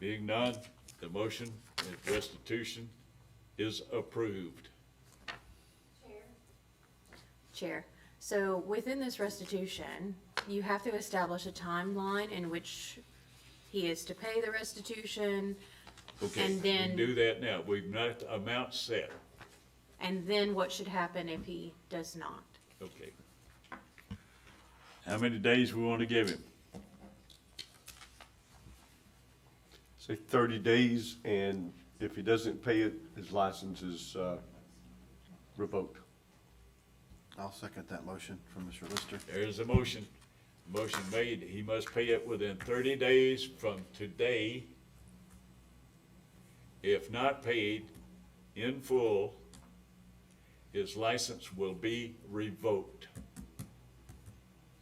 Being none, the motion of restitution is approved.
Chair, so within this restitution, you have to establish a timeline in which he is to pay the restitution,
Okay,
And
we can
then-
do that now. We've got the amount set.
and then what should happen if he does not.
Okay. How many days we want to give him?
say 30 days, and if he doesn't pay it, his license is revoked.
I'll second that motion from Mr. Lister.
There's a motion. Motion made, he must pay it within 30 days from today. If not paid in full, his license will be revoked.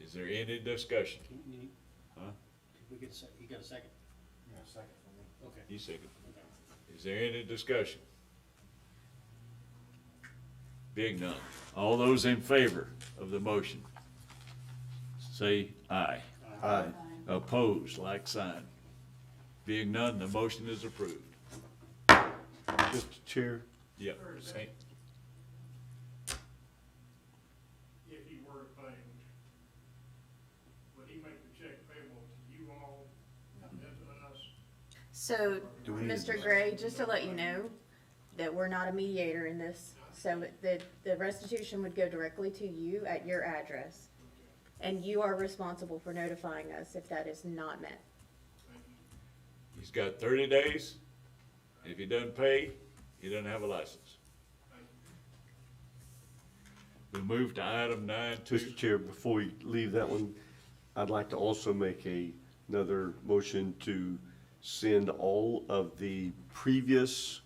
Is there any discussion? Huh?
We get you got a second?
Yeah, second for me.
Okay.
You second. Is there any discussion? Being none. All those in favor of the motion, say aye.
Aye.
Opposed, like sign. Being none, the motion is approved.
Mr. Chair,
Yep, same.
If he were to pay, would he make the check payable to you all and to us?
So,
Do we need to-
Mr. Gray, just to let you know that we're not a mediator in this, so the restitution would go directly to you at your address. And you are responsible for notifying us if that is not met.
He's got 30 days. If he doesn't pay, he doesn't have a license. We'll move to item 9.2.
Mr. Chair, before we leave that one, I'd like to also make another motion to send all of the previous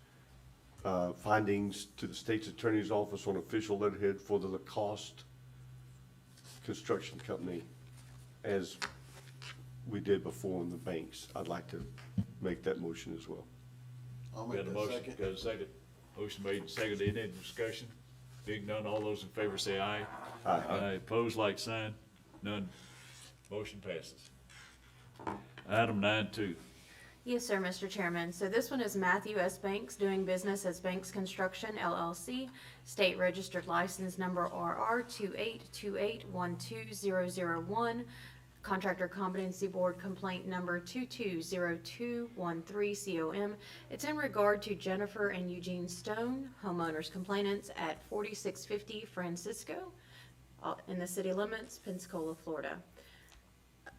findings to the state's attorney's office on official letterhead for the Lacoste Construction Company, as we did before in the banks. I'd like to make that motion as well.
I'll
Got
make
a
that
motion,
second.
got a second. Motion made and seconded. Any discussion? Being none, all those in favor say aye.
Aye.
Opposed, like sign. None. Motion passes. Item 9.2.
Yes, sir, Mr. Chairman. So this one is Matthew S. Banks, doing business as Banks Construction LLC, state registered license number RR 282812001, contractor competency board complaint number 220213 COM. It's in regard to Jennifer and Eugene Stone, homeowners complainants at 4650 Francisco, in the city limits, Pensacola, Florida.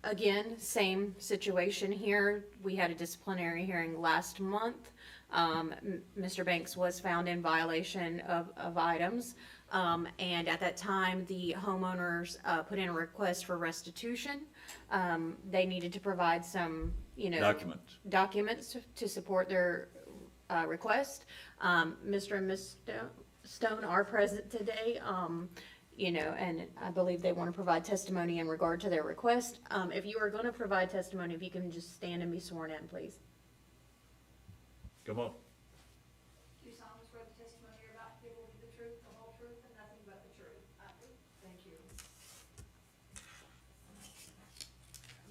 Again, same situation here. We had a disciplinary hearing last month. Mr. Banks was found in violation of items. And at that time, the homeowners put in a request for restitution. They needed to provide some, documents to support their request. Mr. and Ms. Stone are present today. And I believe they want to provide testimony in regard to their request. If you are going to provide testimony, if you can just stand and be sworn in, please.
Come on.
Do you solemnly swear the testimony you're about to give will be the truth, the whole truth, and nothing but the truth? I do. Thank you.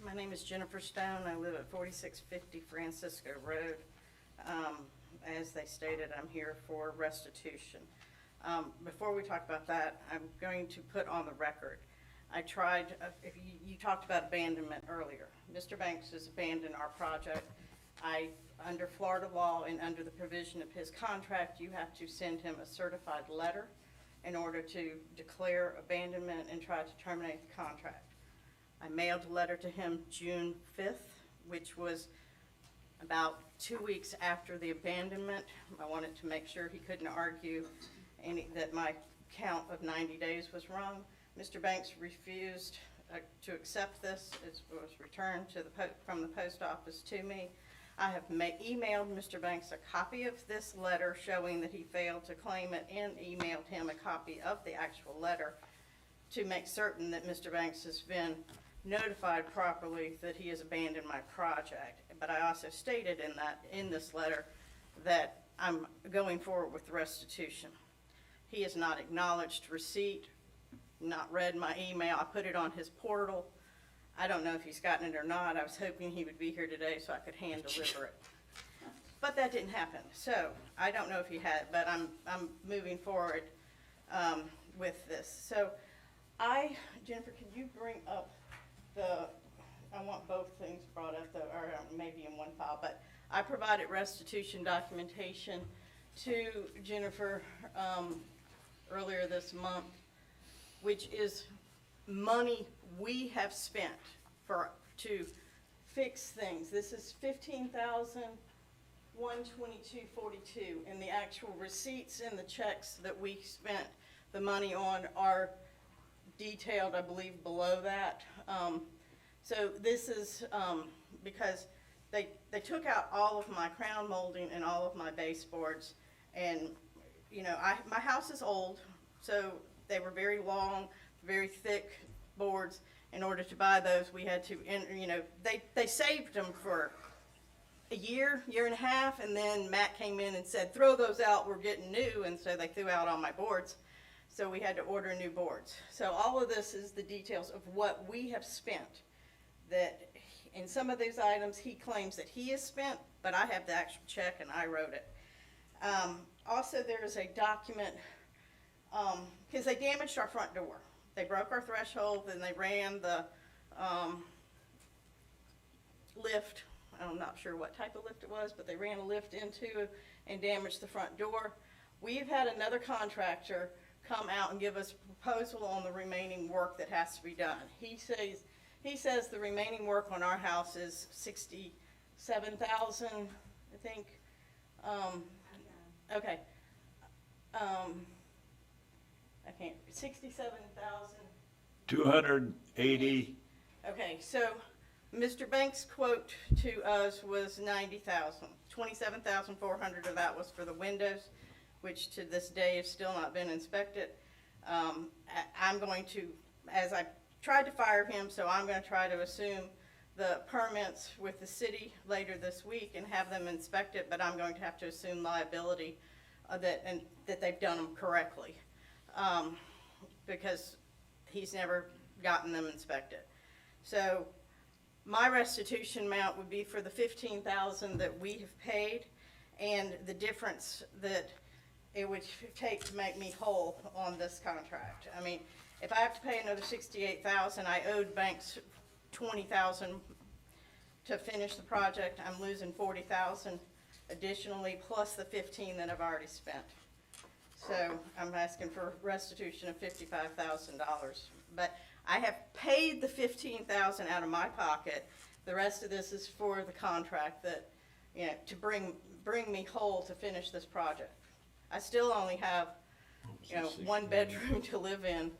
My name is Jennifer Stone. I live at 4650 Francisco Road. As they stated, I'm here for restitution. Before we talk about that, I'm going to put on the record. I tried, if you talked about abandonment earlier. Mr. Banks has abandoned our project. Under Florida law and under the provision of his contract, you have to send him a certified letter in order to declare abandonment and try to terminate the contract. I mailed a letter to him June 5th, which was about 2 weeks after the abandonment. I wanted to make sure he couldn't argue that my count of 90 days was wrong. Mr. Banks refused to accept this. It was returned to from the post office to me. I have emailed Mr. Banks a copy of this letter showing that he failed to claim it, and emailed him a copy of the actual letter to make certain that Mr. Banks has been notified properly that he has abandoned my project. But I also stated in this letter that I'm going forward with restitution. He has not acknowledged receipt, not read my email. I put it on his portal. I don't know if he's gotten it or not. I was hoping he would be here today so I could hand deliver it. But that didn't happen. So I don't know if he had, but I'm moving forward with this. So Jennifer, can you bring up I want both things brought up, or maybe in one file, but I provided restitution documentation to Jennifer earlier this month, which is money we have spent to fix things. This is 15,122.42, and the actual receipts and the checks that we spent the money on are detailed, I believe, below that. So this is, because they took out all of my crown molding and all of my baseboards, and, you know, my house is old, so they were very long, very thick boards. In order to buy those, we had to, you know, they saved them for a year and a half, and then Matt came in and said, throw those out, we're getting new, and so they threw out all my boards. So we had to order new boards. So all of this is the details of what we have spent. That in some of these items, he claims that he has spent, but I have the actual check and I wrote it. Also, there is a document, because they damaged our front door. They broke our threshold, and they ran the lift. I'm not sure what type of lift it was, but they ran a lift into and damaged the front door. We've had another contractor come out and give us a proposal on the remaining work that has to be done. He says the remaining work on our house is $67,000, I think. Okay. I can't, 67,000.
280.
Okay, so Mr. Banks' quote to us was 90,000. 27,400 of that was for the windows, which to this day have still not been inspected. I'm going to, as I tried to fire him, so I'm going to try to assume the permits with the city later this week and have them inspected, but I'm going to have to assume liability that they've done them correctly, because he's never gotten them inspected. So my restitution amount would be for the 15,000 that we have paid, and the difference that it would take to make me whole on this contract. I mean, if I have to pay another 68,000, I owed Banks 20,000 to finish the project. I'm losing 40,000 additionally, plus the 15 that I've already spent. So I'm asking for restitution of $55,000. But I have paid the 15,000 out of my pocket. The rest of this is for the contract that, you know, to bring me whole to finish this project. I still only have, you know, one bedroom to live in,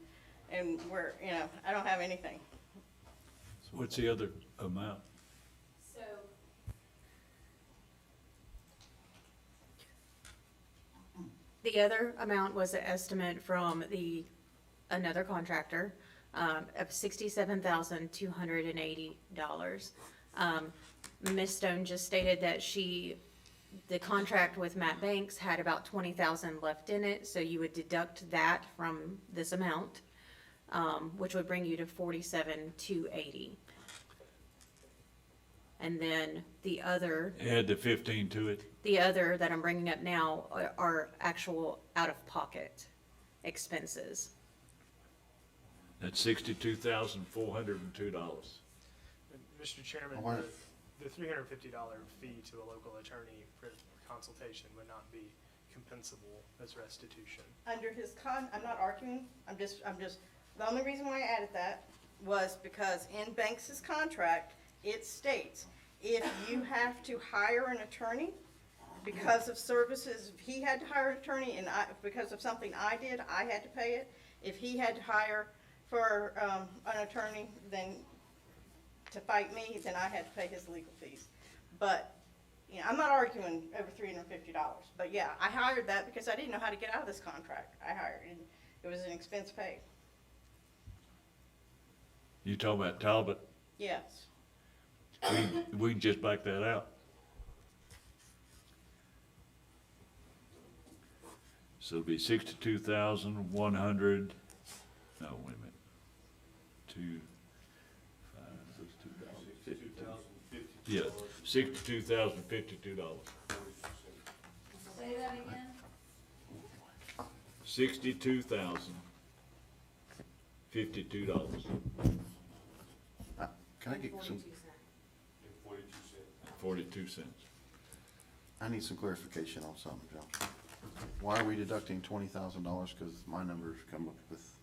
and where, you know, I don't have anything.
What's the other amount?
So. The other amount was an estimate from another contractor, of $67,280. Ms. Stone just stated that the contract with Matt Banks had about 20,000 left in it, so you would deduct that from this amount, which would bring you to 47,280. And then the other.
Add the 15 to it.
The other that I'm bringing up now are actual out-of-pocket expenses.
That's $62,402.
Mr. Chairman,
Why-
the $350 fee to a local attorney for consultation would not be compensable as restitution.
Under his I'm not arguing, I'm just, the only reason why I added that was because in Banks's contract, it states, if you have to hire an attorney because of services, if he had to hire an attorney and because of something I did, I had to pay it. If he had to hire for, an attorney, then to fight me, then I had to pay his legal fees. But, you know, I'm not arguing over $350, but yeah, I hired that because I didn't know how to get out of this contract. I hired it. It was an expense paid.
You talking about Talbot?
Yes.
We can just back that out. So it'll be 62,100, no, wait a minute. 2, 5, 2,050. Yeah, $62,052.
Say that again?
$62,052.
Can I get some,
42 cents.
I need some clarification on something, John. Why are we deducting $20,000? Because my numbers come up with,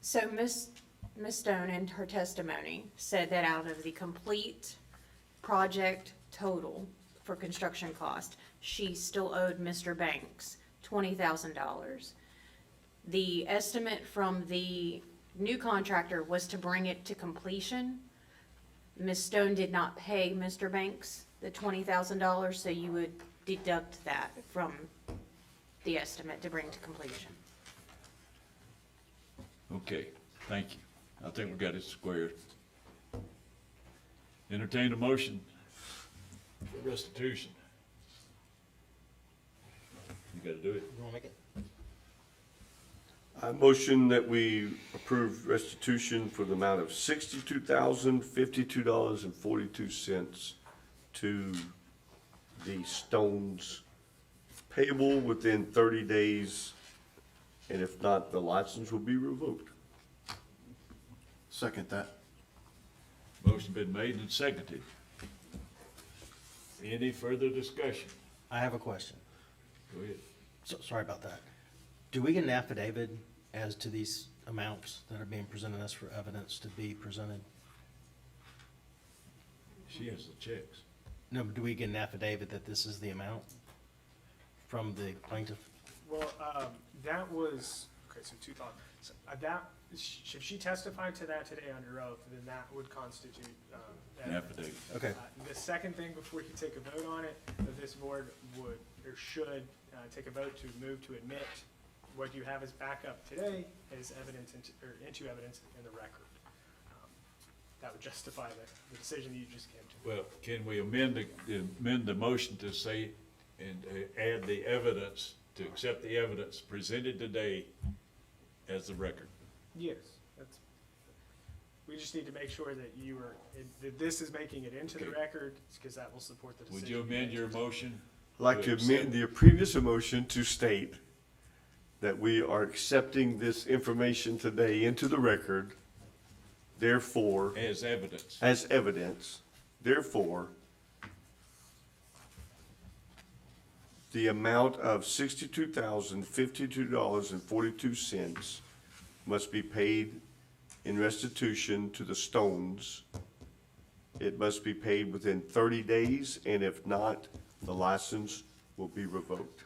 So Ms. Stone in her testimony said that out of the complete project total for construction cost, she still owed Mr. Banks $20,000. The estimate from the new contractor was to bring it to completion. Ms. Stone did not pay Mr. Banks the $20,000, so you would deduct that from the estimate to bring to completion.
Okay, thank you. I think we got it squared. Entertain a motion for restitution. You gotta do it.
You wanna make it?
I motion that we approve restitution for the amount of $62,052.42 to the Stones, payable within 30 days, and if not, the license will be revoked.
Second that.
Motion been made and seconded. Any further discussion?
I have a question.
Go ahead.
So, sorry about that. Do we get an affidavit as to these amounts that are being presented us for evidence to be presented?
She has the checks.
No, but do we get an affidavit that this is the amount from the plaintiff?
Well, that was, okay, so two thoughts. So, if she testified to that today under oath, then that would constitute,
An affidavit.
Okay.
The second thing, before you take a vote on it, that this board would, or should, take a vote to move to admit what you have as backup today as evidence into evidence in the record. That would justify the decision that you just came to.
Well, can we amend the motion to say, and add the evidence, to accept the evidence presented today as the record?
Yes, we just need to make sure that that this is making it into the
Okay.
record, because that will support the decision.
Would you amend your motion?
I'd like to
accept-
amend the previous motion to state that we are accepting this information today into the record, therefore,
As evidence.
as evidence, therefore, the amount of $62,052.42 must be paid in restitution to the Stones. It must be paid within 30 days, and if not, the license will be revoked.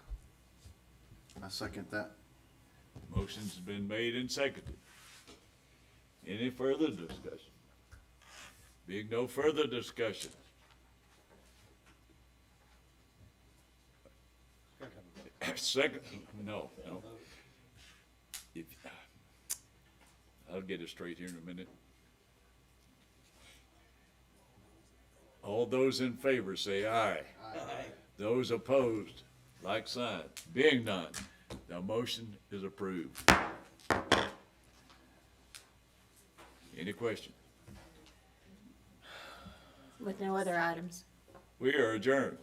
I second that.
Motion's been made and seconded. Any further discussion? Being no further discussion. Second, no. I'll get it straight here in a minute. All those in favor say aye. Aye. Those opposed, like sign. Being none, the motion is approved. Any question?
With no other items.
We are adjourned.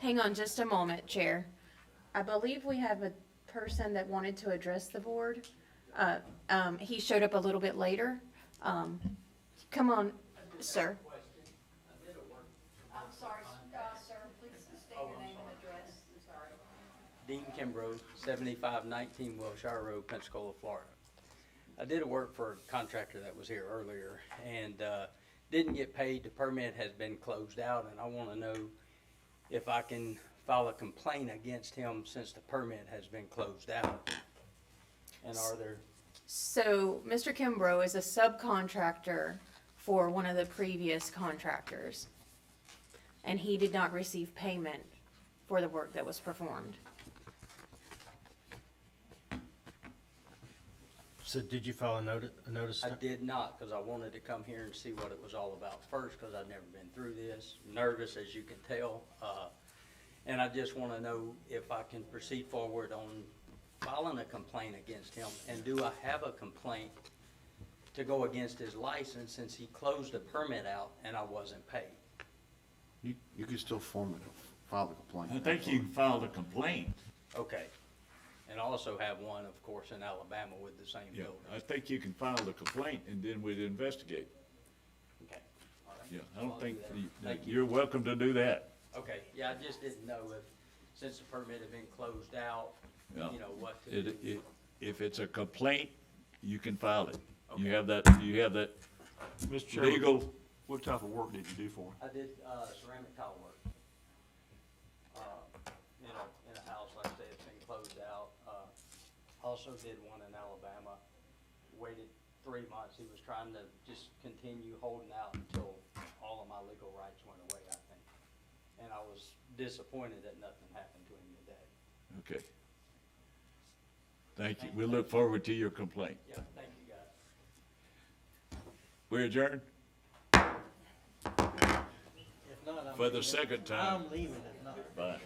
Hang on just a moment, Chair. I believe we have a person that wanted to address the board. He showed up a little bit later. Come on, sir.
I'm sorry, sir, please state your name and address, I'm sorry.
Dean Kimbrough, 7519 Wilshire Road, Pensacola, Florida. I did work for a contractor that was here earlier and didn't get paid. The permit has been closed out, and I want to know if I can file a complaint against him since the permit has been closed out. And are there...
So, Mr. Kimbrough is a subcontractor for one of the previous contractors, and he did not receive payment for the work that was performed.
So did you file a notice?
I did not, because I wanted to come here and see what it was all about first, because I've never been through this. Nervous, as you can tell. And I just want to know if I can proceed forward on filing a complaint against him. And do I have a complaint to go against his license since he closed the permit out and I wasn't paid?
You can still file a complaint.
I think you can file a complaint.
Okay. And also have one, of course, in Alabama with the same
Yeah,
building.
I think you can file a complaint and then we'd investigate.
Okay. All right.
Yeah, I don't
I'll
think,
do that. Thank you.
you're welcome to do that.
Okay, yeah, I just didn't know if, since the permit had been closed out,
Yeah.
you know, what to do.
If it's a complaint, you can file it. You have that
Mr. Chairman.
legal
What type of work did you do for him?
I did, ceramic tile work. In a house, like I said, it's been closed out. Also did one in Alabama, waited 3 months. He was trying to just continue holding out until all of my legal rights went away, I think. And I was disappointed that nothing happened to him today.
Okay. Thank you. We'll look forward to your complaint.
Yeah, thank you, guys.
We adjourn
If not, I'm
for the
leaving.
second time.
I'm leaving if not.
Bye.